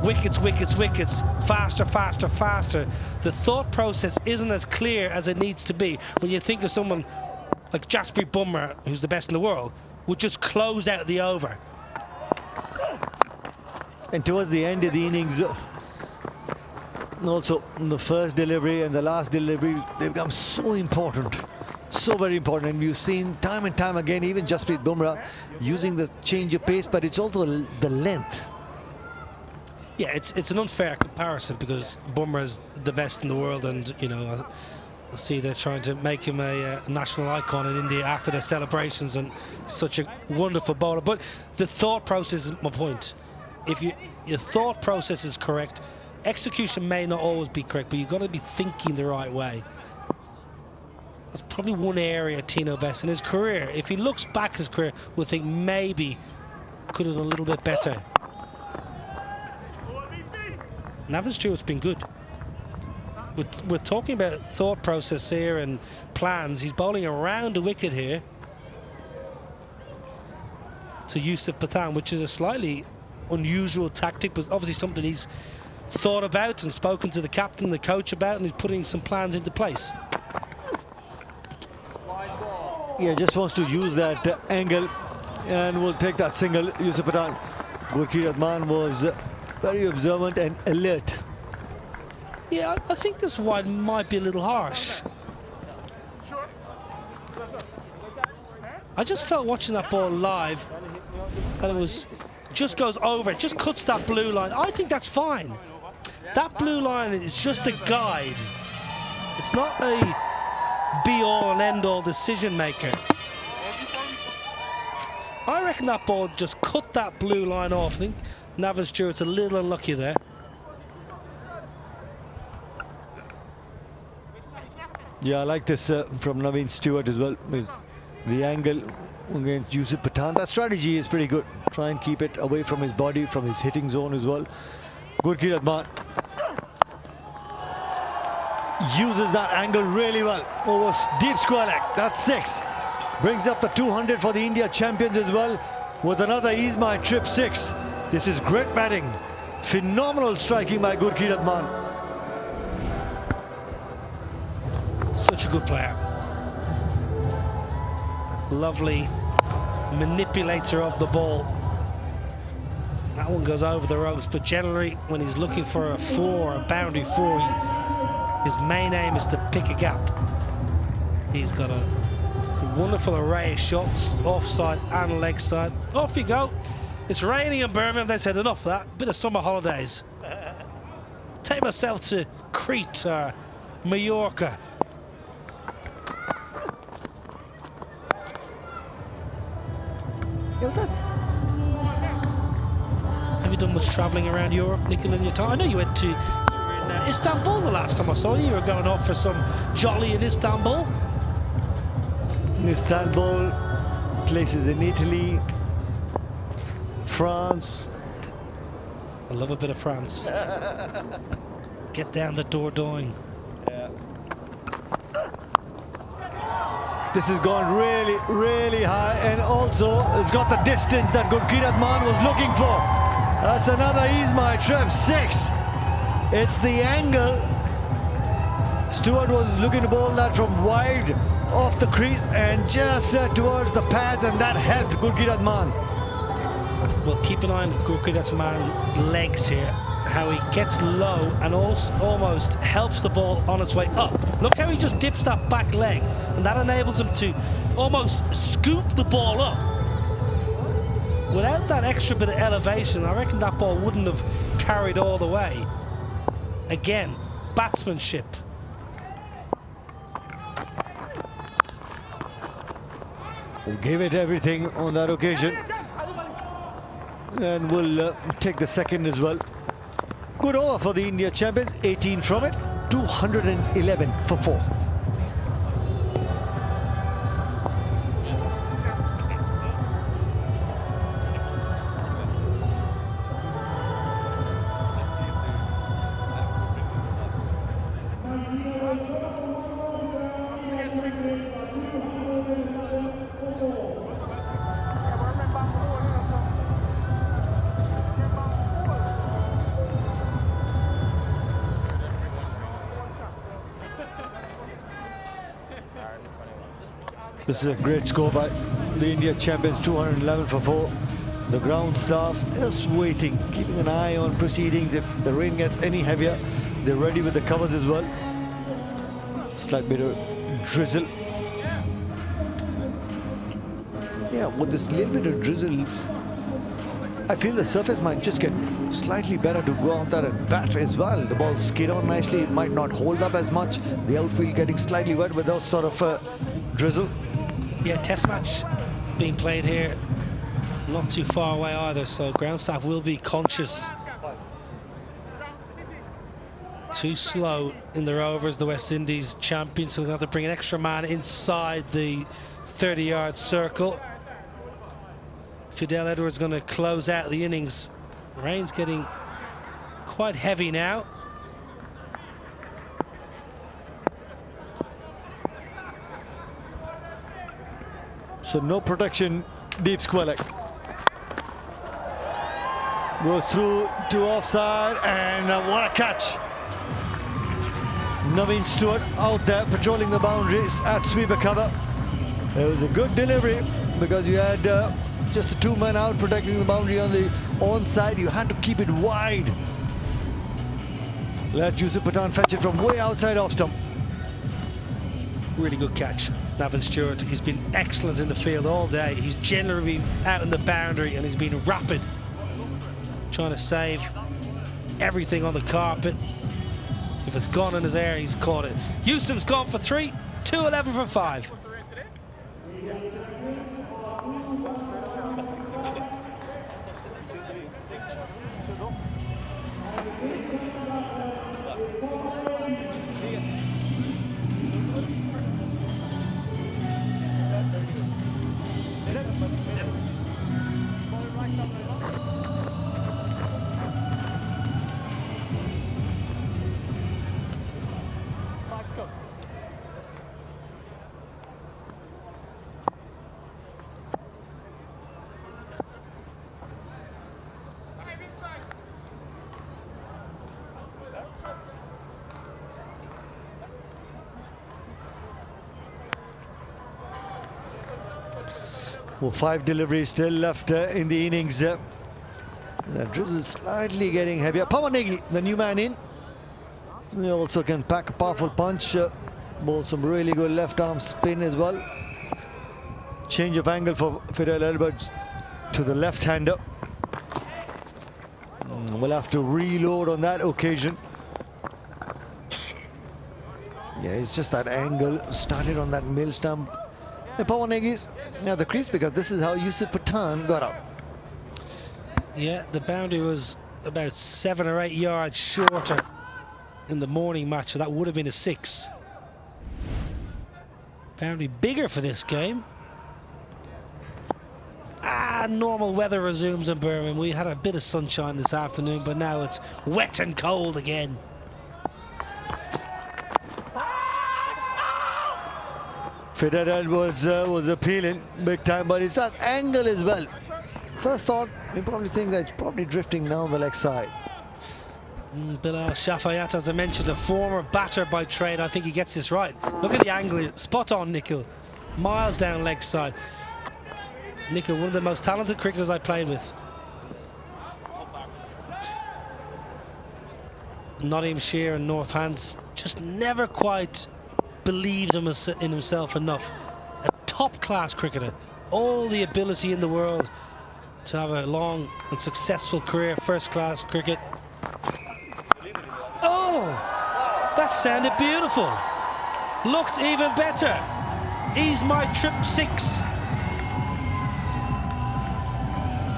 Speaker 4: wickets, wickets, wickets, faster, faster, faster, the thought process isn't as clear as it needs to be. When you think of someone like Jasprit Bumrah, who's the best in the world, would just close out the over.
Speaker 6: And towards the end of the innings, also the first delivery and the last delivery, they become so important. So very important, and you've seen time and time again, even Jasprit Bumrah using the change of pace, but it's also the length.
Speaker 4: Yeah, it's an unfair comparison because Bumrah's the best in the world, and you know I see they're trying to make him a national icon in India after their celebrations, and such a wonderful bowler. But the thought process is my point. If your thought process is correct, execution may not always be correct, but you've got to be thinking the right way. That's probably one area Tino Best in his career, if he looks back at his career, will think maybe could have done a little bit better. Navin Stewart's been good. We're talking about thought process here and plans. He's bowling around a wicket here to Yusuf Pathan, which is a slightly unusual tactic, but obviously something he's thought about and spoken to the captain, the coach about, and he's putting some plans into place.
Speaker 6: Yeah, just wants to use that angle and will take that single. Yusuf Pathan. Gurkeerat Maan was very observant and alert.
Speaker 4: Yeah, I think this wide might be a little harsh. I just felt watching that ball live that it was just goes over, it just cuts that blue line. I think that's fine. That blue line is just a guide. It's not a be-all and end-all decision maker. I reckon that ball just cut that blue line off. I think Navin Stewart's a little unlucky there.
Speaker 6: Yeah, I like this from Navin Stewart as well. The angle against Yusuf Pathan. That strategy is pretty good. Try and keep it away from his body, from his hitting zone as well. Gurkeerat Maan uses that angle really well over deep square leg. That's 6. Brings up the 200 for the India champions as well with another Ease My Trip 6. This is great batting. Phenomenal striking by Gurkeerat Maan.
Speaker 4: Such a good player. Lovely manipulator of the ball. That one goes over the ropes, but generally when he's looking for a 4, a boundary 4, his main aim is to pick a gap. He's got a wonderful array of shots, offside and leg side. Off you go. It's raining in Birmingham. They said enough of that. Bit of summer holidays. Take myself to Crete or Mallorca. Have you done much travelling around Europe, Nicola, in your time? I know you went to Istanbul the last time I saw you. You were going off for some jolly in Istanbul.
Speaker 6: Istanbul, places in Italy, France.
Speaker 4: I love a bit of France. Get down the Dordogne.
Speaker 6: Yeah. This has gone really, really high, and also it's got the distance that Gurkirat Man was looking for. That's another He's My Trip 6. It's the angle. Stewart was looking to bowl that from wide off the crease and just towards the pads, and that helped Gurkirat Man.
Speaker 4: Well, keep an eye on Gurkirat Man's legs here, how he gets low and also almost helps the ball on its way up. Look how he just dips that back leg, and that enables him to almost scoop the ball up. Without that extra bit of elevation, I reckon that ball wouldn't have carried all the way. Again, batsmanship.
Speaker 6: Who gave it everything on that occasion, and will take the second as well. Good over for the India champions, 18 from it, 211 for 4. This is a great score by the India champions, 211 for 4. The ground staff is waiting, keeping an eye on proceedings. If the rain gets any heavier, they're ready with the covers as well. Slight bit of drizzle. Yeah, with this little bit of drizzle, I feel the surface might just get slightly better to go out there and bat as well. The ball skid on nicely, it might not hold up as much. The outfield getting slightly wet with those sort of drizzle.
Speaker 4: Yeah, test match being played here, not too far away either, so ground staff will be conscious. Too slow in their overs, the West Indies champions, so they're going to have to bring an extra man inside the 30-yard circle. Fidel Edwards going to close out the innings. Rain's getting quite heavy now.
Speaker 6: So no protection, deep square. Goes through to offside, and what a catch. Naveen Stewart out there patrolling the boundaries at sweeper cover. It was a good delivery because you had just the 2 men out protecting the boundary on the onside. You had to keep it wide. Let Yusuf Pathan fetch it from way outside off stump.
Speaker 4: Really good catch. Naveen Stewart, he's been excellent in the field all day. He's generally been out in the boundary and he's been rapid, trying to save everything on the carpet. If it's gone in his air, he's caught it. Yusuf's gone for 3, 211 for 5.
Speaker 6: Well, 5 deliveries still left in the innings. The drizzle is slightly getting heavier. Pawanegi, the new man in. He also can pack a powerful punch. Bowl some really good left arm spin as well. Change of angle for Fidel Edwards to the left-hander. We'll have to reload on that occasion. Yeah, it's just that angle. Started on that mill stump. The Pawanegi's the crease, because this is how Yusuf Pathan got out.
Speaker 4: Yeah, the boundary was about 7 or 8 yards shorter in the morning match, so that would have been a 6. Apparently bigger for this game. Normal weather resumes in Birmingham. We had a bit of sunshine this afternoon, but now it's wet and cold again.
Speaker 6: Fidel Edwards was appealing big time, but it's that angle as well. First thought, we probably think that it's probably drifting now on the leg side.
Speaker 4: Bilal Shafayat, as I mentioned, a former batter by trade. I think he gets this right. Look at the angle, spot on, Nikhil. Miles down leg side. Nikhil, one of the most talented cricketers I played with. Nottinghamshire and Northants just never quite believed in himself enough. A top-class cricketer, all the ability in the world to have a long and successful career, first-class cricket. Oh, that sounded beautiful. Looked even better. He's my trip 6.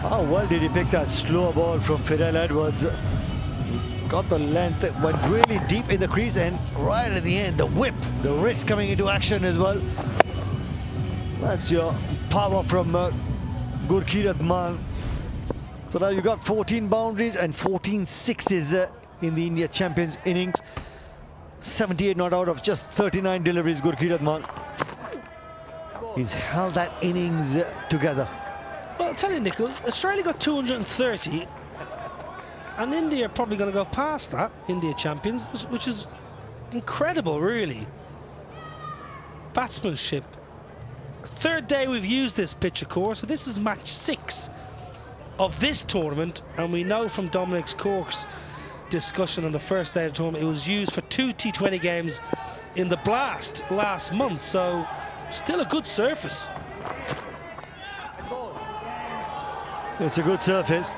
Speaker 6: How well did he pick that slow ball from Fidel Edwards? Got the length, went really deep in the crease, and right at the end, the whip, the wrist coming into action as well. That's your power from Gurkirat Man. So now you got 14 boundaries and 14 sixes in the India champions innings. 78 not out of just 39 deliveries, Gurkirat Man. He's held that innings together.
Speaker 4: Well, I'll tell you, Nikhil, Australia got 230, and India are probably going to go past that, India champions, which is incredible, really. Batsmanship. Third day we've used this pitch, of course, so this is match 6 of this tournament, and we know from Dominic Cork's discussion on the first day of the tournament, it was used for 2 T20 games in the Blast last month, so still a good surface.
Speaker 6: It's a good surface.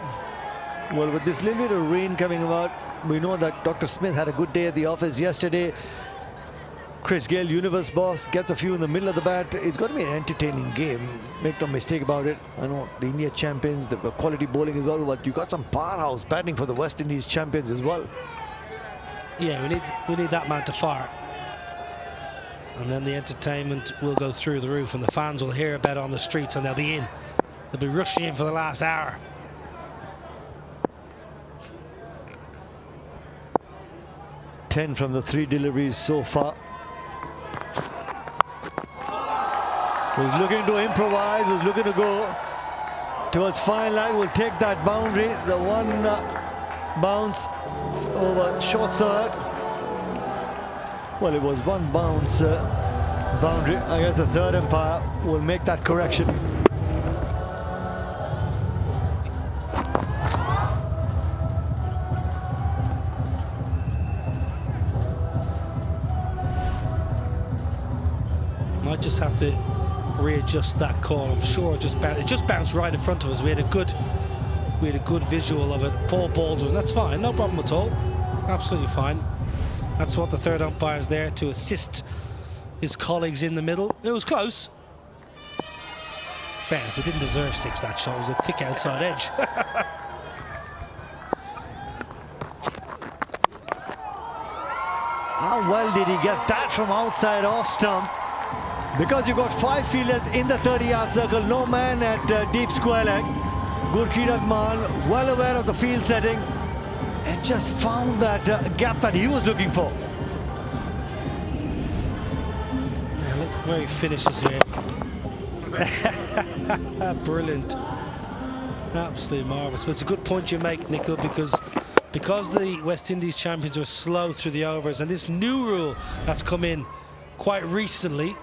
Speaker 6: Well, with this little bit of rain coming about, we know that Dr. Smith had a good day at the office yesterday. Chris Gale, Universe boss, gets a few in the middle of the bat. It's going to be an entertaining game. Make no mistake about it. I know the India champions, the quality bowling as well, but you got some powerhouse batting for the West Indies champions as well.
Speaker 4: Yeah, we need that man to fire. And then the entertainment will go through the roof, and the fans will hear about it on the streets, and they'll be in. They'll be rushing in for the last hour.
Speaker 6: Ten from the 3 deliveries so far. Was looking to improvise, was looking to go towards fine line, will take that boundary. The one bounce over short third. Well, it was one bounce boundary. I guess the third umpire will make that correction.
Speaker 4: Might just have to readjust that call. I'm sure it just bounced right in front of us. We had a good visual of it. Paul Baldwin, that's fine, no problem at all. Absolutely fine. That's what the third umpire is there to assist his colleagues in the middle. It was close. Fairness, it didn't deserve 6, that shot. It was a thick outside edge.
Speaker 6: How well did he get that from outside off stump? Because you got 5 fielders in the 30-yard circle, no man at deep square leg. Gurkirat Man, well aware of the field setting, and just found that gap that he was looking for.
Speaker 4: Yeah, looks very finishes here. Brilliant. Absolutely marvellous. But it's a good point you make, Nikhil, because the West Indies champions are slow through the overs, and this new rule that's come in quite recently,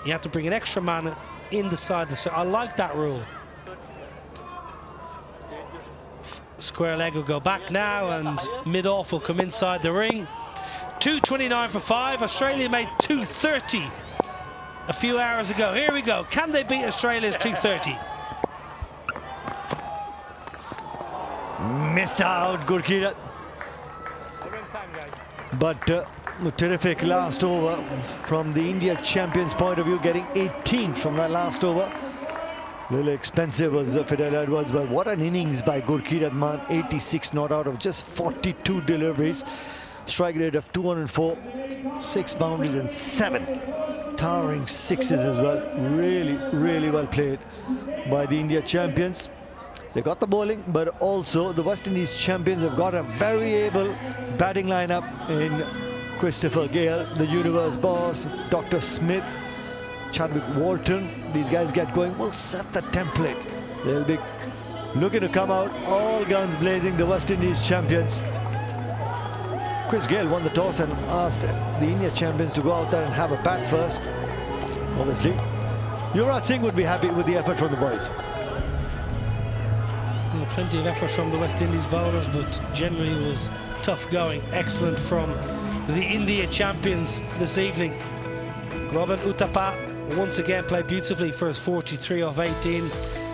Speaker 4: you have to bring an extra man in the side of the circle. I like that rule. Square leg will go back now, and mid-off will come inside the ring. 2:29 for 5. Australia made 2:30 a few hours ago. Here we go. Can they beat Australia's 2:30?
Speaker 6: Missed out, Gurkirat. But a terrific last over from the India champions' point of view, getting 18 from that last over. A little expensive was Fidel Edwards, but what an innings by Gurkirat Man. 86 not out of just 42 deliveries. strike rate of 204, 6 boundaries and 7 towering sixes as well. Really, really well played by the India champions. They got the bowling, but also the West Indies champions have got a very able batting lineup in Christopher Gale, the universe boss, Dr. Smith, Chadwick Walton. These guys get going, will set the template. They'll be looking to come out all guns blazing, the West Indies champions. Chris Gale won the toss and asked the India champions to go out there and have a bat first. Obviously, Yuvraj Singh would be happy with the effort from the boys.
Speaker 4: Well, plenty of effort from the West Indies bowlers, but generally it was tough going. Excellent from the India champions this evening. Robin Uthappa once again played beautifully for his 43 off 18.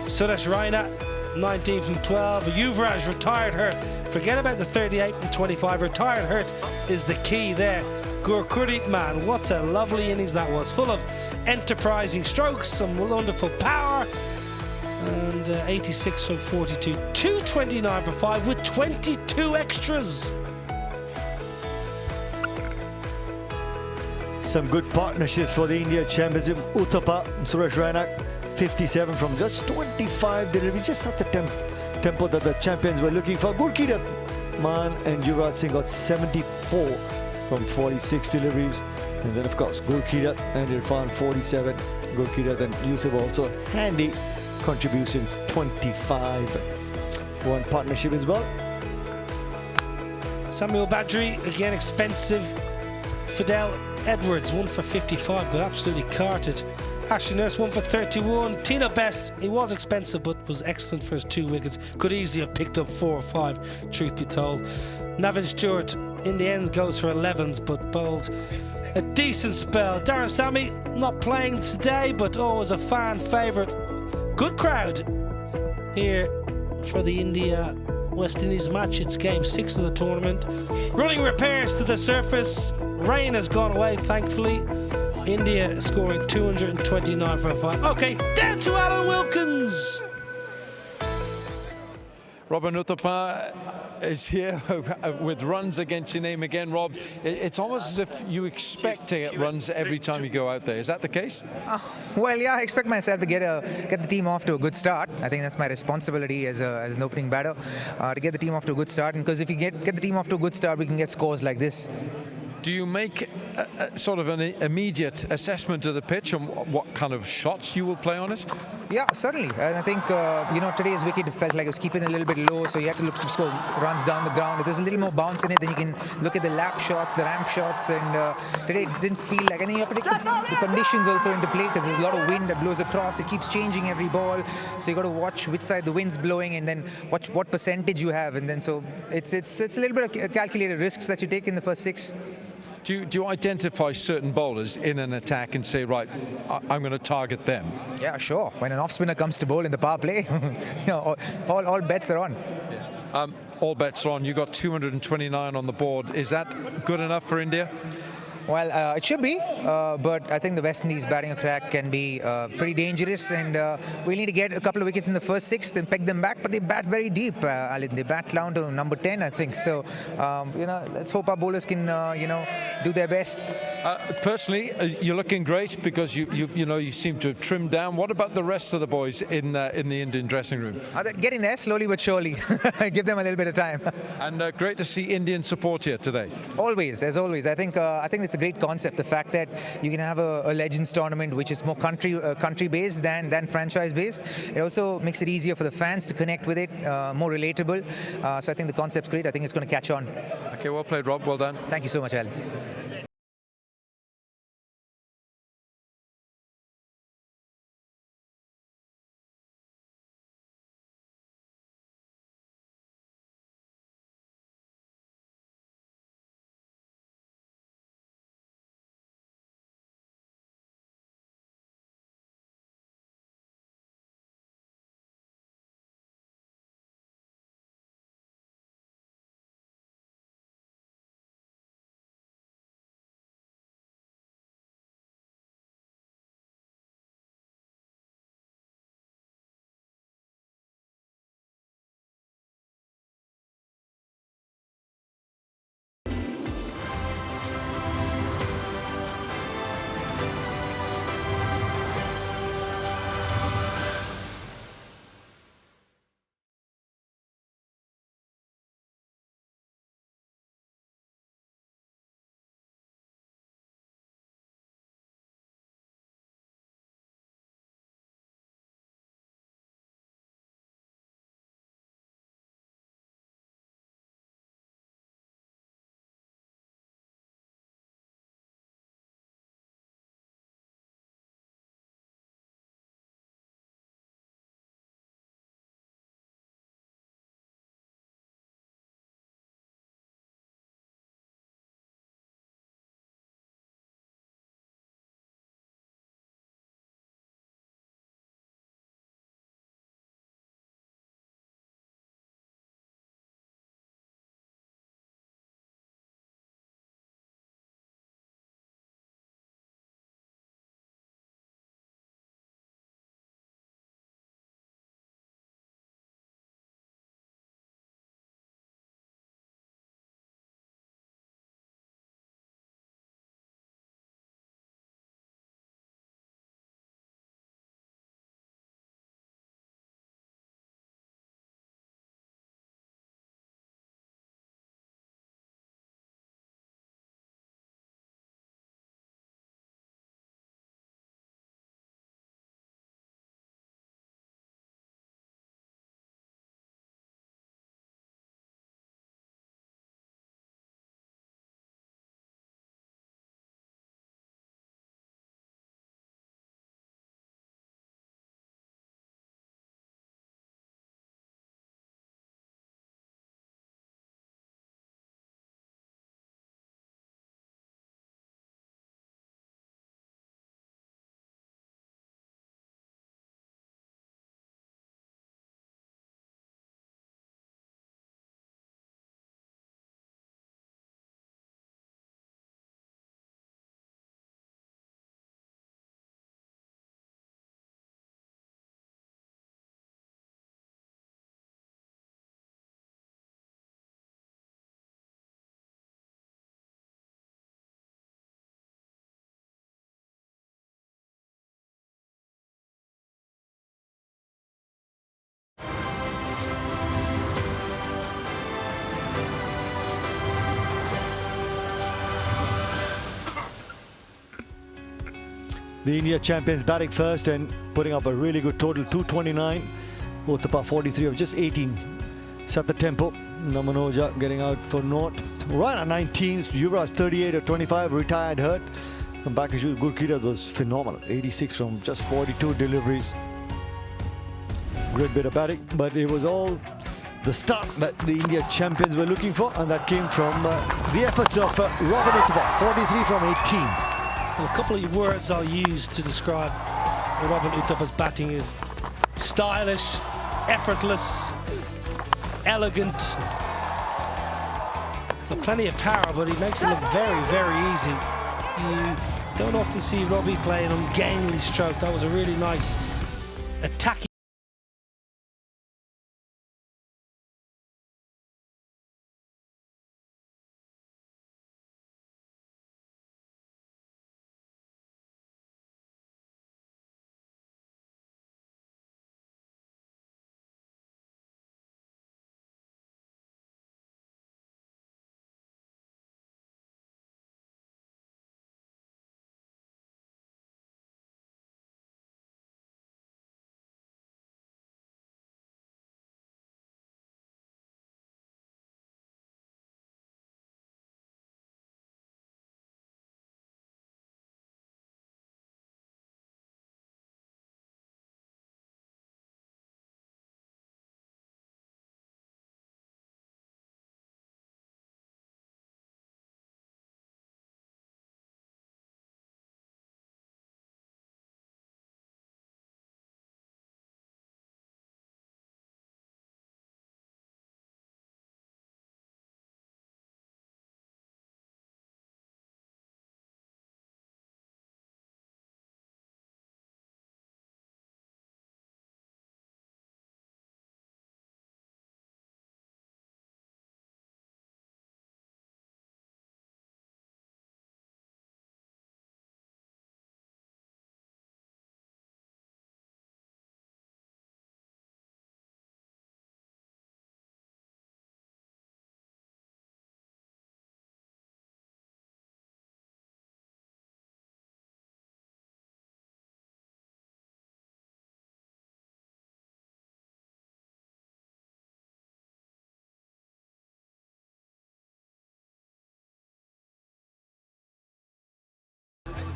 Speaker 4: Suresh Raina 19 from 12. Yuvraj retired hurt. Forget about the 38 from 25. Retired hurt is the key there. Gurpreet, man, what a lovely innings that was. Full of enterprising strokes, some wonderful power. And 86 from 42. 229 for 5 with 22 extras.
Speaker 6: Some good partnerships for the India Championship. Uthappa, Suresh Raina, 57 from just 25 deliveries. Just at the tempo that the champions were looking for. Gurpreet Man and Yuvraj Singh got 74 from 46 deliveries. And then, of course, Gurpreet and Irfan, 47. Gurpreet and Yusuf also handy contributions, 25. One partnership as well.
Speaker 4: Samuel Badri, again expensive. Fidel Edwards, 1 for 55, got absolutely carted. Ashley Nurse, 1 for 31. Tino Best, he was expensive but was excellent for his 2 wickets. Could easily have picked up 4 or 5, truth be told. Navin Stewart, in the end, goes for 11s but bowled a decent spell. Darren Sammy, not playing today but always a fan favourite. Good crowd here for the India-West Indies match. It's game 6 of the tournament. Running repairs to the surface. Rain has gone away, thankfully. India scoring 229 for a 5. Okay, down to Alan Wilkins.
Speaker 2: Robin Uthappa is here with runs against your name again, Rob. It's almost as if you expect to get runs every time you go out there. Is that the case?
Speaker 13: Well, yeah, I expect myself to get the team off to a good start. I think that's my responsibility as an opening batter, to get the team off to a good start. And because if you get the team off to a good start, we can get scores like this.
Speaker 2: Do you make a sort of an immediate assessment of the pitch and what kind of shots you will play on it?
Speaker 13: Yeah, certainly. And I think, today's wicket felt like it was keeping a little bit low, so you have to look to score runs down the ground. If there's a little more bounce in it, then you can look at the lap shots, the ramp shots, and today it didn't feel like, and then you have to take the conditions also into play, because there's a lot of wind that blows across. It keeps changing every ball, so you got to watch which side the wind's blowing, and then watch what percentage you have, and then so it's a little bit of calculated risks that you take in the first 6.
Speaker 2: Do you identify certain bowlers in an attack and say, right, I'm going to target them?
Speaker 13: Yeah, sure. When an off-spinner comes to bowl in the power play, all bets are on.
Speaker 2: Yeah. All bets are on. You got 229 on the board. Is that good enough for India?
Speaker 13: Well, it should be, but I think the West Indies batting attack can be pretty dangerous, and we need to get a couple of wickets in the first 6 and peg them back, but they bat very deep, Alan. They bat down to number 10, I think. So, let's hope our bowlers can, do their best.
Speaker 2: Personally, you're looking great because you seem to have trimmed down. What about the rest of the boys in the Indian dressing room?
Speaker 13: They're getting there slowly but surely. Give them a little bit of time.
Speaker 2: And great to see Indian support here today.
Speaker 13: Always, as always. I think it's a great concept. The fact that you can have a Legends tournament which is more country based than franchise based. It also makes it easier for the fans to connect with it, more relatable. So I think the concept's great. I think it's going to catch on.
Speaker 2: Okay, well played, Rob. Well done.
Speaker 13: Thank you so much, Alan.
Speaker 6: The India champions batting first and putting up a really good total, 229. Uthappa 43 of just 18. Set the tempo. Namanoja getting out for naught. Right at 19. Yuvraj 38 of 25, retired hurt. And Bakashu's Gurkita was phenomenal. 86 from just 42 deliveries. Great bit of batting, but it was all the start that the India champions were looking for, and that came from the efforts of Robin Uthappa, 43 from 18.
Speaker 4: Well, a couple of words I'll use to describe Robin Uthappa's batting is stylish, effortless, elegant. He's got plenty of power, but he makes it look very, very easy. You don't often see Robbie play an ungainly stroke. That was a really nice attacking.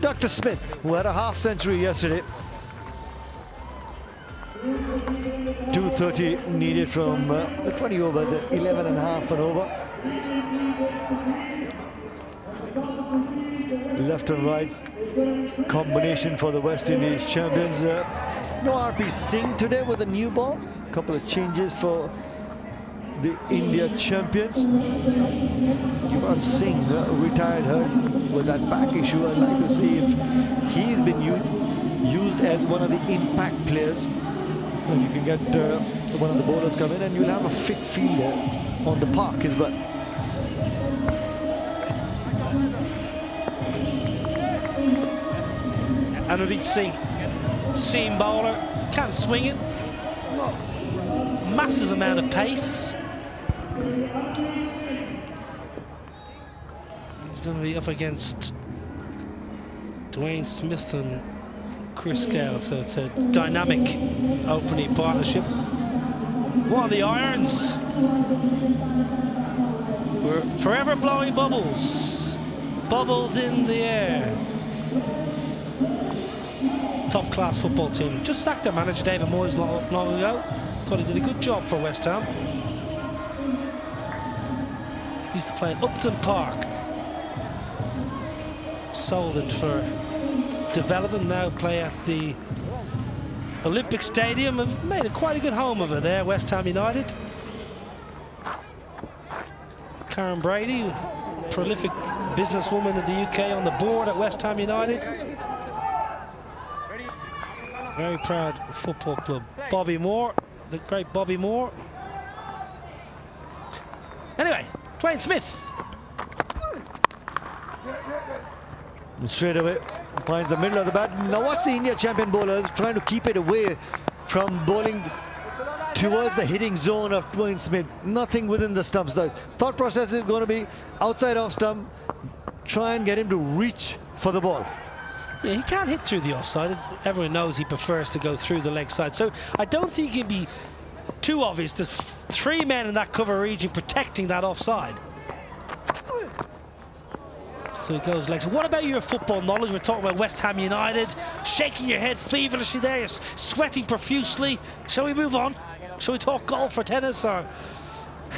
Speaker 6: Dr. Smith, who had a half century yesterday. 230 needed from the 20 overs at 11 and a half and over. Left and right combination for the West Indies champions. No RP Singh today with a new ball. A couple of changes for the India champions. Yuvraj Singh retired hurt with that back issue. I'd like to see if he's been used as one of the impact players. And you can get one of the bowlers come in and you'll have a fit fielder on the park as well.
Speaker 4: Anurit Singh, seam bowler, can't swing it. Not massive amount of pace. He's going to be up against Dwayne Smith and Chris Gale, so it's a dynamic opening partnership. What are the irons? We're forever blowing bubbles. Bubbles in the air. Top-class football team. Just sacked their manager David Moyes long ago. Thought he did a good job for West Ham. Used to play at Upton Park. Sold it for development, now play at the Olympic Stadium. Have made quite a good home over there, West Ham United. Karen Brady, prolific businesswoman of the UK, on the board at West Ham United. Very proud football club. Bobby Moore, the great Bobby Moore. Anyway, Dwayne Smith.
Speaker 6: And straight away finds the middle of the bat. Now watch the India champion bowlers trying to keep it away from bowling towards the hitting zone of Dwayne Smith. Nothing within the stumps. The thought process is going to be outside off stump. Try and get him to reach for the ball.
Speaker 4: Yeah, he can't hit through the offside. Everyone knows he prefers to go through the leg side. So I don't think it'd be too obvious. There's 3 men in that cover region protecting that offside. So he goes legs. What about your football knowledge? We're talking about West Ham United. Shaking your head feverishly there. You're sweating profusely. Shall we move on? Shall we talk golf or tennis or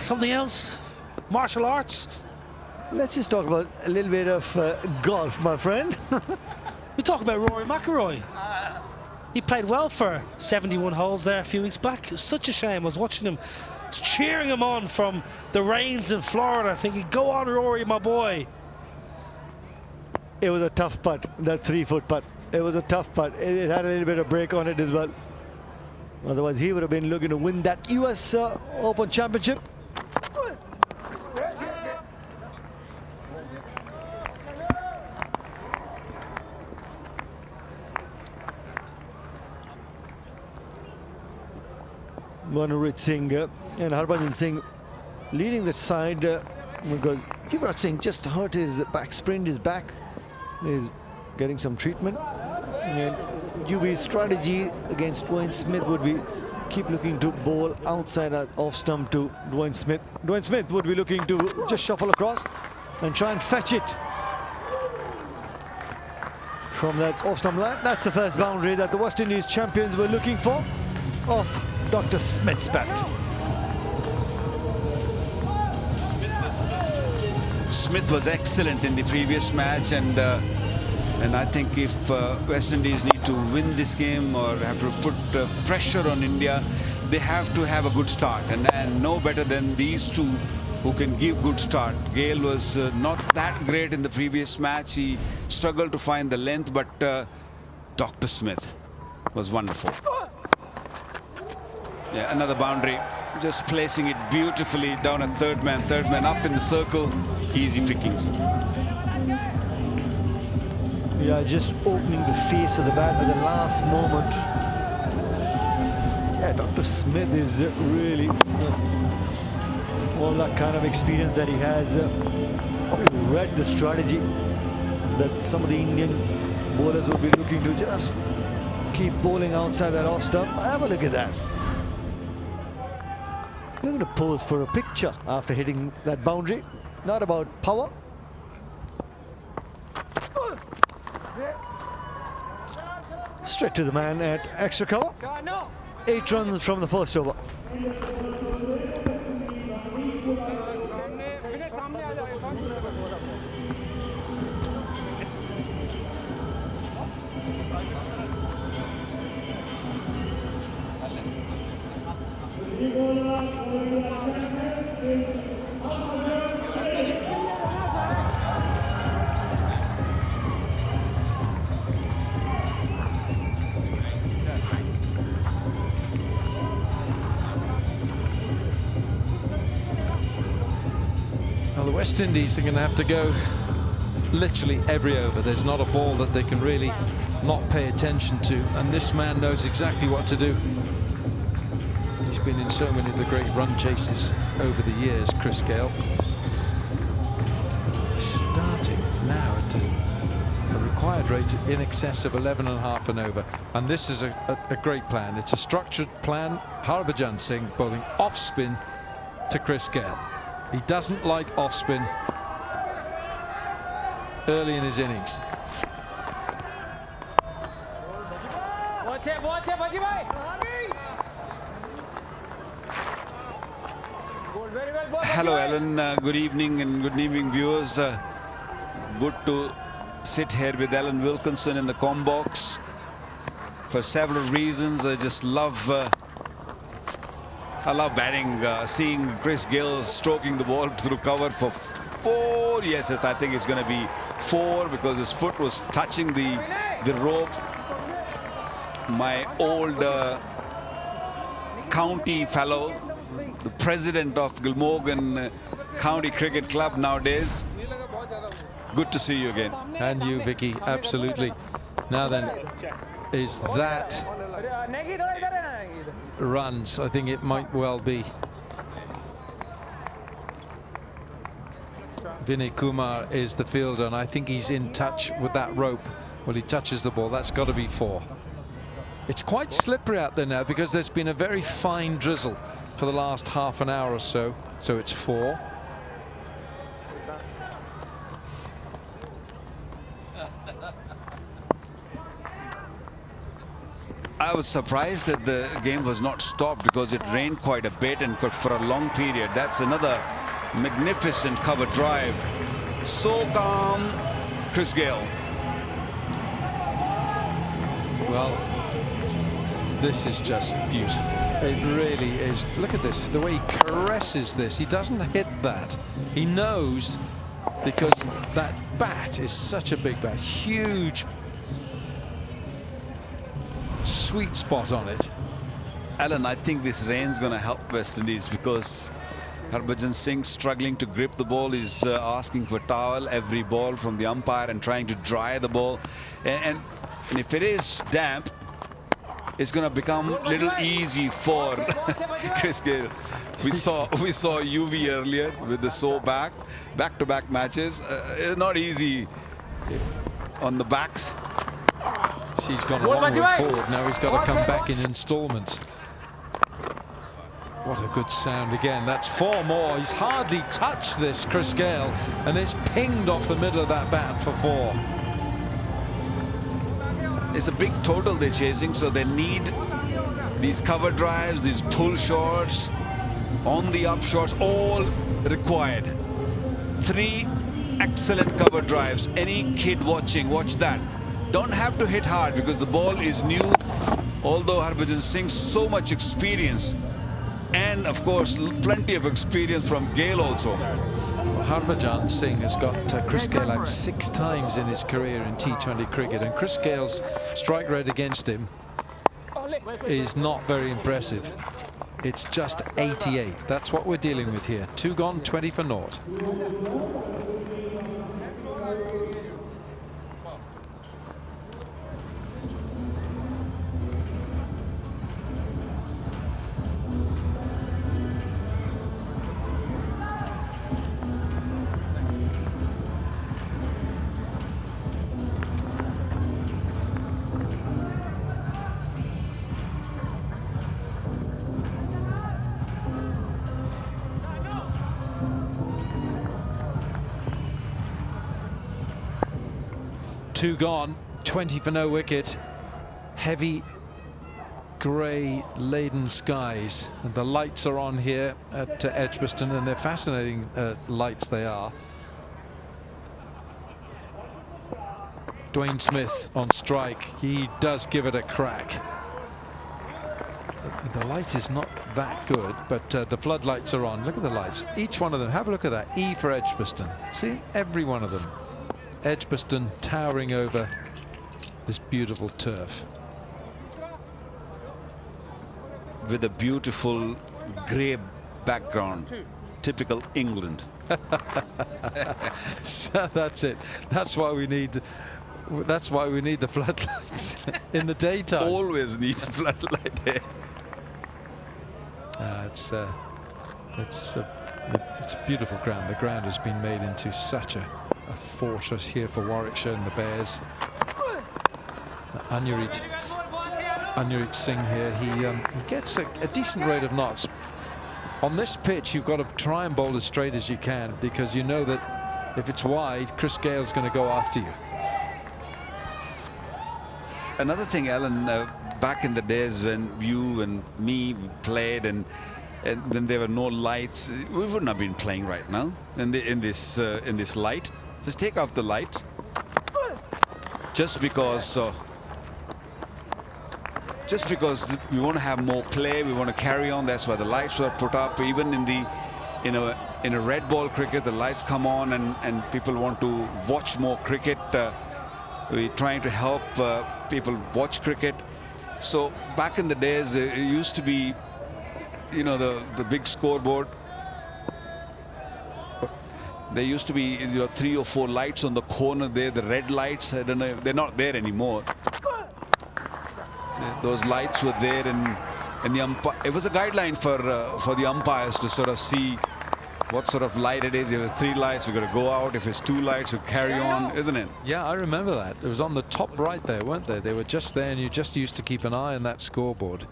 Speaker 4: something else? Martial arts?
Speaker 6: Let's just talk about a little bit of golf, my friend.
Speaker 4: We talk about Rory McIlroy. He played well for 71 holes there a few weeks back. It was such a shame. I was watching him, cheering him on from the rains in Florida, thinking, go on, Rory, my boy.
Speaker 6: It was a tough putt, that 3-foot putt. It was a tough putt. It had a little bit of break on it as well. Otherwise, he would have been looking to win that US Open Championship. Manpreet Singh and Harbhajan Singh leading the side because Yuvraj Singh just hurt his back, sprained his back, is getting some treatment. And UB's strategy against Dwayne Smith would be keep looking to bowl outside that off stump to Dwayne Smith. Dwayne Smith would be looking to just shuffle across and try and fetch it from that off stump line. That's the first boundary that the West Indies champions were looking for off Dr. Smith's bat.
Speaker 7: Smith was excellent in the previous match, and I think if West Indies need to win this game or have to put pressure on India, they have to have a good start, and no better than these two who can give good start. Gale was not that great in the previous match. He struggled to find the length, but Dr. Smith was wonderful. Yeah, another boundary, just placing it beautifully down a third man up in the circle. Easy pickings.
Speaker 6: Yeah, just opening the face of the bat at the last moment. Yeah, Dr. Smith is really all that kind of experience that he has. Probably read the strategy that some of the Indian bowlers would be looking to just keep bowling outside that off stump. Have a look at that. We're going to pose for a picture after hitting that boundary. Not about power. Straight to the man at extra cover. 8 runs from the first over.
Speaker 2: Well, the West Indies are going to have to go literally every over. There's not a ball that they can really not pay attention to, and this man knows exactly what to do. He's been in so many of the great run chases over the years, Chris Gale. Starting now at a required rate in excess of 11.5 and over, and this is a great plan. It's a structured plan. Harbhajan Singh bowling off spin to Chris Gale. He doesn't like off spin early in his innings.
Speaker 7: Hello, Alan. Good evening and good evening, viewers. Good to sit here with Alan Wilkinson in the comm box for several reasons. I just love batting, seeing Chris Gale stroking the ball through cover for 4. Yes, I think it's going to be 4 because his foot was touching the rope. My old county fellow, the president of Gilmorgan County Cricket Club nowadays. Good to see you again.
Speaker 2: And you, Vicky, absolutely. Now then, is that runs? I think it might well be. Vinay Kumar is the fielder, and I think he's in touch with that rope when he touches the ball. That's got to be 4. It's quite slippery out there now because there's been a very fine drizzle for the last half an hour or so. So it's 4.
Speaker 7: I was surprised that the game was not stopped because it rained quite a bit and for a long period. That's another magnificent cover drive. So calm, Chris Gayle.
Speaker 2: Well, this is just beautiful. It really is. Look at this, the way he caresses this. He doesn't hit that. He knows, because that bat is such a big bat, huge sweet spot on it.
Speaker 7: Alan, I think this rain's going to help West Indies because Harbhajan Singh struggling to grip the ball. Is asking for towel every ball from the umpire and trying to dry the ball. And if it is damp, it's going to become a little easy for Chris Gayle. We saw UV earlier with the sore back-to-back matches. Not easy on the backs.
Speaker 2: He's gone a long way forward. Now he's got to come back in installments. What a good sound again. That's 4 more. He's hardly touched this, Chris Gayle, and it's pinged off the middle of that bat for 4.
Speaker 7: It's a big total they're chasing, so they need these cover drives, these pull shots, on the up shots, all required. 3 excellent cover drives. Any kid watching, watch that. Don't have to hit hard because the ball is new, although Harbhajan Singh, so much experience, and of course plenty of experience from Gayle also.
Speaker 2: Harbhajan Singh has got Chris Gayle out 6 times in his career in T20 cricket, and Chris Gayle's strike rate against him is not very impressive. It's just 88. That's what we're dealing with here. 2 gone, 20 for naught. Two gone, 20 for no wicket. Heavy grey laden skies, and the lights are on here at Edgbaston, and they're fascinating lights they are. Dwayne Smith on strike. He does give it a crack. The light is not that good, but the floodlights are on. Look at the lights, each one of them. Have a look at that. E for Edgbaston. See, every one of them. Edgbaston towering over this beautiful turf.
Speaker 7: With a beautiful grey background, typical England.
Speaker 2: So that's it. That's why we need. That's why we need the floodlights in the daytime.
Speaker 7: Always need a floodlight.
Speaker 2: It's a beautiful ground. The ground has been made into such a fortress here for Warwickshire and the Bears. Anurjeet Singh here, he gets a decent rate of knots. On this pitch, you've got to try and bowl as straight as you can, because you know that if it's wide, Chris Gayle's going to go after you.
Speaker 7: Another thing, Alan, back in the days when you and me played and when there were no lights, we wouldn't have been playing right now in this light. Just take off the lights. Just because we want to have more play, we want to carry on. That's why the lights were put up. Even in a red ball cricket, the lights come on, and people want to watch more cricket. We're trying to help people watch cricket. So back in the days, it used to be, you know, the big scoreboard. There used to be 3 or 4 lights on the corner there, the red lights. I don't know, they're not there anymore. Those lights were there, and the umpire, it was a guideline for the umpires to sort of see what sort of light it is. If it's 3 lights, we've got to go out. If it's 2 lights, we carry on, isn't it?
Speaker 2: Yeah, I remember that. It was on the top right there, weren't they? They were just there, and you just used to keep an eye on that scoreboard.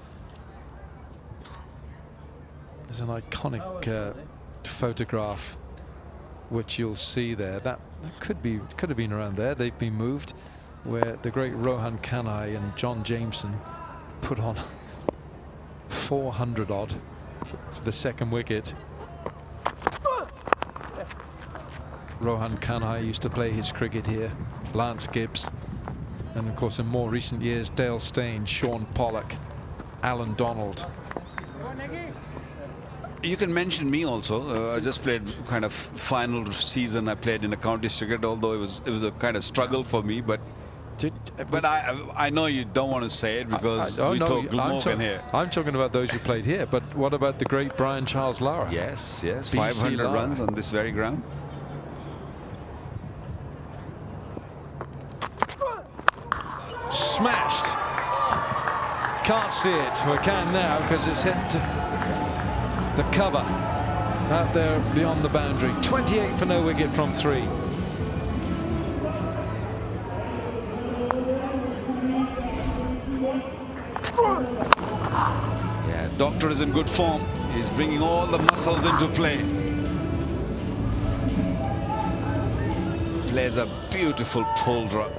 Speaker 2: There's an iconic photograph which you'll see there. That could have been around there. They've been moved, where the great Rohan Kanhai and John Jameson put on 400 odd for the second wicket. Rohan Kanhai used to play his cricket here, Lance Gibbs, and of course in more recent years Dale Steyn, Sean Pollock, Alan Donald.
Speaker 7: You can mention me also. I just played kind of final season. I played in a county cricket, although it was a kind of struggle for me. But I know you don't want to say it because we talk Glamorgan here.
Speaker 2: I'm talking about those who played here. But what about the great Brian Charles Lara?
Speaker 7: Yes, yes,
Speaker 2: BC
Speaker 7: 500
Speaker 2: Lara.
Speaker 7: runs on this very ground.
Speaker 2: Smashed. Can't see it. We can now because it's hit the cover out there beyond the boundary. 28 for no wicket from 3.
Speaker 7: Yeah, Doctor is in good form. He's bringing all the muscles into play. Plays a beautiful pull drop.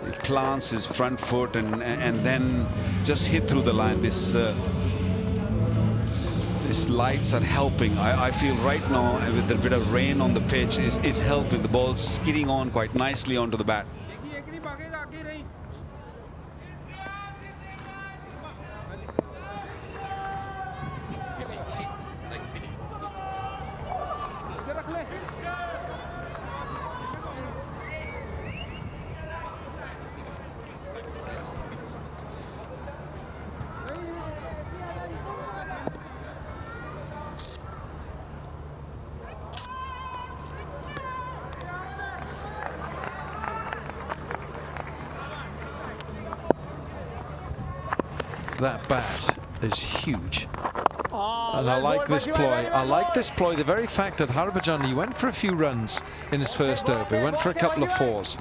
Speaker 7: He plants his front foot and then just hit through the line. These lights are helping. I feel right now with a bit of rain on the pitch is helping. The ball skidding on quite nicely onto the bat.
Speaker 2: That bat is huge. And I like this ploy. I like this ploy. The very fact that Harbhajan, he went for a few runs in his first over. He went for a couple of 4s.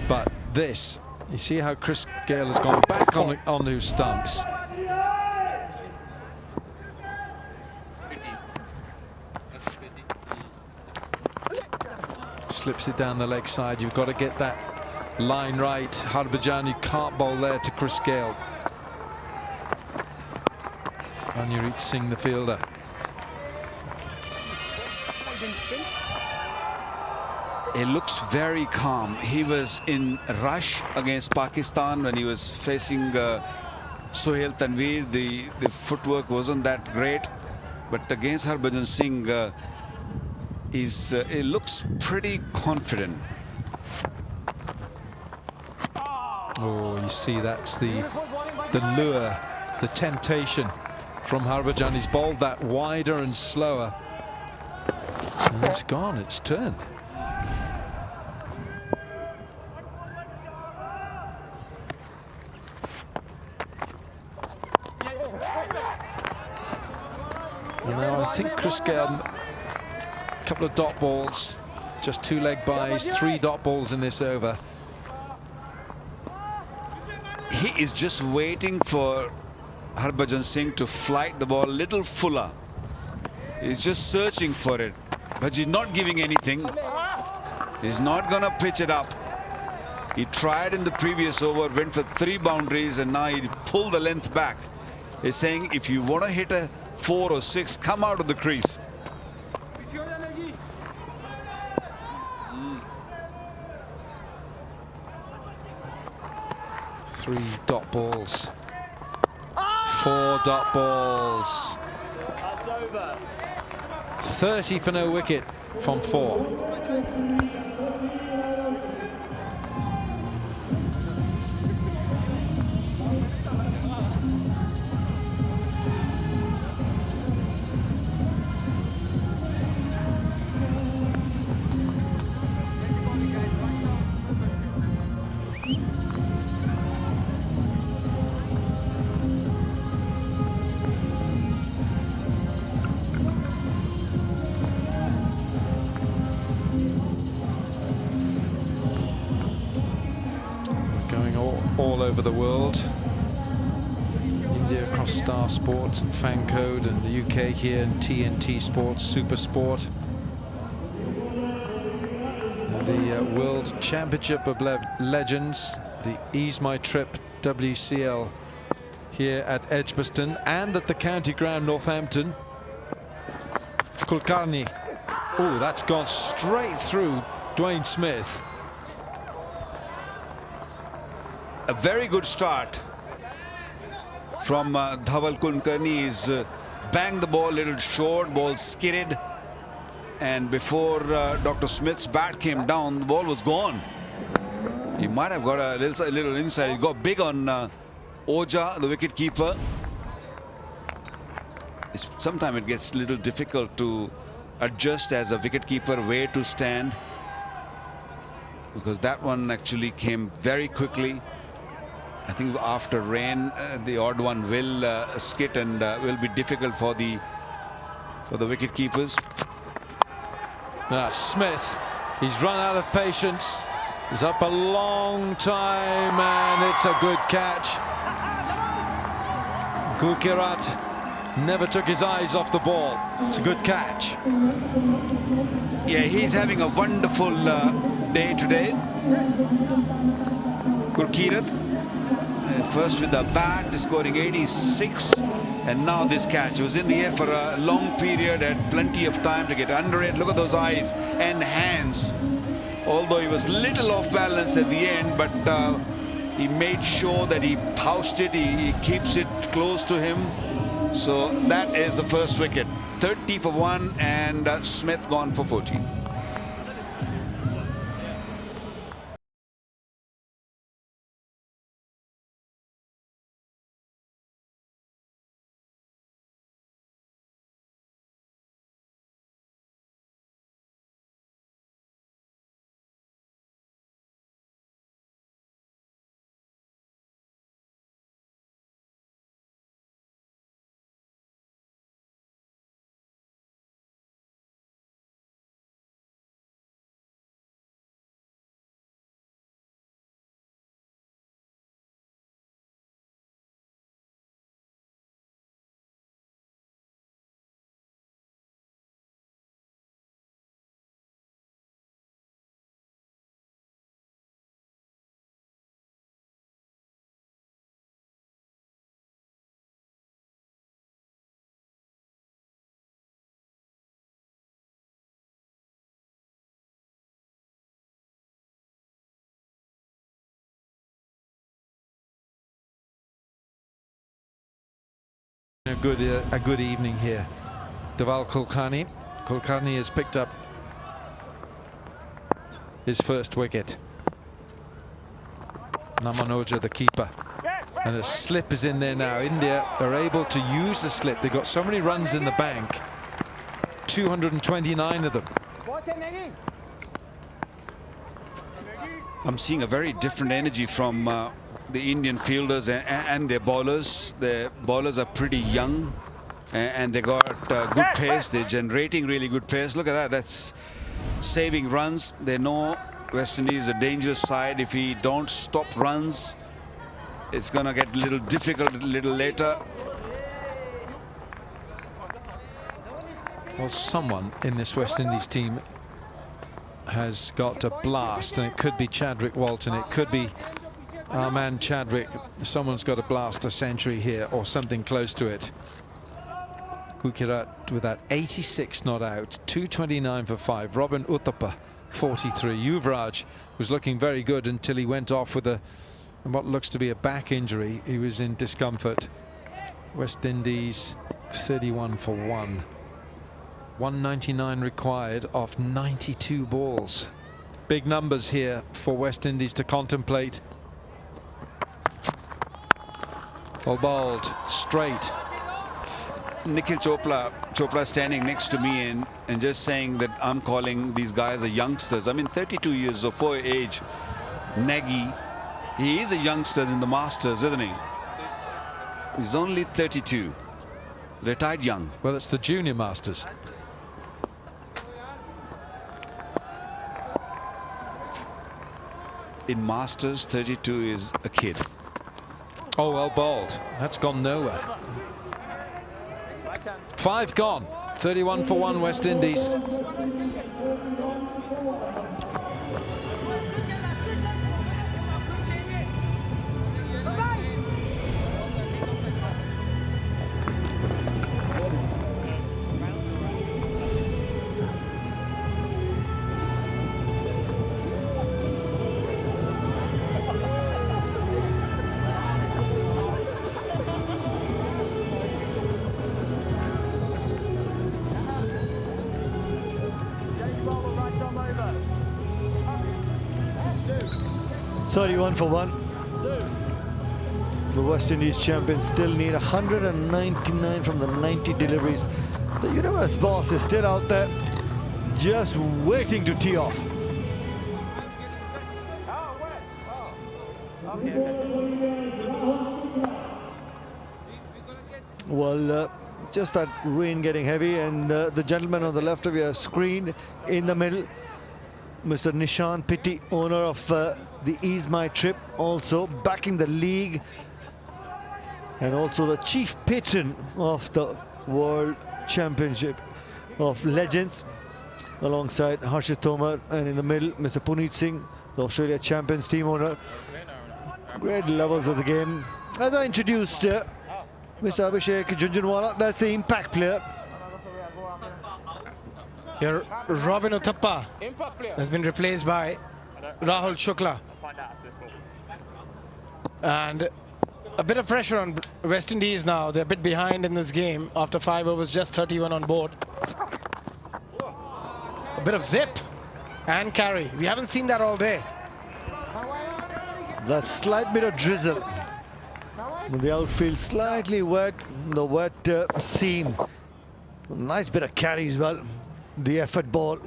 Speaker 2: But this, you see how Chris Gayle has gone back on those stumps. Slips it down the leg side. You've got to get that line right. Harbhajan, you can't bowl there to Chris Gayle. Manjeet Singh, the fielder.
Speaker 7: He looks very calm. He was in rush against Pakistan when he was facing Sohail Tanveer. The footwork wasn't that great, but against Harbhajan Singh, he looks pretty confident.
Speaker 2: Oh, you see, that's the lure, the temptation from Harbhajan. He's bowled that wider and slower, and it's gone. It's turned. And now I think Chris Gayle, a couple of dot balls, just 2 leg byes, 3 dot balls in this over.
Speaker 7: He is just waiting for Harbhajan Singh to flight the ball a little fuller. He's just searching for it, but he's not giving anything. He's not gonna pitch it up. He tried in the previous over, went for 3 boundaries, and now he pulled the length back. He's saying, if you want to hit a 4 or 6, come out of the crease.
Speaker 2: Three dot balls. 4 dot balls.
Speaker 12: That's over.
Speaker 2: 30 for no wicket from 4. all over the world. India across Star Sports and Fan Code, and the UK here in TNT Sports, Super Sport. And the World Championship of Legends, the Ease My Trip WCL here at Edgbaston and at the County Ground Northampton. Kulkarni. Oh, that's gone straight through Dwayne Smith.
Speaker 7: A very good start from Dhaval Kulkarni. He's banged the ball a little short, ball skidded, and before Dr. Smith's bat came down, the ball was gone. He might have got a little inside. He got big on Oja, the wicket keeper. Sometimes it gets a little difficult to adjust as a wicket keeper where to stand, because that one actually came very quickly. I think after rain, the odd one will skid and will be difficult for the wicket keepers.
Speaker 2: Now Smith, he's run out of patience. He's up a long time, and it's a good catch. Gulkirat never took his eyes off the ball. It's a good catch.
Speaker 7: Yeah, he's having a wonderful day today. Gulkirat. First with the bat, scoring 86, and now this catch. He was in the air for a long period, had plenty of time to get under it. Look at those eyes and hands. Although he was little off balance at the end, but he made sure that he pouched it, he keeps it close to him. So that is the first wicket. 30 for 1, and Smith gone for 40.
Speaker 2: A good evening here. Dhaval Kulkarni. Kulkarni has picked up his first wicket. Namanoja, the keeper, and a slip is in there now. India are able to use the slip. They've got so many runs in the bank, 229 of them.
Speaker 7: I'm seeing a very different energy from the Indian fielders and their bowlers. The bowlers are pretty young, and they got good pace. They're generating really good pace. Look at that. That's saving runs. They know West Indies is a dangerous side. If we don't stop runs, it's going to get a little difficult a little later.
Speaker 2: Well, someone in this West Indies team has got a blast, and it could be Chadwick Walton, it could be our man Chadwick. Someone's got to blast a century here or something close to it. Gulkirat with that 86 not out, 229 for 5. Robin Uthappa 43. Yuvraj was looking very good until he went off with what looks to be a back injury. He was in discomfort. West Indies 31 for 1. 199 required off 92 balls. Big numbers here for West Indies to contemplate. Well bowled, straight.
Speaker 7: Nikhil Chopra standing next to me and just saying that I'm calling these guys are youngsters. I mean, 32 years of age. Nagy, he is a youngster in the Masters, isn't he? He's only 32. Retired young.
Speaker 2: Well, it's the Junior Masters.
Speaker 7: in Masters, 32 is a kid.
Speaker 2: Oh, well bowled. That's gone nowhere. 5 gone. 31 for 1 West Indies.
Speaker 6: For 1. The West Indies champions still need 199 from the 90 deliveries. The universe boss is still out there, just waiting to tee off. Well, just that rain getting heavy, and the gentleman on the left of your screen in the middle, Mr. Nishant Pitti, owner of the Ease My Trip, also backing the league, and also the chief patron of the World Championship of Legends, alongside Harshit Tomar, and in the middle, Mr. Puneet Singh, the Australia Champions team owner. Great lovers of the game. As I introduced Mr. Abhishek Jhunjhunwala, that's the impact player.
Speaker 14: Your Robin Uthappa has been replaced by Rahul Shukla. And a bit of pressure on West Indies now. They're a bit behind in this game after 5 overs, just 31 on board. A bit of zip and carry. We haven't seen that all day.
Speaker 6: That slight bit of drizzle. The outfield slightly wet, the wet seam. Nice bit of carry as well. The effort ball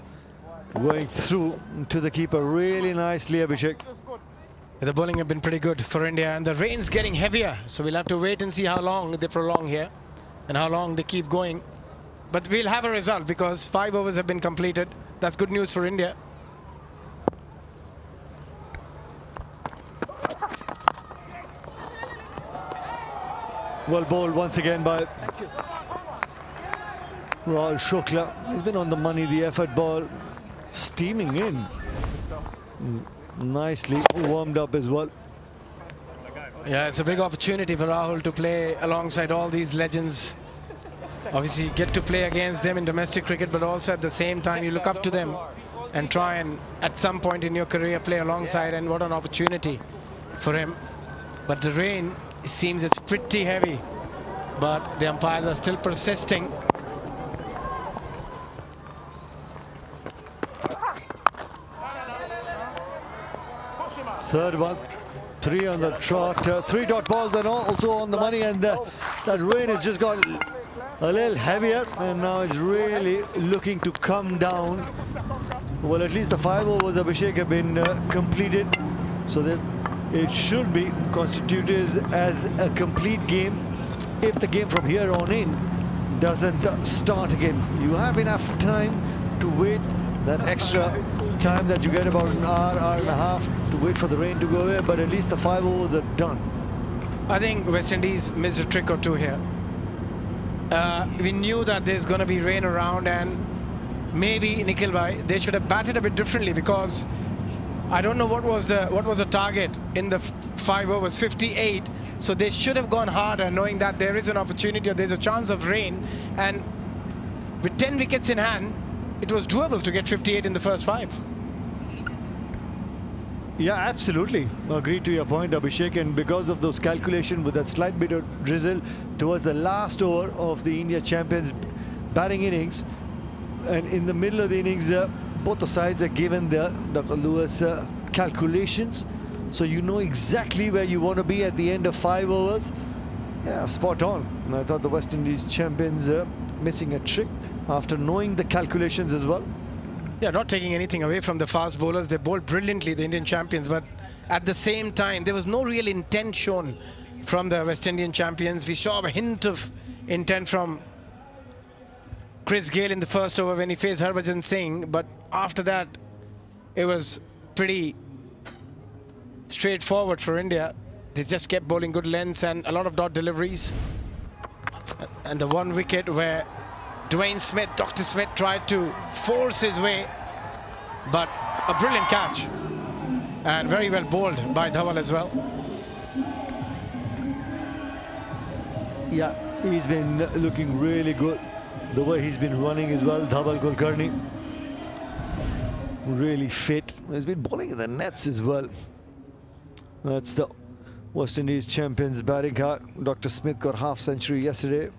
Speaker 6: going through to the keeper really nicely, Abhishek.
Speaker 14: The bowling have been pretty good for India, and the rain's getting heavier, so we'll have to wait and see how long they prolong here and how long they keep going. But we'll have a result because 5 overs have been completed. That's good news for India.
Speaker 6: Well bowled once again by Rahul Shukla. He's been on the money, the effort ball steaming in. Nicely warmed up as well.
Speaker 14: Yeah, it's a big opportunity for Rahul to play alongside all these legends. Obviously, you get to play against them in domestic cricket, but also at the same time, you look up to them and try and, at some point in your career, play alongside, and what an opportunity for him. But the rain, it seems it's pretty heavy, but the umpires are still persisting.
Speaker 6: Third one, 3 on the trot, 3 dot balls and also on the money, and that rain has just got a little heavier, and now it's really looking to come down. Well, at least the 5 overs Abhishek have been completed, so that it should be constituted as a complete game if the game from here on in doesn't start again. You have enough time to wait, that extra time that you get, about an hour, hour and a half, to wait for the rain to go away, but at least the 5 overs are done.
Speaker 14: I think West Indies missed a trick or two here. We knew that there's going to be rain around, and maybe Nikhil bhai, they should have batted a bit differently, because I don't know what was the target in the 5 overs, 58. So they should have gone harder, knowing that there is an opportunity or there's a chance of rain, and with 10 wickets in hand, it was doable to get 58 in the first 5.
Speaker 6: Yeah, absolutely. Agree to your point, Abhishek. And because of those calculations with that slight bit of drizzle towards the last over of the India champions batting innings, and in the middle of the innings, both the sides are given the Dr. Lewis calculations, so you know exactly where you want to be at the end of 5 overs. Yeah, spot on. And I thought the West Indies champions missing a trick after knowing the calculations as well.
Speaker 14: Yeah, not taking anything away from the fast bowlers. They bowled brilliantly, the Indian champions, but at the same time, there was no real intent shown from the West Indian champions. We saw a hint of intent from Chris Gayle in the first over when he faced Harbhajan Singh, but after that, it was pretty straightforward for India. They just kept bowling good lengths and a lot of dot deliveries. And the one wicket where Dr. Smith tried to force his way, but a brilliant catch and very well bowled by Dhawal as well.
Speaker 6: Yeah, he's been looking really good. The way he's been running as well, Dhawal Kulkarni. Really fit. He's been bowling in the nets as well. That's the West Indies champions batting card. Dr. Smith got half century yesterday.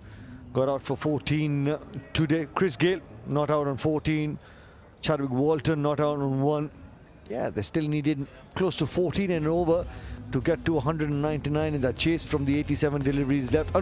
Speaker 6: Got out for 14 today. Chris Gale not out on 14. Chadwick Walton not out on 1. Yeah, they still needed close to 14 and over to get to 199 in that chase from the 87 deliveries left.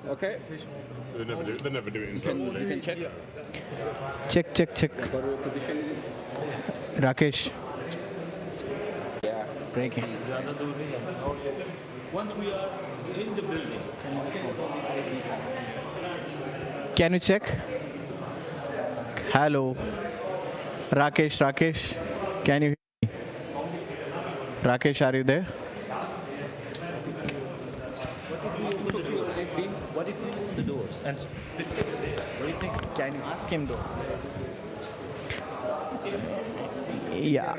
Speaker 15: Okay.
Speaker 16: They never do it in
Speaker 15: You can check.
Speaker 17: Check. Rakesh.
Speaker 15: Yeah.
Speaker 17: Breaking.
Speaker 18: Once we are in the building,
Speaker 17: Can you check? Hello. Rakesh. Can you hear me? Rakesh, are you there?
Speaker 18: what if we open the doors and what do you think?
Speaker 17: Can you ask him though? Yeah.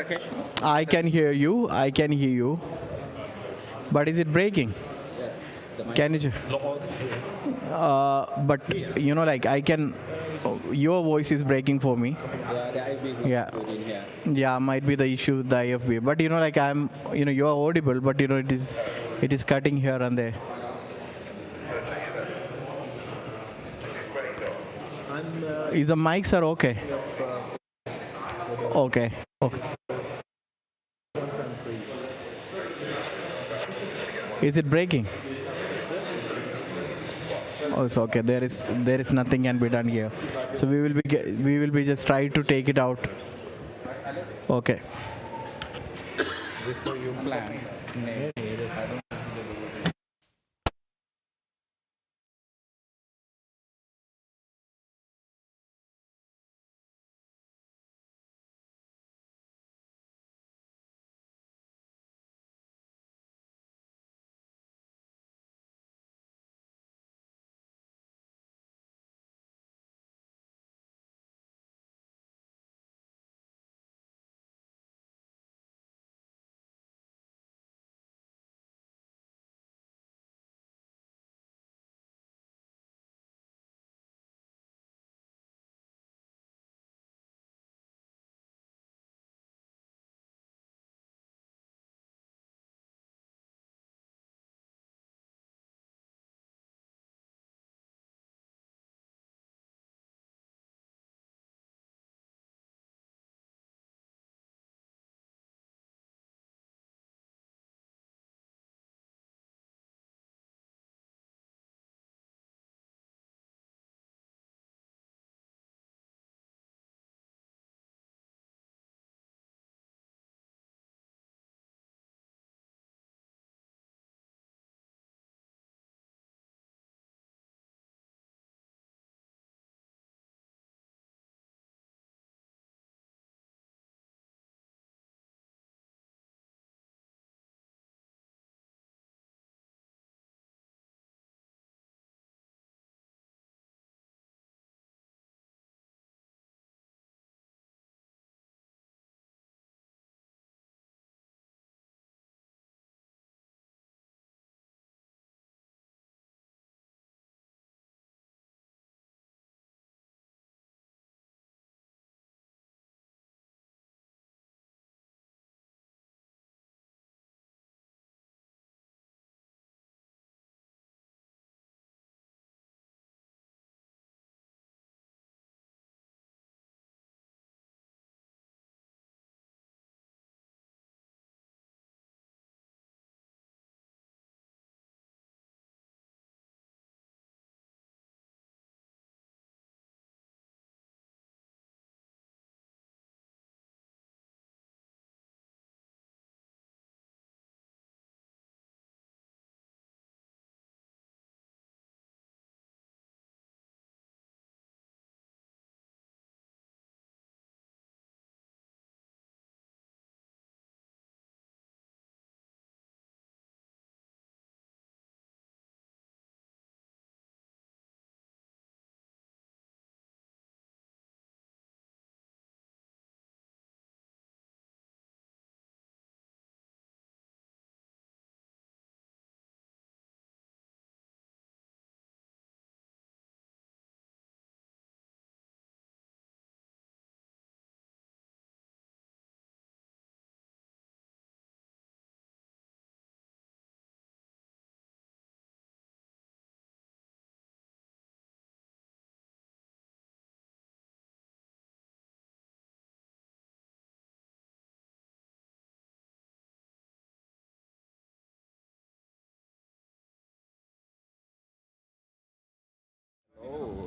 Speaker 17: I can hear you. But is it breaking? Can you? But you know, like I can. Your voice is breaking for me. Yeah, might be the issue with the IFB. But you know, like you are audible, but you know, it is cutting here and there. Is the mics are okay? Okay. Is it breaking? Oh, it's okay. There is nothing can be done here. So we will be just trying to take it out. Okay.
Speaker 15: Before you plan.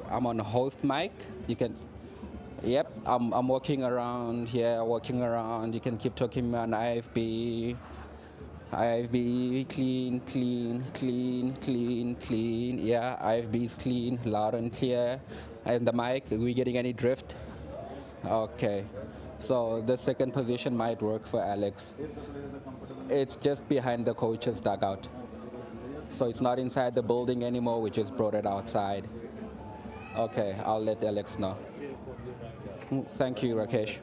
Speaker 15: I'm on host mic. You can. Yep, I'm walking around here, walking around. You can keep talking on IFB. IFB clean, clean, clean, clean, clean. Yeah, IFB is clean, loud and clear. And the mic, are we getting any drift? Okay. So the second position might work for Alex. It's just behind the coach's dugout. So it's not inside the building anymore, we just brought it outside. Okay, I'll let Alex know. Thank you, Rakesh.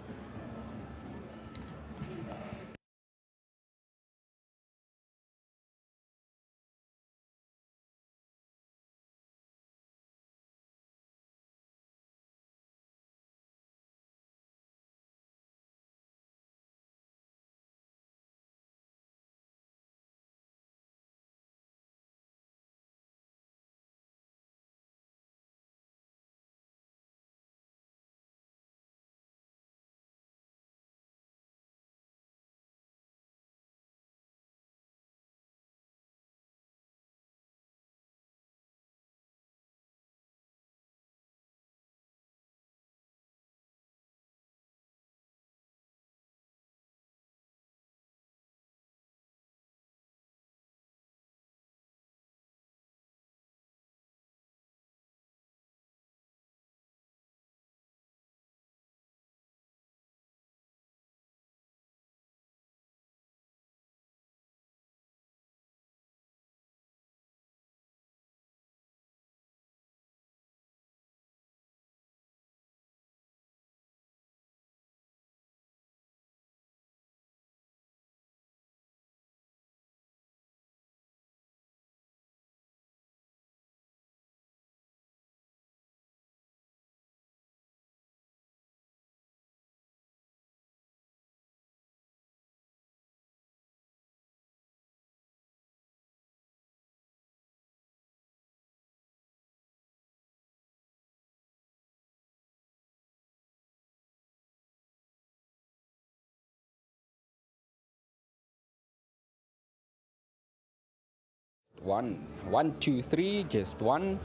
Speaker 15: One, two, three, just one.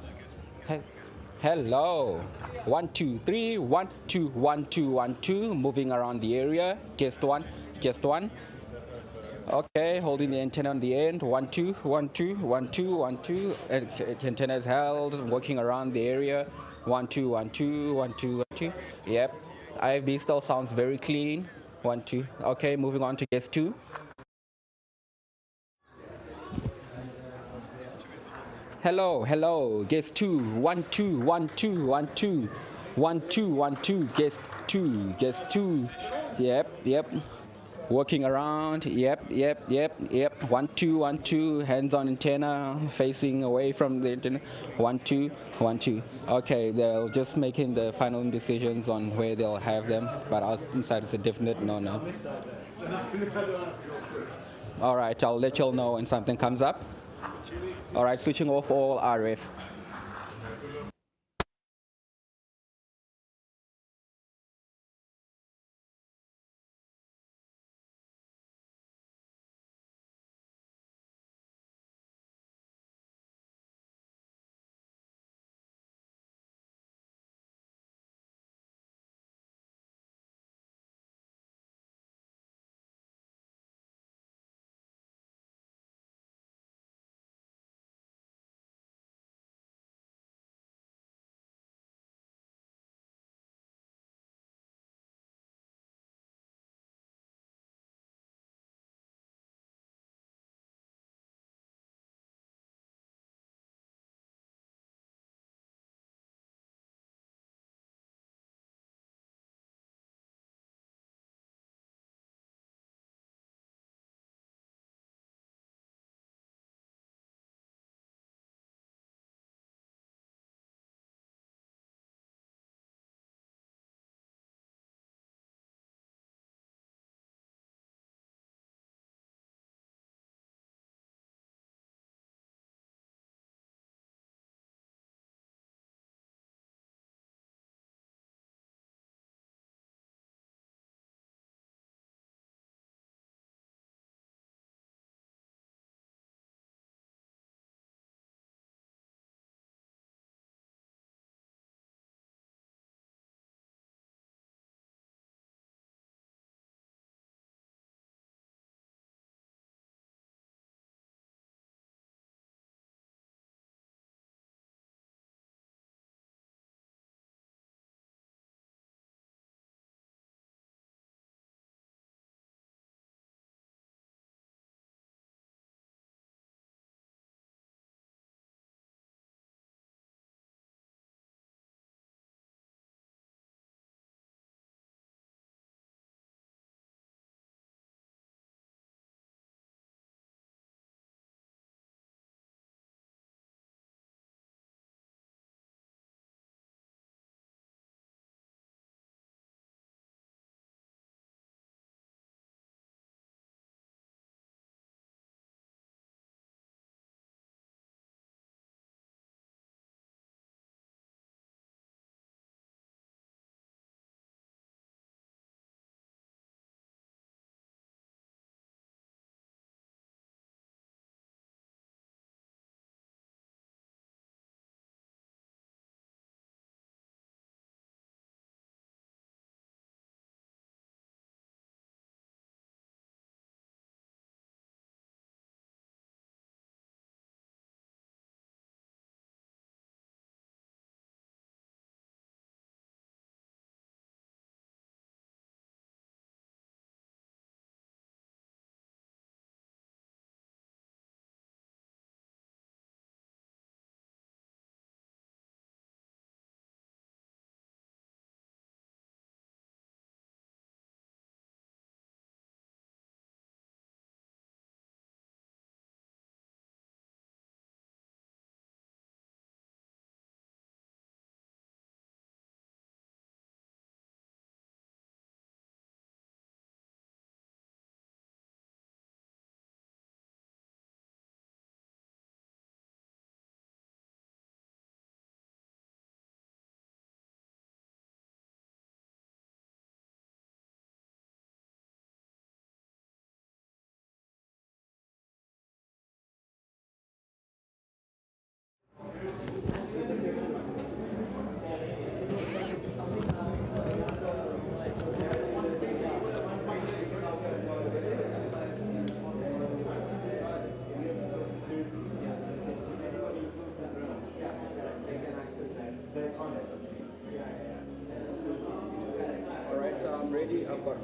Speaker 15: Hello. 1, 2, 3, 1, 2, 1, 2, 1, 2. Moving around the area. Just one, just one. Okay, holding the antenna on the end. 1, 2, 1, 2, 1, 2, 1, 2. Antenna is held, walking around the area. 1, 2, 1, 2, 1, 2, 1, 2. Yep. IFB still sounds very clean. 1, 2. Okay, moving on to guest 2. Hello, hello, guest 2, 1, 2, 1, 2, 1, 2, 1, 2, 1, 2, guest 2, guest 2, yep, walking around, yep, 1, 2, 1, 2, hands on antenna, facing away from the antenna, 1, 2, 1, 2. Okay, they're just making the final decisions on where they'll have them, but inside it's a definite no. All right, I'll let y'all know when something comes up. All right, switching off all RF.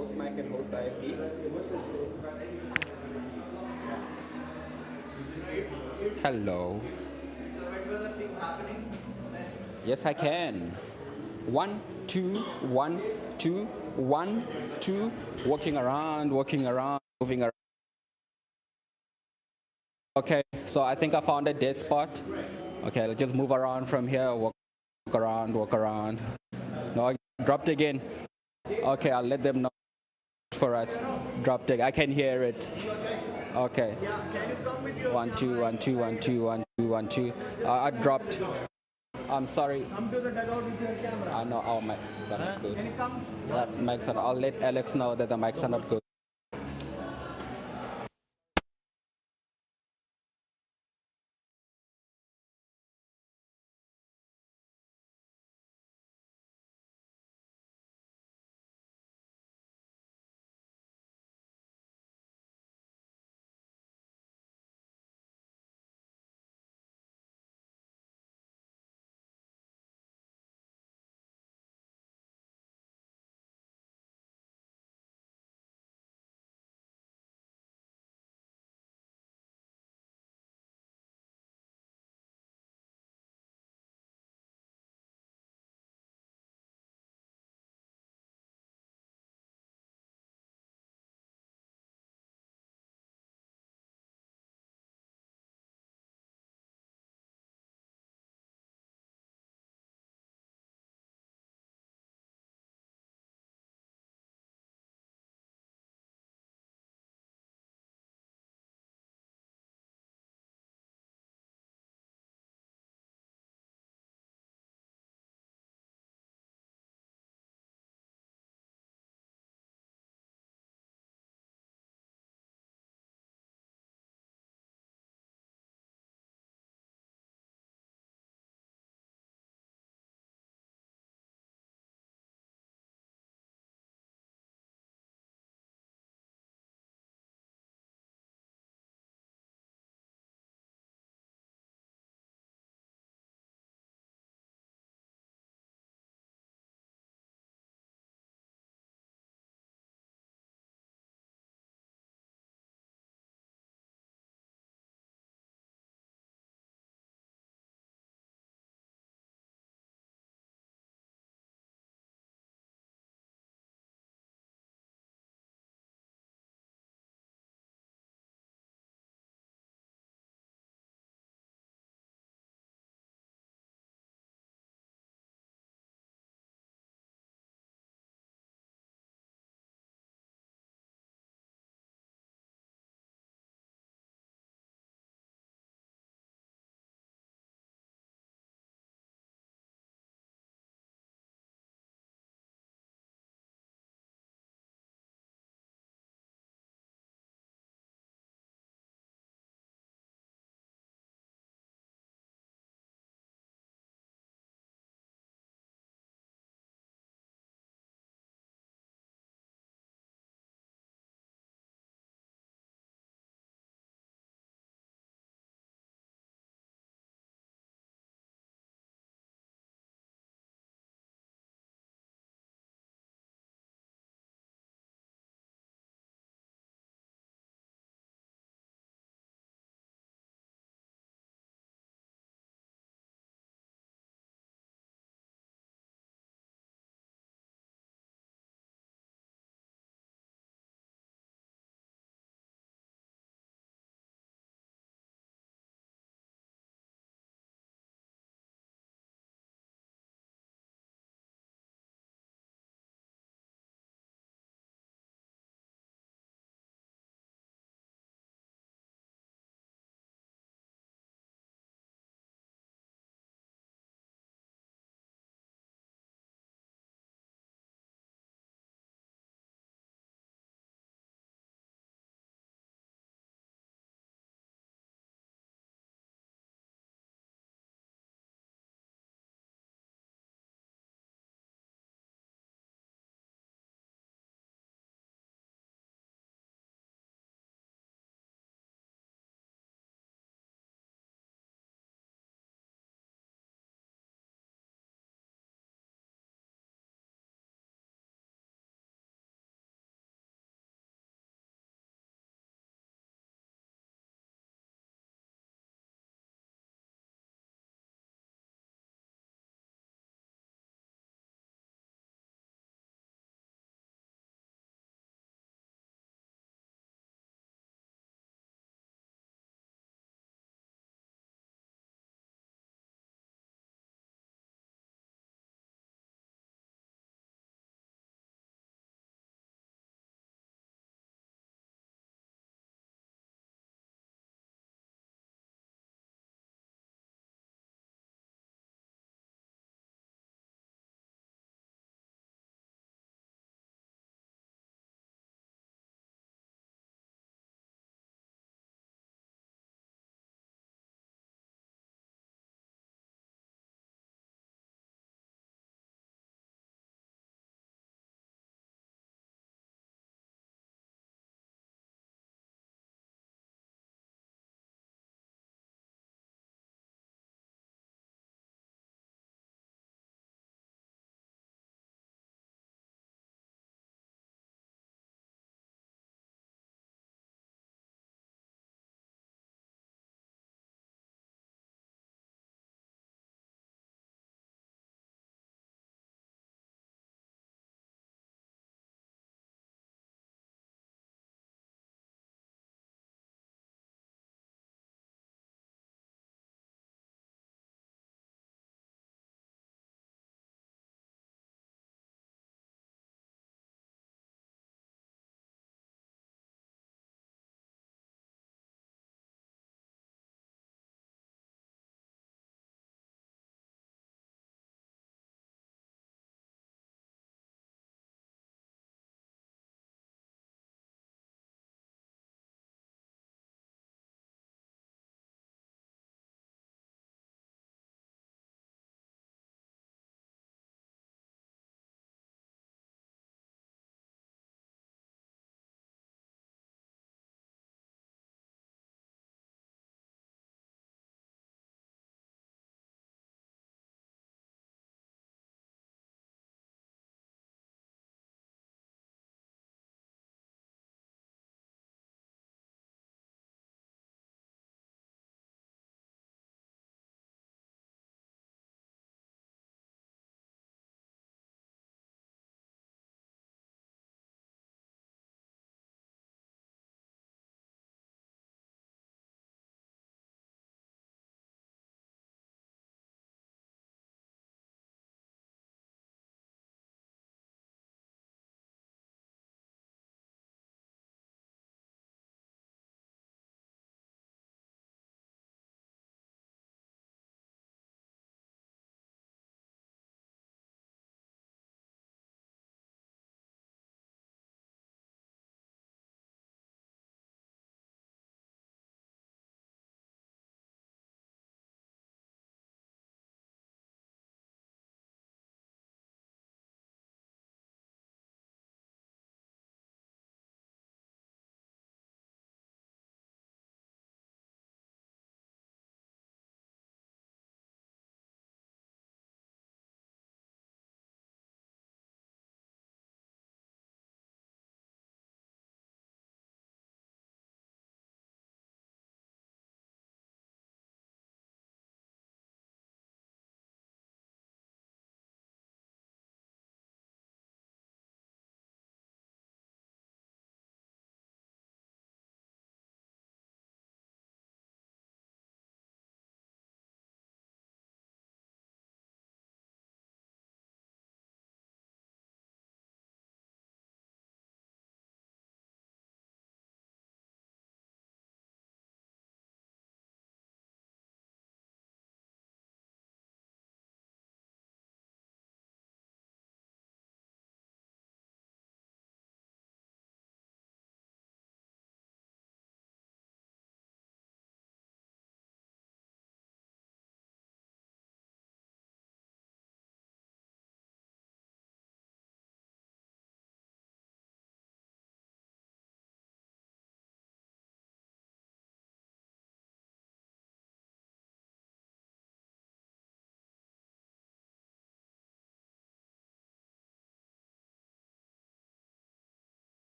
Speaker 15: host mic and host IFB. Hello. Yes, I can. 1, 2, 1, 2, 1, 2. Walking around, moving around. Okay, so I think I found a dead spot. Okay, let's just move around from here. Walk around. No, I dropped again. Okay, I'll let them know for us. Dropped it. I can hear it. Okay. 1, 2, 1, 2, 1, 2, 1, 2, 1, 2. I dropped. I'm sorry. Come to the dugout with your camera. I know our mics are not good. Can you come? Mics are. I'll let Alex know that the mics are not good.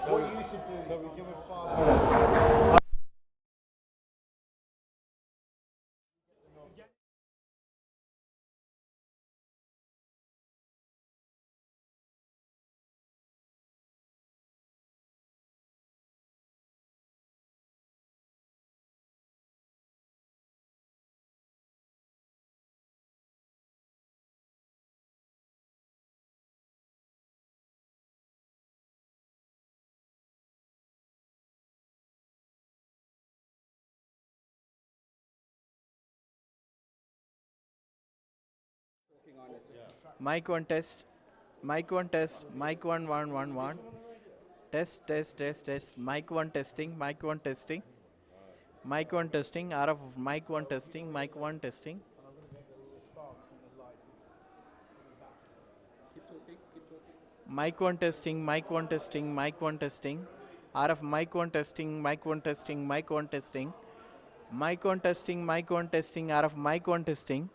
Speaker 19: What you should do, so we give it 5 minutes.
Speaker 17: Mic 1 test. Mic 1 test. Mic 1 1 1 1. Test test test test. Mic 1 testing. Mic 1 testing. Mic 1 testing. Out of mic 1 testing. Mic 1 testing. Mic 1 testing. Mic 1 testing. Mic 1 testing. Out of mic 1 testing. Mic 1 testing. Mic 1 testing. Mic 1 testing. Mic 1 testing. Out of mic 1 testing.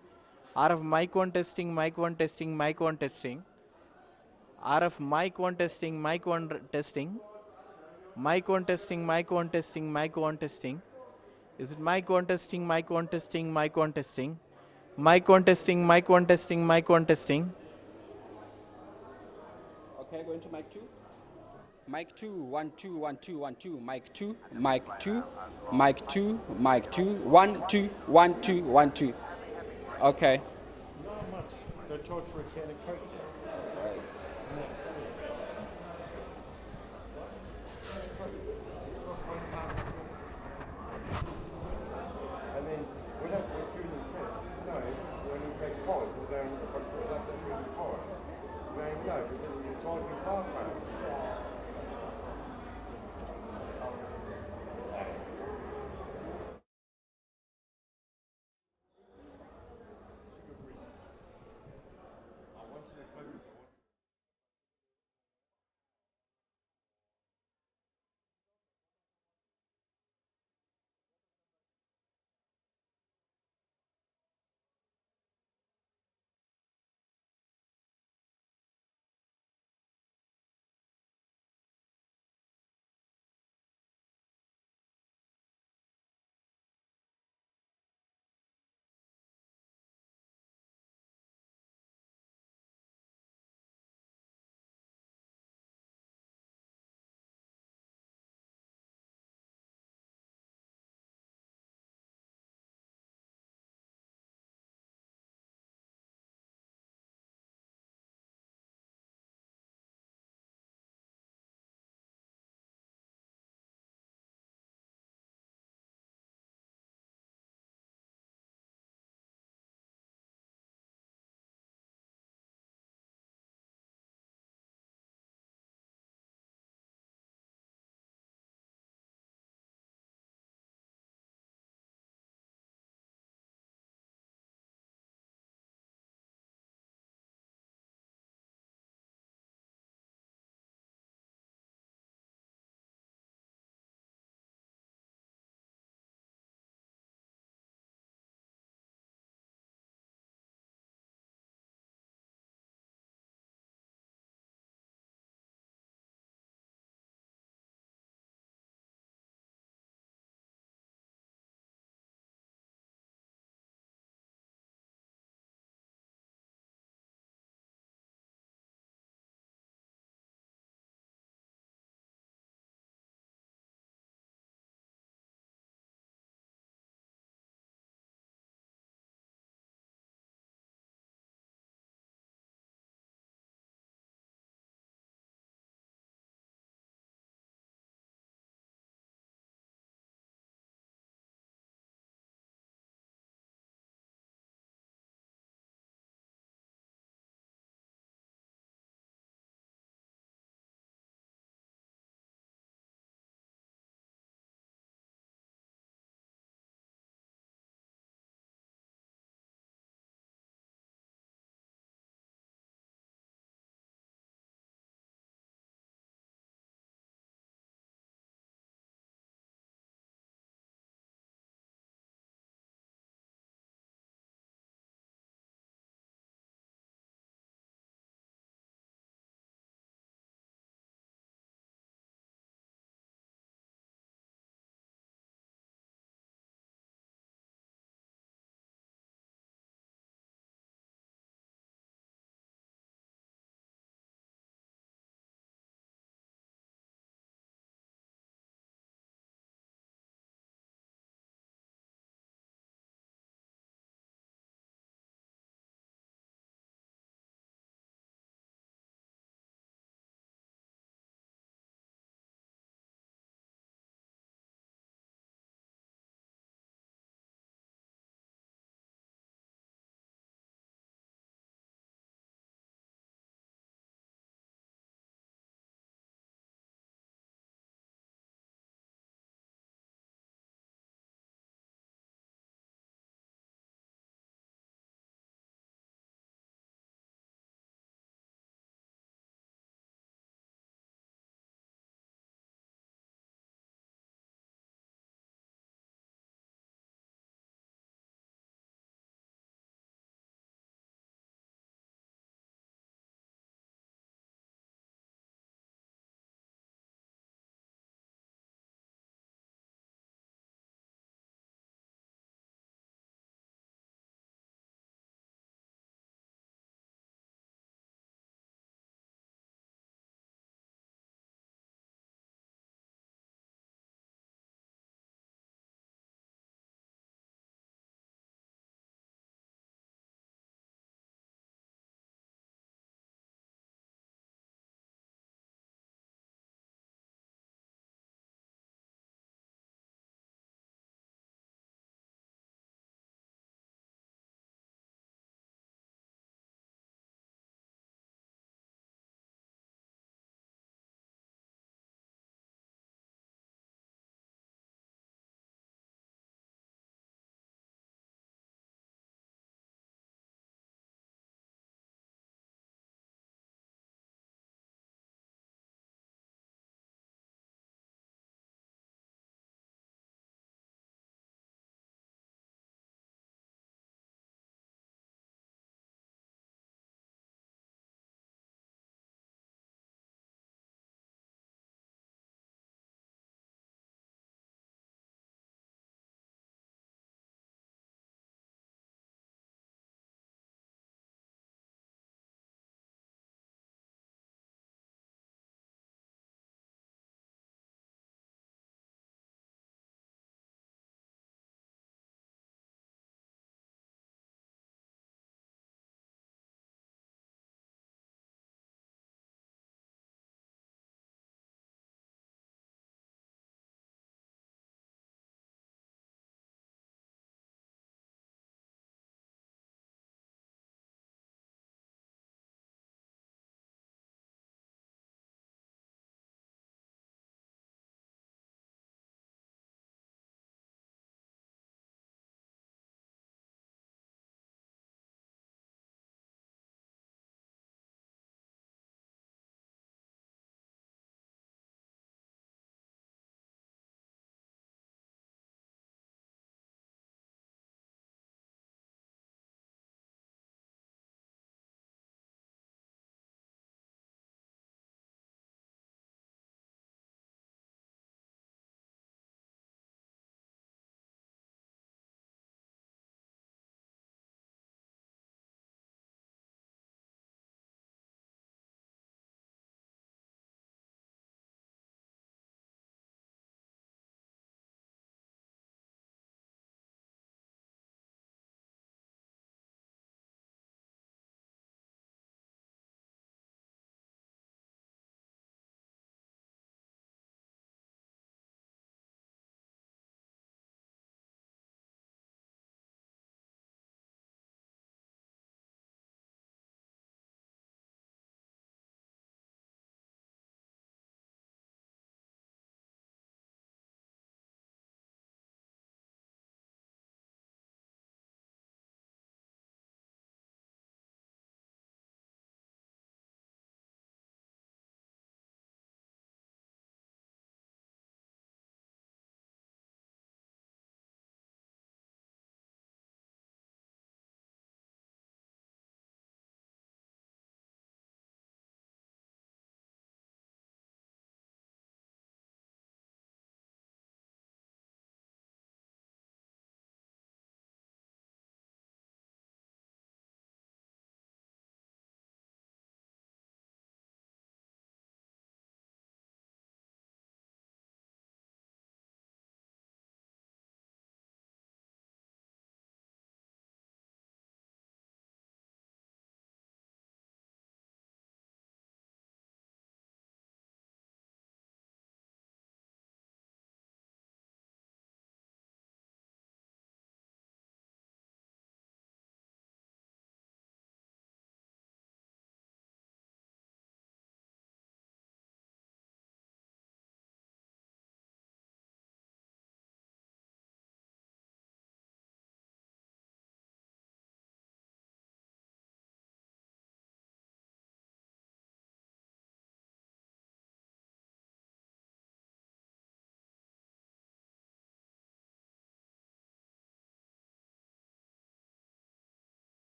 Speaker 17: Out of mic 1 testing. Mic 1 testing. Mic 1 testing. Out of mic 1 testing. Mic 1 testing. Mic 1 testing. Mic 1 testing. Mic 1 testing. Is it mic 1 testing? Mic 1 testing. Mic 1 testing. Mic 1 testing. Mic 1 testing. Mic 1 testing.
Speaker 15: Okay, going to mic 2. Mic 2, 1 2 1 2 1 2. Mic 2, mic 2, mic 2, mic 2, 1 2 1 2 1 2. Okay.
Speaker 19: Not much. They charge for a can of Coke. And then we're not just giving them fish. No, when you take pods, we're going to put this up there in the pod. Going, no, because you charge me £5.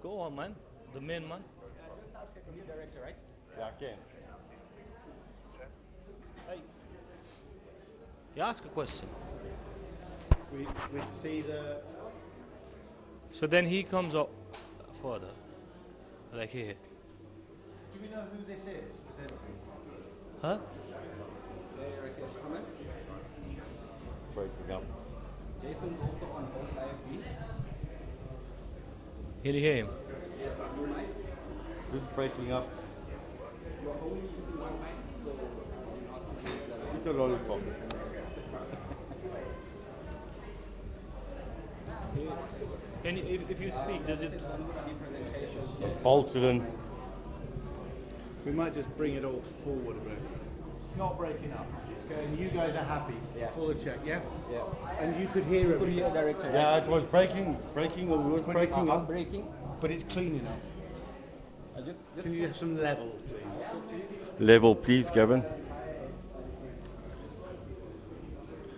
Speaker 18: Go on, man. The main man.
Speaker 12: You're director, right?
Speaker 19: Yeah, I can.
Speaker 18: Hey. You ask a question.
Speaker 20: We see the.
Speaker 18: So then he comes up further, like here.
Speaker 20: Do we know who this is presenting?
Speaker 18: Huh?
Speaker 19: Breaking up.
Speaker 15: Jason also on both IFB.
Speaker 18: Can you hear him?
Speaker 19: Who's breaking up? Eat a lollipop.
Speaker 18: Can you, if you speak, does it?
Speaker 19: Bolted in.
Speaker 20: We might just bring it all forward a bit. It's not breaking up. Okay, and you guys are happy.
Speaker 15: Yeah.
Speaker 20: Pull the check, yeah?
Speaker 15: Yeah.
Speaker 20: And you could hear it.
Speaker 15: Could hear director. Right?
Speaker 19: Yeah, it was breaking, or it was breaking up.
Speaker 15: Breaking.
Speaker 20: But it's clean enough. Can you have some level, please?
Speaker 19: Level, please, Gavin.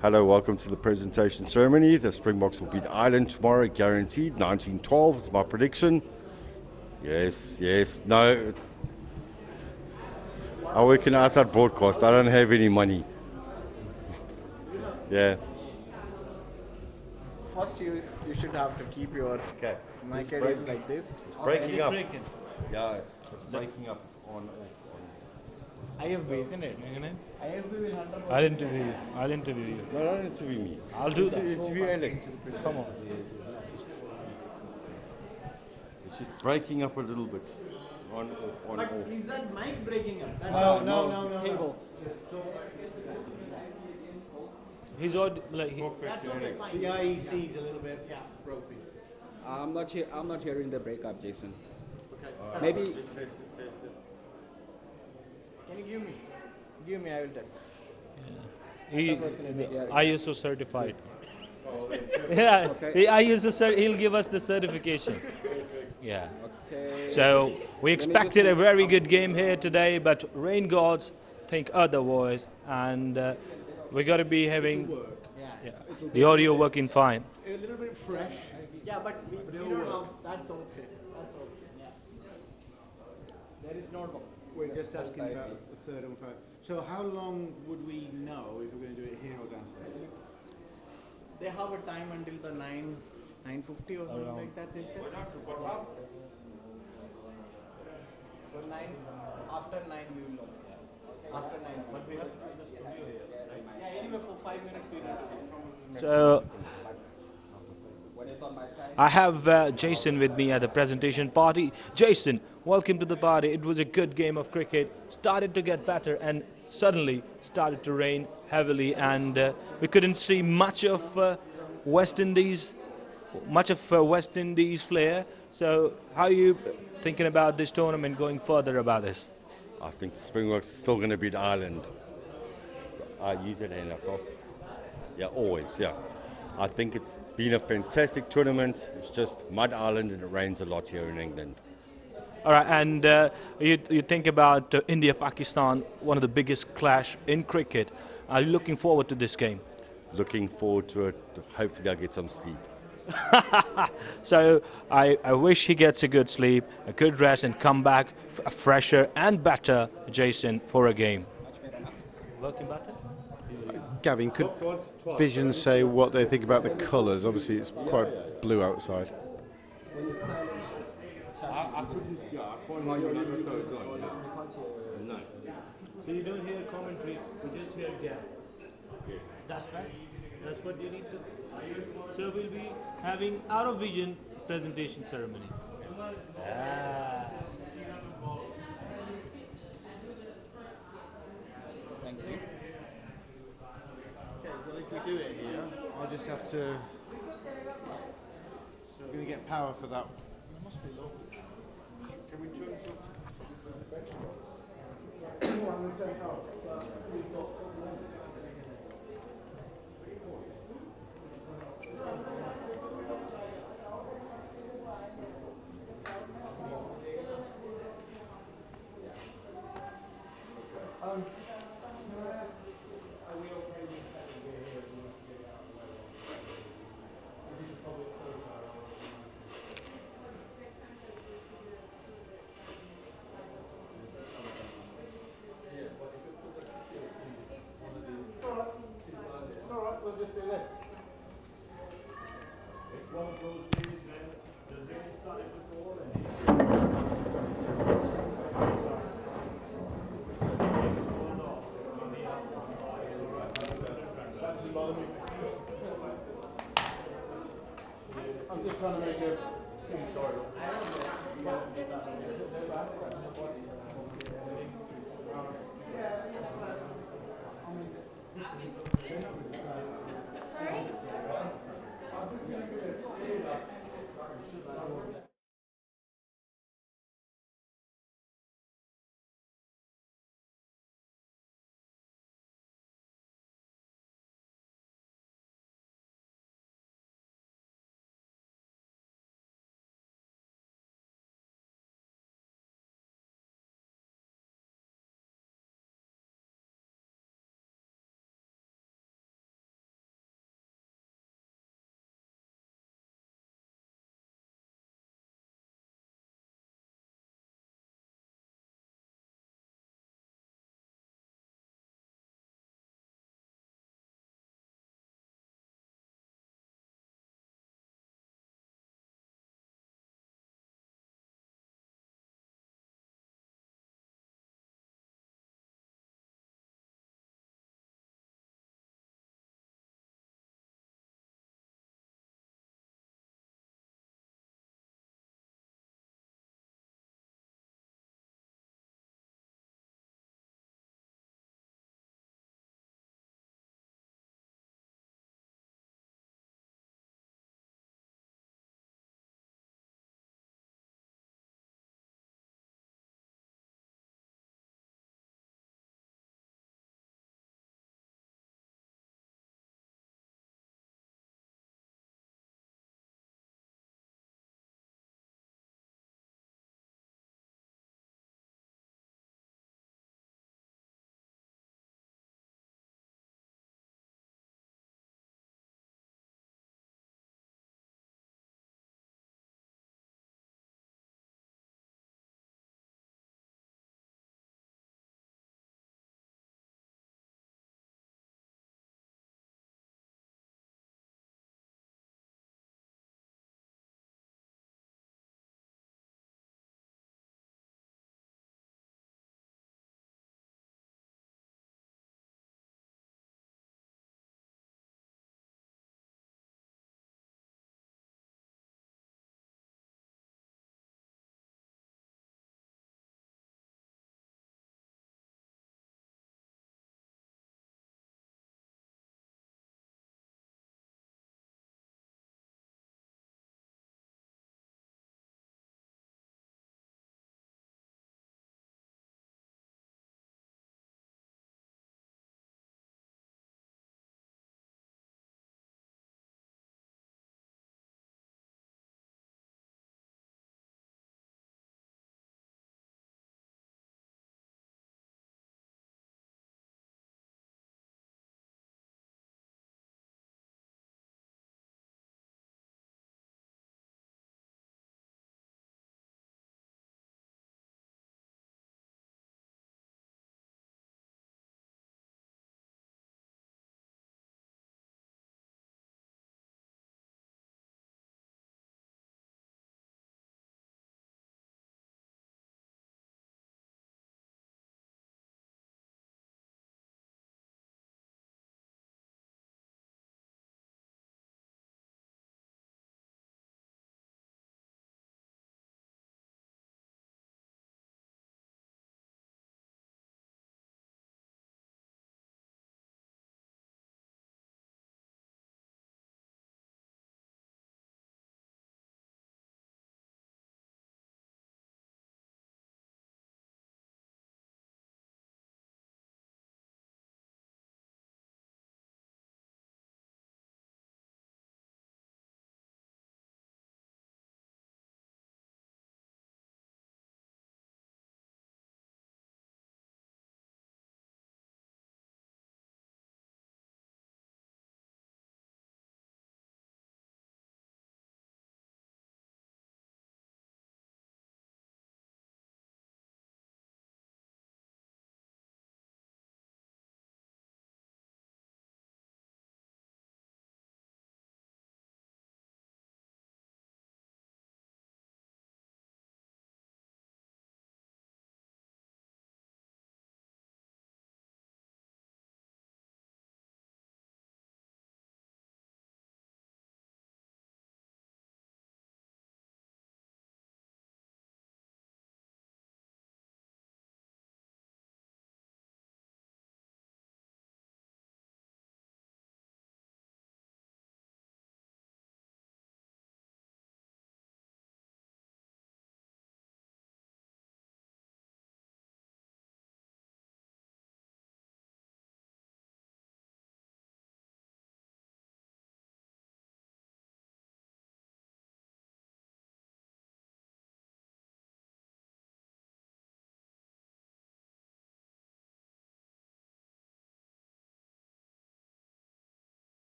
Speaker 19: Hello, welcome to the presentation ceremony. The Springboks will beat Ireland tomorrow, guaranteed. 19-12 is my prediction. Yes, no. I work in outside broadcast. I don't have any money. Yeah.
Speaker 17: First, you should have to keep your mic is like this.
Speaker 19: It's breaking up. Yeah, it's breaking up on.
Speaker 17: IFB, isn't it? IFB will handle.
Speaker 18: I'll interview you. I'll interview you.
Speaker 19: No, don't interview me.
Speaker 18: I'll do that.
Speaker 19: Interview Alex.
Speaker 18: Come on.
Speaker 19: It's just breaking up a little bit. On, off, on,
Speaker 17: But
Speaker 19: off.
Speaker 17: is that mic breaking up? That's
Speaker 20: No.
Speaker 17: Cable.
Speaker 18: He's already like.
Speaker 17: That's okay, fine. The IEC is a little bit broken.
Speaker 15: I'm not hearing the breakup, Jason.
Speaker 17: Okay.
Speaker 15: Maybe.
Speaker 19: Just test it.
Speaker 17: Can you give me? Give me, I will test.
Speaker 18: He is ISO certified.
Speaker 15: Yeah.
Speaker 18: He'll give us the certification. Yeah.
Speaker 15: Okay.
Speaker 18: So we expected a very good game here today, but rain gods think otherwise, and we got to be having the audio working fine.
Speaker 20: A little bit fresh.
Speaker 17: Yeah, but we don't have. That's okay. Yeah. There is no.
Speaker 20: We're just asking about the third and fourth. So how long would we know if we're going to do it here or downstairs?
Speaker 17: They have a time until the 9:50 or something like that. They said. So 9 after 9 we will know. After 9. But we have to do the studio here, right? Yeah. Anyway, for 5 minutes we need to.
Speaker 18: So I have Jason with me at the presentation party. Jason, welcome to the party. It was a good game of cricket. Started to get better and suddenly started to rain heavily, and we couldn't see much of West Indies flair. So how are you thinking about this tournament going further about this?
Speaker 19: I think the Springboks are still going to beat Ireland. I use it in so. Yeah, always, yeah. I think it's been a fantastic tournament. It's just mud island and it rains a lot here in England.
Speaker 18: All right, and you think about India-Pakistan, one of the biggest clash in cricket. Are you looking forward to this game?
Speaker 19: Looking forward to it. Hopefully I'll get some sleep.
Speaker 18: So I wish he gets a good sleep, a good rest, and come back fresher and better, Jason, for a game. Working better?
Speaker 20: Gavin, could Vision say what they think about the colours? Obviously, it's quite blue outside.
Speaker 19: I couldn't see. I can't hear you. No.
Speaker 18: So you don't hear commentary, you just hear gap.
Speaker 19: Yes.
Speaker 18: That's best. That's what you need to. So we'll be having out of vision presentation ceremony.
Speaker 15: Thank you.
Speaker 20: Okay, well, if we do it here, I'll just have to. So we're going to get power for that. It must be low. Can we turn this up? I'm going to turn it off. just trying to make a team story.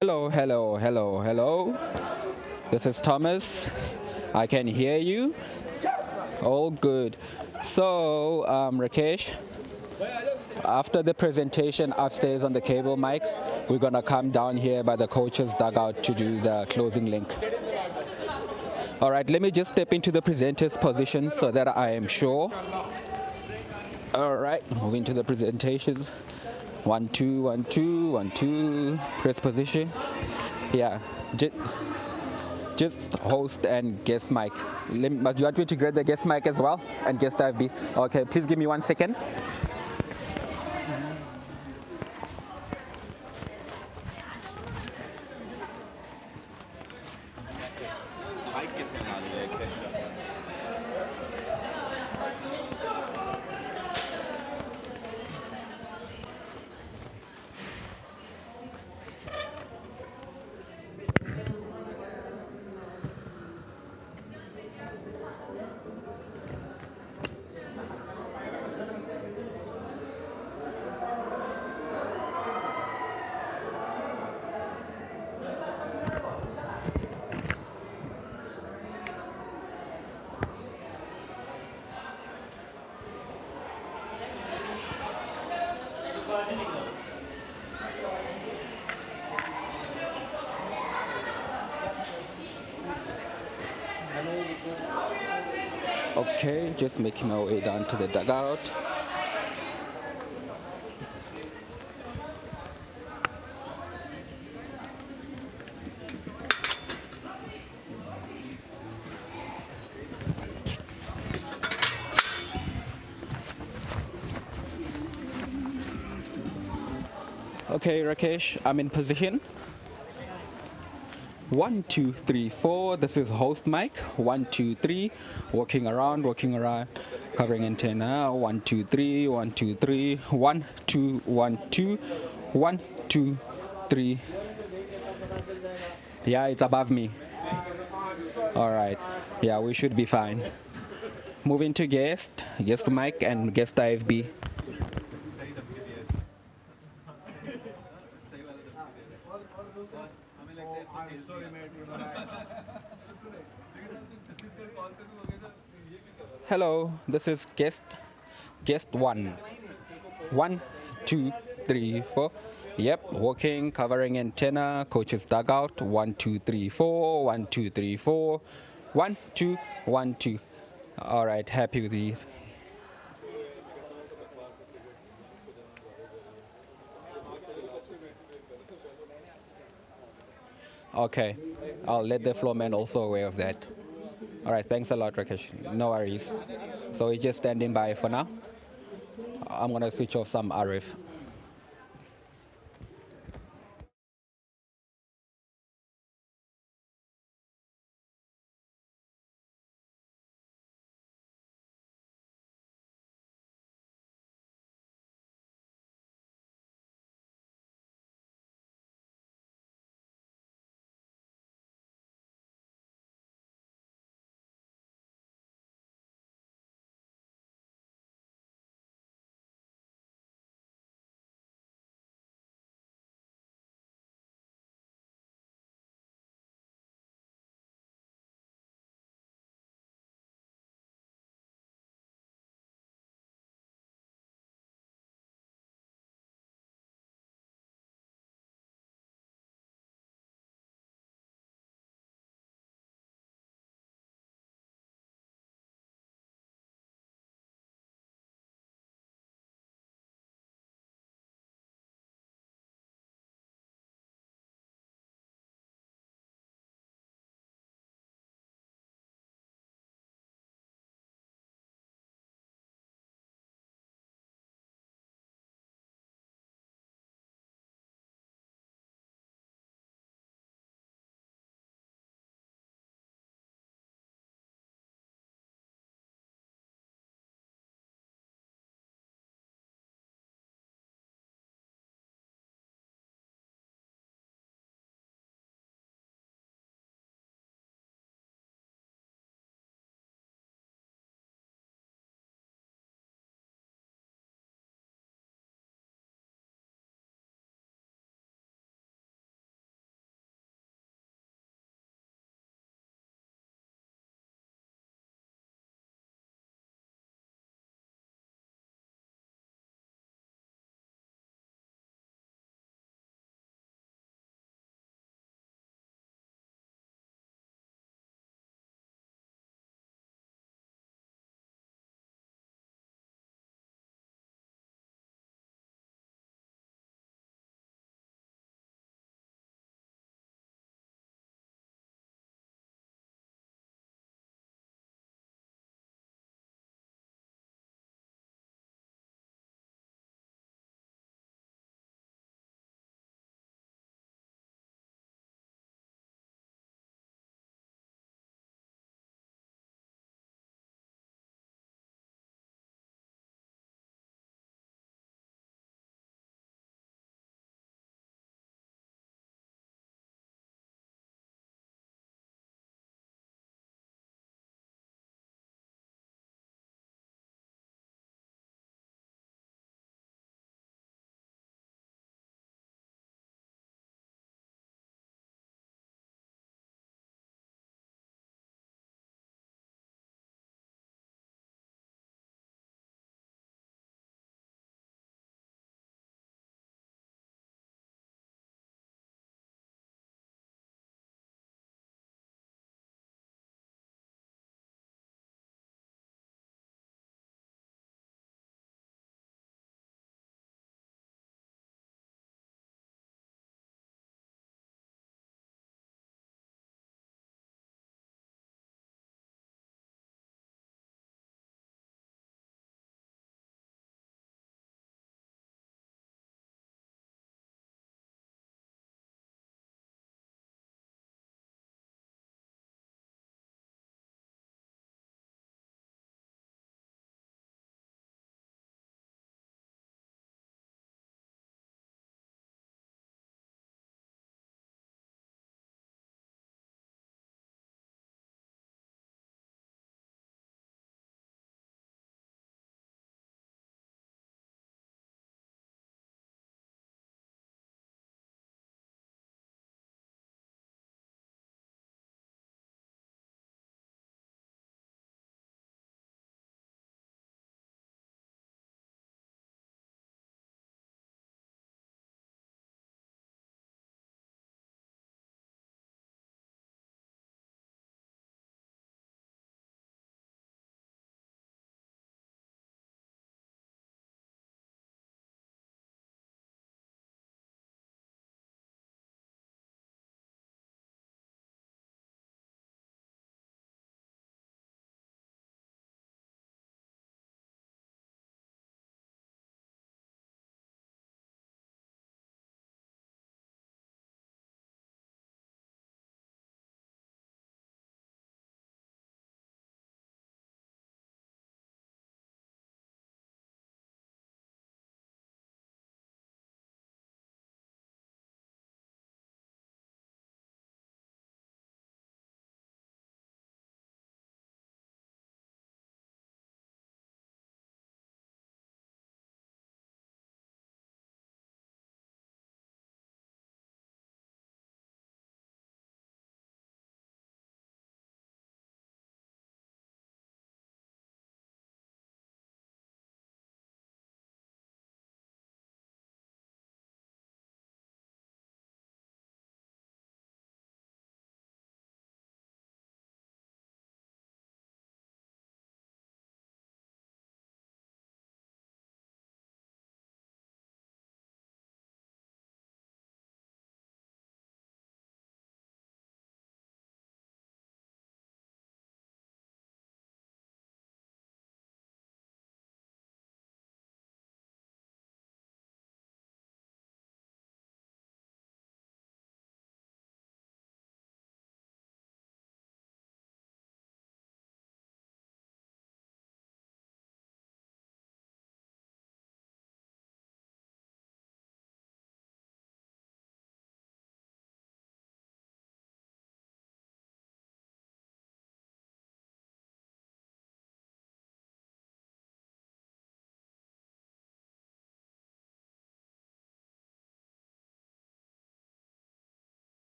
Speaker 15: Hello, hello, hello, hello. This is Thomas. I can hear you. All good. So, Rakesh, after the presentation upstairs on the cable mics, we're gonna come down here by the coach's dugout to do the closing link. All right, let me just step into the presenter's position so that I am sure. All right, moving to the presentations. 1, 2, 1, 2, 1, 2. Press position. Yeah, just host and guest mic. Do you want me to grab the guest mic as well and guest IFB? Okay, please give me 1 second. Okay, just making my way down to the dugout. Okay, Rakesh, I'm in position. 1, 2, 3, 4. This is host mic. 1, 2, 3. Walking around, covering antenna. 1, 2, 3. 1, 2, 3. 1, 2, 1, 2. 1, 2, 3. Yeah, it's above me. All right. Yeah, we should be fine. Moving to guest mic and guest IFB. Hello, this is guest 1. 1, 2, 3, 4. Yep, walking, covering antenna, coach's dugout. 1, 2, 3, 4. 1, 2, 3, 4. 1, 2, 1, 2. All right, happy with these. Okay, I'll let the floor man also aware of that. All right, thanks a lot, Rakesh. No worries. So he's just standing by for now. I'm gonna switch off some RF.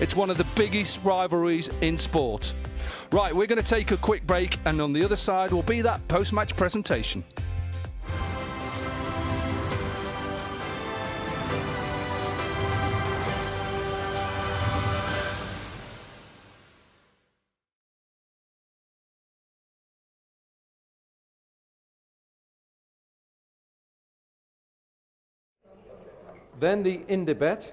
Speaker 3: It's one of the biggest rivalries in sport. Right, we're going to take a quick break, and on the other side will be that post-match presentation.
Speaker 21: Then the in debate.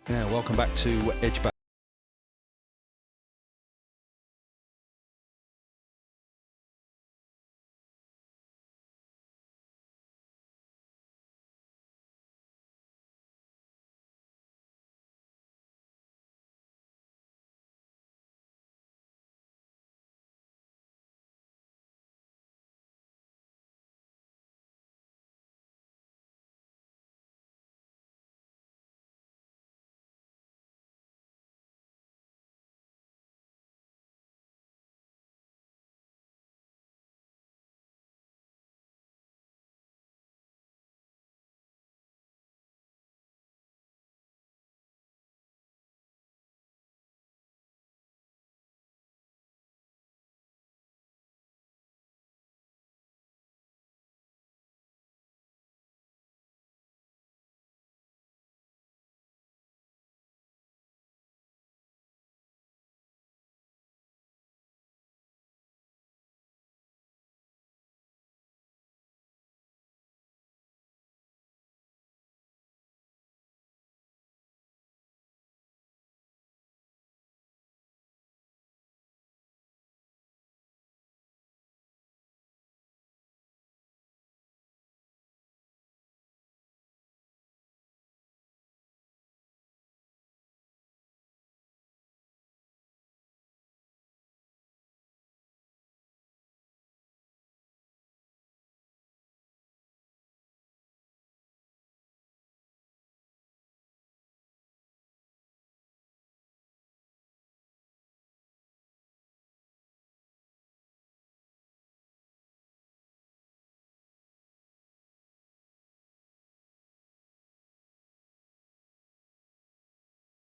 Speaker 3: Yeah, welcome back to Edge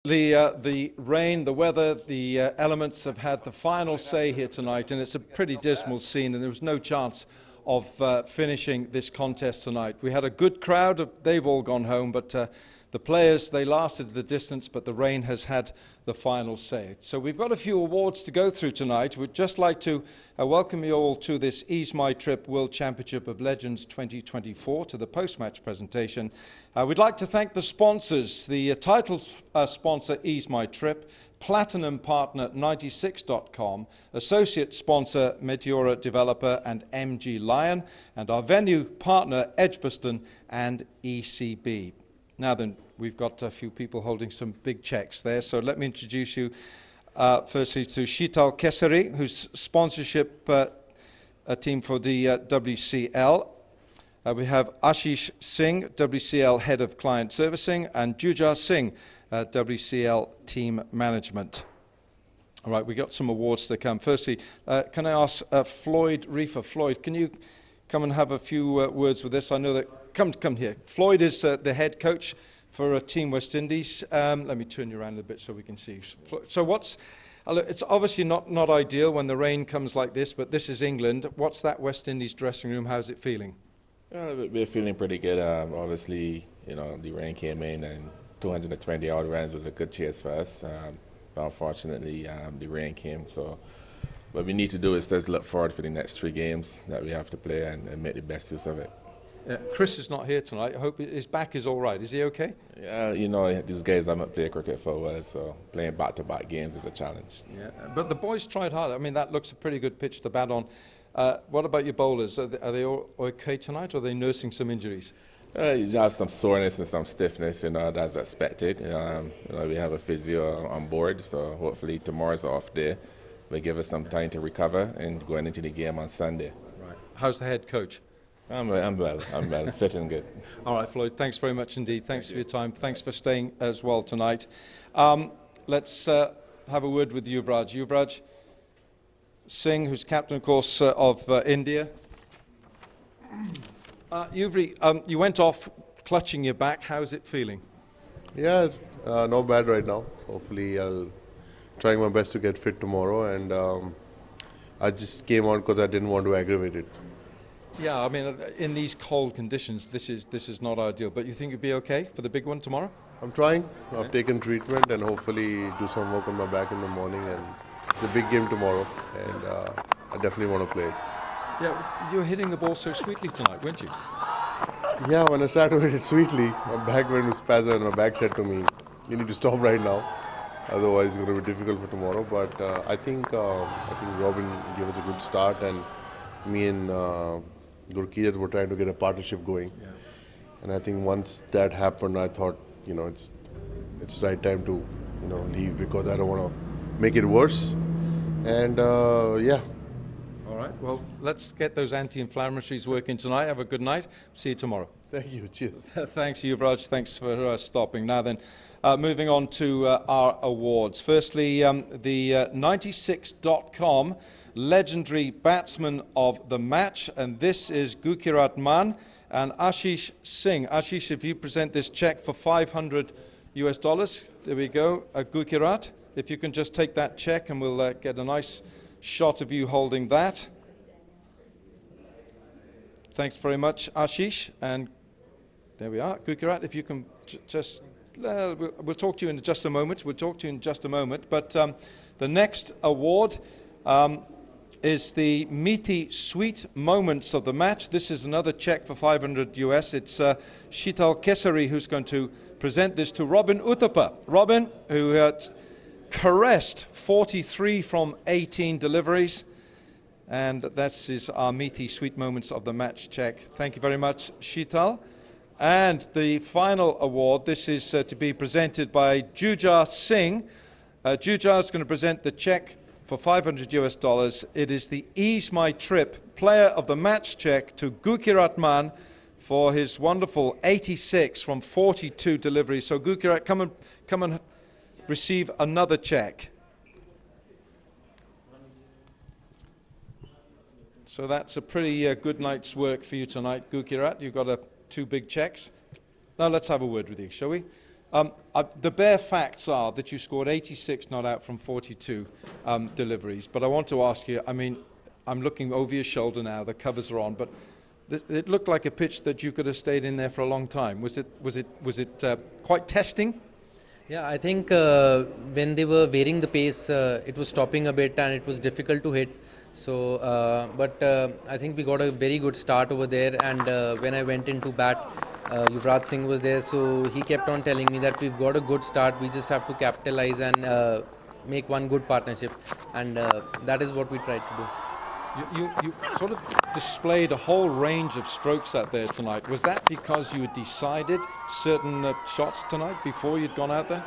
Speaker 2: The rain, the weather, the elements have had the final say here tonight, and it's a pretty dismal scene, and there was no chance of finishing this contest tonight. We had a good crowd. They've all gone home, but the players, they lasted the distance, but the rain has had the final say. So we've got a few awards to go through tonight. We'd just like to welcome you all to this Ease My Trip World Championship of Legends 2024, to the post-match presentation. We'd like to thank the sponsors, the title sponsor Ease My Trip, Platinum Partner 96.com, Associate Sponsor Meteora Developer and MG Lion, and our venue partner Edgbaston and ECB. Now then, we've got a few people holding some big checks there, so let me introduce you firstly to Sheetal Kesari, who's sponsorship team for the WCL. We have Ashish Singh, WCL Head of Client Servicing, and Jujar Singh, WCL Team Management. All right, we got some awards to come. Firstly, can I ask Floyd Reefer? Floyd, can you come and have a few words with this? I know that. Come here. Floyd is the head coach for Team West Indies. Let me turn you around a bit so we can see. So it's obviously not ideal when the rain comes like this, but this is England. What's that West Indies dressing room? How's it feeling?
Speaker 1: We're feeling pretty good. Obviously, the rain came in and 220 odd runs was a good chase for us. But unfortunately, the rain came. So what we need to do is just look forward for the next 3 games that we have to play and make the best use of it.
Speaker 2: Chris is not here tonight. I hope his back is all right. Is he okay?
Speaker 1: Yeah, these guys haven't played cricket for a while, so playing back-to-back games is a challenge.
Speaker 2: Yeah, but the boys tried hard. I mean, that looks a pretty good pitch to bat on. What about your bowlers? Are they all okay tonight, or are they nursing some injuries?
Speaker 1: You have some soreness and some stiffness, that's expected. We have a physio on board, so hopefully tomorrow's off day. Will give us some time to recover and going into the game on Sunday.
Speaker 2: Right. How's the head coach?
Speaker 1: I'm well, fit and good.
Speaker 2: All right, Floyd, thanks very much indeed. Thanks for your time. Thanks for staying as well tonight. Let's have a word with Yuvraj. Yuvraj Singh, who's captain, of course, of India. Yuvri, you went off clutching your back. How's it feeling?
Speaker 22: Yeah, not bad right now. Hopefully I'll try my best to get fit tomorrow, and I just came on because I didn't want to aggravate it.
Speaker 2: Yeah, I mean, in these cold conditions, this is not ideal. But you think you'll be okay for the big one tomorrow?
Speaker 22: I'm trying. I've taken treatment and hopefully do some work on my back in the morning. And it's a big game tomorrow, and I definitely want to play it.
Speaker 2: Yeah, you were hitting the ball so sweetly tonight, weren't you?
Speaker 22: Yeah, when I started to hit it sweetly, my back went to spasm and my back said to me, "You need to stop right now. Otherwise, it's going to be difficult for tomorrow." But I think Robin gave us a good start, and me and Gurkirat were trying to get a partnership going. Yeah. And I think once that happened, I thought, it's right time to, leave because I don't want to make it worse. And yeah.
Speaker 2: All right. Well, let's get those anti-inflammatories working tonight. Have a good night. See you tomorrow.
Speaker 22: Thank you. Cheers.
Speaker 2: Thanks, Yuvraj. Thanks for stopping. Now then, moving on to our awards. Firstly, the 96.com legendary batsman of the match, and this is Gurkirat Mann and Ashish Singh. Ashish, if you present this check for $500 US, there we go. Gurkirat, if you can just take that check, and we'll get a nice shot of you holding that. Thanks very much, Ashish, and there we are. Gurkirat, if you can just, we'll talk to you in just a moment. But the next award is the Meaty Sweet Moments of the match. This is another check for $500 US. It's Sheetal Kesari who's going to present this to Robin Uthappa. Robin, who caressed 43 from 18 deliveries. And that's our Meaty Sweet Moments of the match check. Thank you very much, Sheetal. And the final award, this is to be presented by Jujar Singh. Jujar is going to present the check for $500 US. It is the Ease My Trip Player of the Match check to Gurkirat Mann for his wonderful 86 from 42 deliveries. So Gurkirat, come and receive another check. So that's a pretty good night's work for you tonight, Gurkirat. You've got 2 big checks. Now let's have a word with you, shall we? The bare facts are that you scored 86 not out from 42 deliveries. But I want to ask you, I mean, I'm looking over your shoulder now, the covers are on, but it looked like a pitch that you could have stayed in there for a long time. Was it quite testing?
Speaker 9: Yeah, I think when they were varying the pace, it was stopping a bit and it was difficult to hit. So, but I think we got a very good start over there. And when I went into bat, Yuvraj Singh was there, so he kept on telling me that we've got a good start. We just have to capitalize and make one good partnership, and that is what we tried to do.
Speaker 2: You sort of displayed a whole range of strokes out there tonight. Was that because you had decided certain shots tonight before you'd gone out there?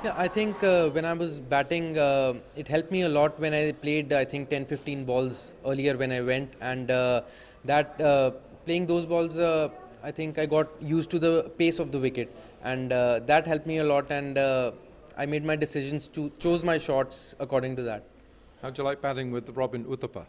Speaker 9: Yeah, I think when I was batting, it helped me a lot when I played, I think, 10-15 balls earlier when I went. And playing those balls, I think I got used to the pace of the wicket. And that helped me a lot. And I made my decisions to chose my shots according to that.
Speaker 2: How'd you like batting with Robin Uthappa?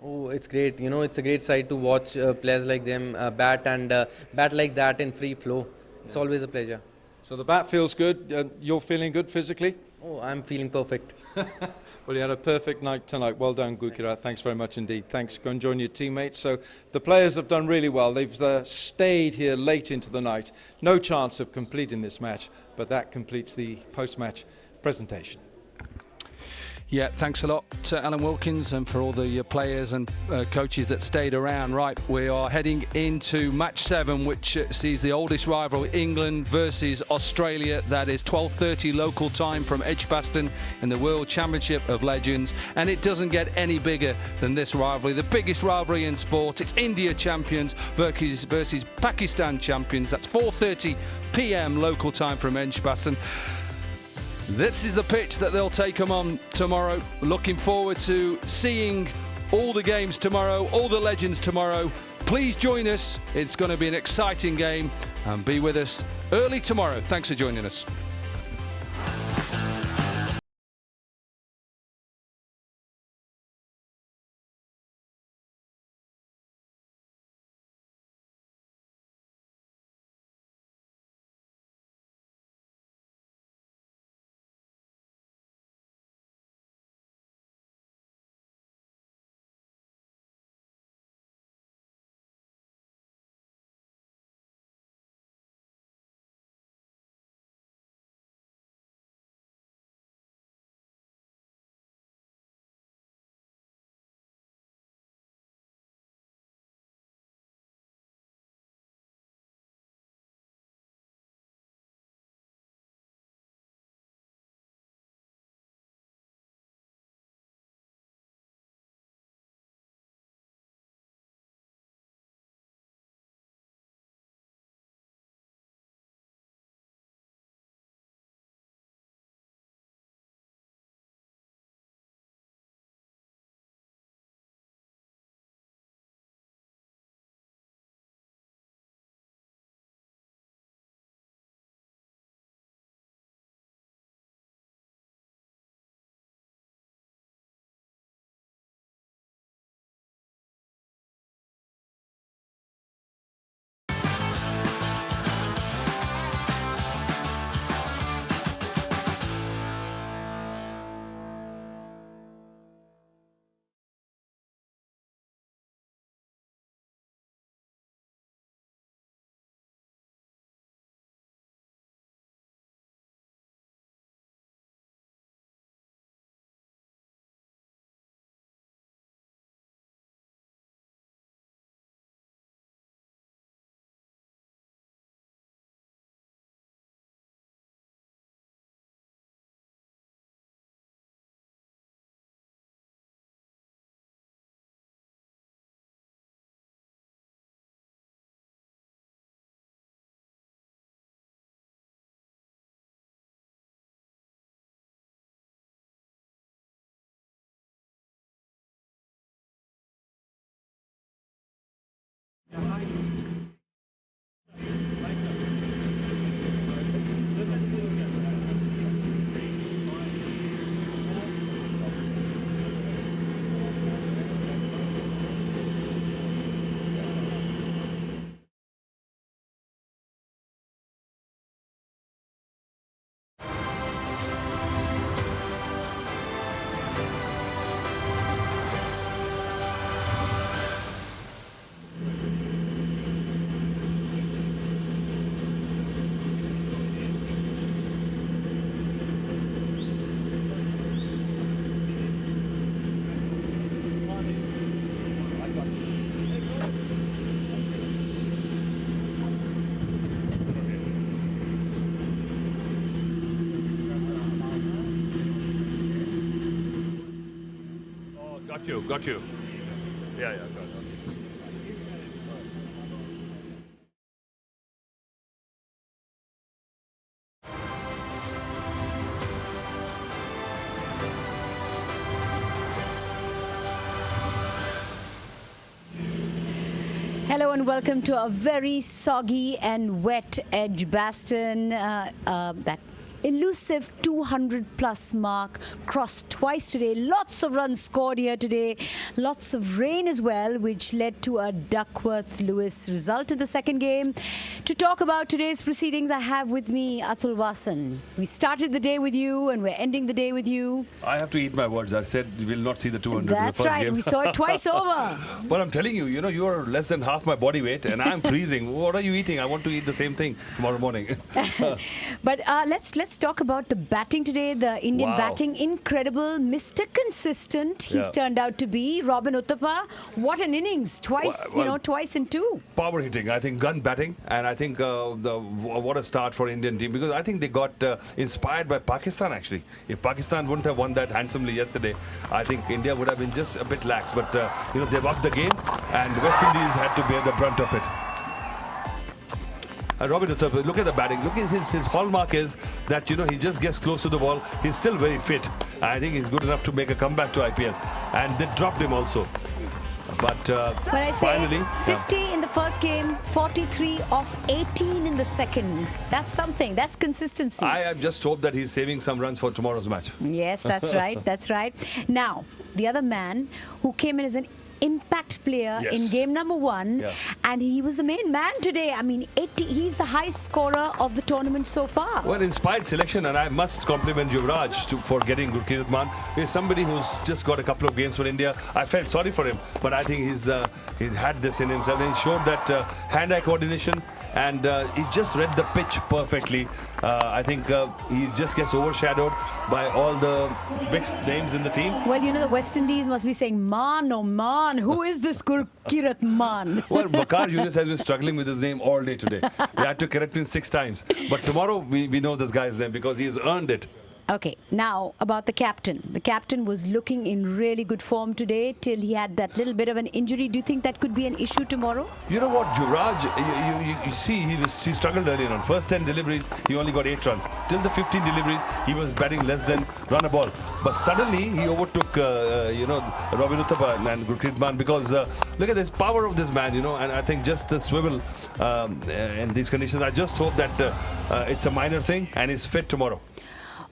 Speaker 9: Oh, it's great. You know, it's a great sight to watch players like them bat like that in free flow. It's always a pleasure.
Speaker 2: So the bat feels good. You're feeling good physically?
Speaker 9: Oh, I'm feeling perfect.
Speaker 2: Well, you had a perfect night tonight. Well done, Gurkirat. Thanks very much indeed. Thanks. Go and join your teammates. So the players have done really well. They've stayed here late into the night. No chance of completing this match, but that completes the post-match presentation.
Speaker 3: Yeah, thanks a lot to Alan Wilkins and for all the players and coaches that stayed around. Right, we are heading into match 7, which sees the oldest rivalry, England versus Australia. That is 12:30 local time from Edgbaston in the World Championship of Legends. And it doesn't get any bigger than this rivalry. The biggest rivalry in sport. It's India champions versus Pakistan champions. That's 4:30 p.m. local time from Edgbaston. This is the pitch that they'll take them on tomorrow. Looking forward to seeing all the games tomorrow, all the legends tomorrow. Please join us. It's going to be an exciting game, and be with us early tomorrow. Thanks for joining us.
Speaker 16: Got you, got you. Yeah, got it.
Speaker 8: Hello and welcome to a very soggy and wet Edgbaston. That elusive 200+ mark crossed twice today. Lots of runs scored here today. Lots of rain as well, which led to a Duckworth-Lewis result in the second game. To talk about today's proceedings, I have with me Atul Vasan. We started the day with you and we're ending the day with you.
Speaker 16: I have to eat my words. I said we'll not see the 200 in the
Speaker 8: That's
Speaker 16: first
Speaker 8: right.
Speaker 16: game.
Speaker 8: We saw it twice over.
Speaker 16: But I'm telling you, you're less than half my body weight and I'm freezing. What are you eating? I want to eat the same thing tomorrow morning.
Speaker 8: But let's talk about the batting today. The Indian batting, incredible. Mr. Consistent, he's turned out to be. Robin Uthappa, what an innings. Twice, twice in two.
Speaker 16: Power hitting, I think gun batting, and I think what a start for Indian team, because I think they got inspired by Pakistan actually. If Pakistan wouldn't have won that handsomely yesterday, I think India would have been just a bit lax. But they've upped the game, and West Indies had to bear the brunt of it. Robin Uthappa, look at the batting. Look at his hallmark is that he just gets close to the ball. He's still very fit. I think he's good enough to make a comeback to IPL, and they dropped him also. But
Speaker 8: I
Speaker 16: finally,
Speaker 8: say 50 in the first game, 43 of 18 in the second. That's something. That's consistency.
Speaker 16: I just hope that he's saving some runs for tomorrow's match.
Speaker 8: Yes, that's right. That's right. Now, the other man who came in as an impact player in game number 1, and he was the main man today. I mean, 80. He's the highest scorer of the tournament so far.
Speaker 16: Well, inspired selection, and I must compliment Yuvraj for getting Gurkeerat Maan. He's somebody who's just got a couple of games for India. I felt sorry for him, but I think he's had this in himself, and he showed that hand-eye coordination, and he just read the pitch perfectly. I think he just gets overshadowed by all the big names in the team.
Speaker 8: Well, the West Indies must be saying, "Man, oh man, who is this Gurkeerat Maan?"
Speaker 16: Well, Bakar Yunus has been struggling with his name all day today. We had to correct him 6 times. But tomorrow, we know this guy's name because he has earned it.
Speaker 8: Okay, now about the captain. The captain was looking in really good form today till he had that little bit of an injury. Do you think that could be an issue tomorrow?
Speaker 16: You know what, Yuvraj, you see, he struggled earlier on. First 10 deliveries, he only got 8 runs. Till the 15 deliveries, he was batting less than run a ball. But suddenly, he overtook, Robin Uthappa and Gurkeerat Maan, because look at this power of this man, and I think just the swivel in these conditions. I just hope that it's a minor thing and he's fit tomorrow.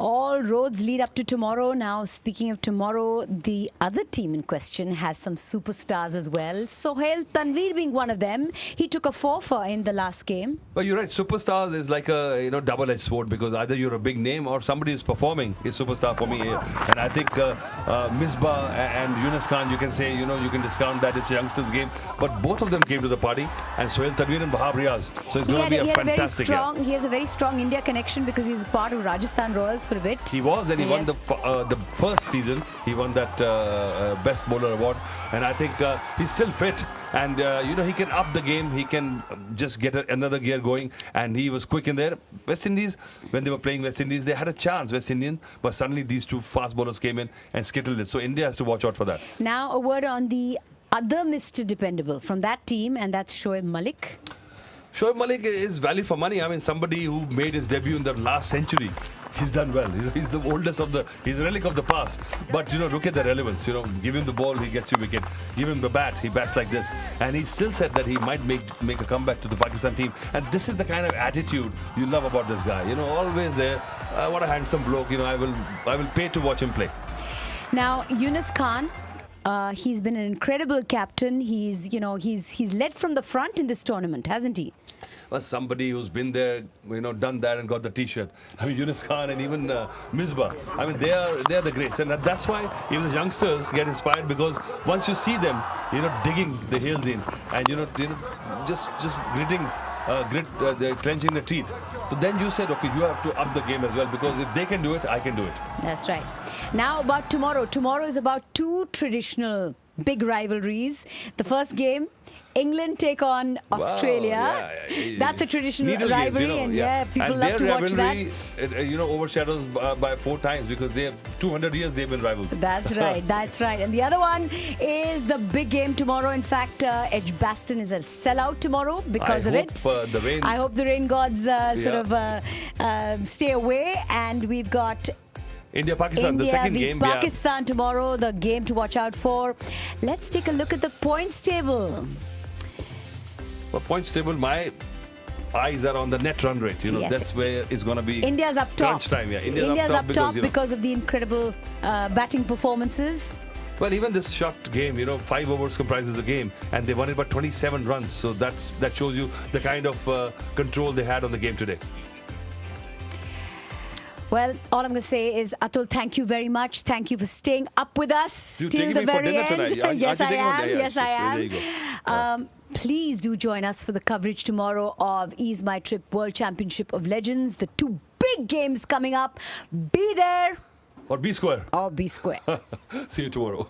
Speaker 8: All roads lead up to tomorrow. Now, speaking of tomorrow, the other team in question has some superstars as well. Sohail Tanvir being one of them. He took a 4 in the last game.
Speaker 16: Well, you're right. Superstars is like a double-edged sword, because either you're a big name or somebody who's performing is superstar for me here. And I think Misbah and Yunus Khan, you can say, you can discount that it's a youngsters game. But both of them came to the party, and Sohail Tanvir and Bahab Riaz. So it's going to be a fantastic game.
Speaker 8: He has a very strong India connection because he's part of Rajasthan Royals for a bit.
Speaker 16: He was, then he won the first season. He won that Best Bowler Award, and I think he's still fit. And he can up the game. He can just get another gear going, and he was quick in there. West Indies, when they were playing West Indies, they had a chance, West Indian, but suddenly these 2 fast bowlers came in and skittled it. So India has to watch out for that.
Speaker 8: Now a word on the other Mr. Dependable from that team, and that's Shoaib Malik.
Speaker 16: Shoaib Malik is value for money. I mean, somebody who made his debut in the last century. He's done well. He's the oldest he's a relic of the past. But, look at the relevance. Give him the ball, he gets you wicket. Give him the bat, he bats like this. And he still said that he might make a comeback to the Pakistan team. And this is the kind of attitude you love about this guy. Always there. What a handsome bloke. I will pay to watch him play.
Speaker 8: Now, Yunus Khan. He's been an incredible captain. He's led from the front in this tournament, hasn't he?
Speaker 16: Well, somebody who's been there, done that and got the T-shirt. I mean, Yunus Khan and even Misbah. I mean, they are the greats, and that's why even the youngsters get inspired, because once you see them, digging the heels in, and just gritting. They're clenching the teeth. So then you said, okay, you have to up the game as well, because if they can do it, I can do it.
Speaker 8: That's right. Now about tomorrow. Tomorrow is about 2 traditional big rivalries. The first game, England take on Australia. That's a traditional
Speaker 16: Needle
Speaker 8: rivalry,
Speaker 16: games,
Speaker 8: and yeah, people
Speaker 16: and
Speaker 8: love to watch that.
Speaker 16: Overshadows by 4 times because they have 200 years they've been rivals.
Speaker 8: That's right, that's right. And the other one is the big game tomorrow. In fact, Edgbaston is a sellout tomorrow because of it.
Speaker 16: The rain.
Speaker 8: I hope the rain gods stay away. And we've got
Speaker 16: India-Pakistan, the second game.
Speaker 8: Pakistan tomorrow, the game to watch out for. Let's take a look at the points table.
Speaker 16: Well, points table, my eyes are on the net run rate. That's where it's going to be.
Speaker 8: India's up top.
Speaker 16: Crunch time, yeah.
Speaker 8: India's up top because of the incredible batting performances.
Speaker 16: Well, even this short game, 5 overs comprises a game, and they won it by 27 runs. So that shows you the kind of control they had on the game today.
Speaker 8: Well, all I'm going to say is, Atul, thank you very much. Thank you for staying up with us till the very end. Yes, I am. Yes, I am.
Speaker 16: There you go.
Speaker 8: Please do join us for the coverage tomorrow of Ease My Trip World Championship of Legends. The 2 big games coming up. Be there.
Speaker 16: Or be square.
Speaker 8: Or be square.
Speaker 16: See you tomorrow.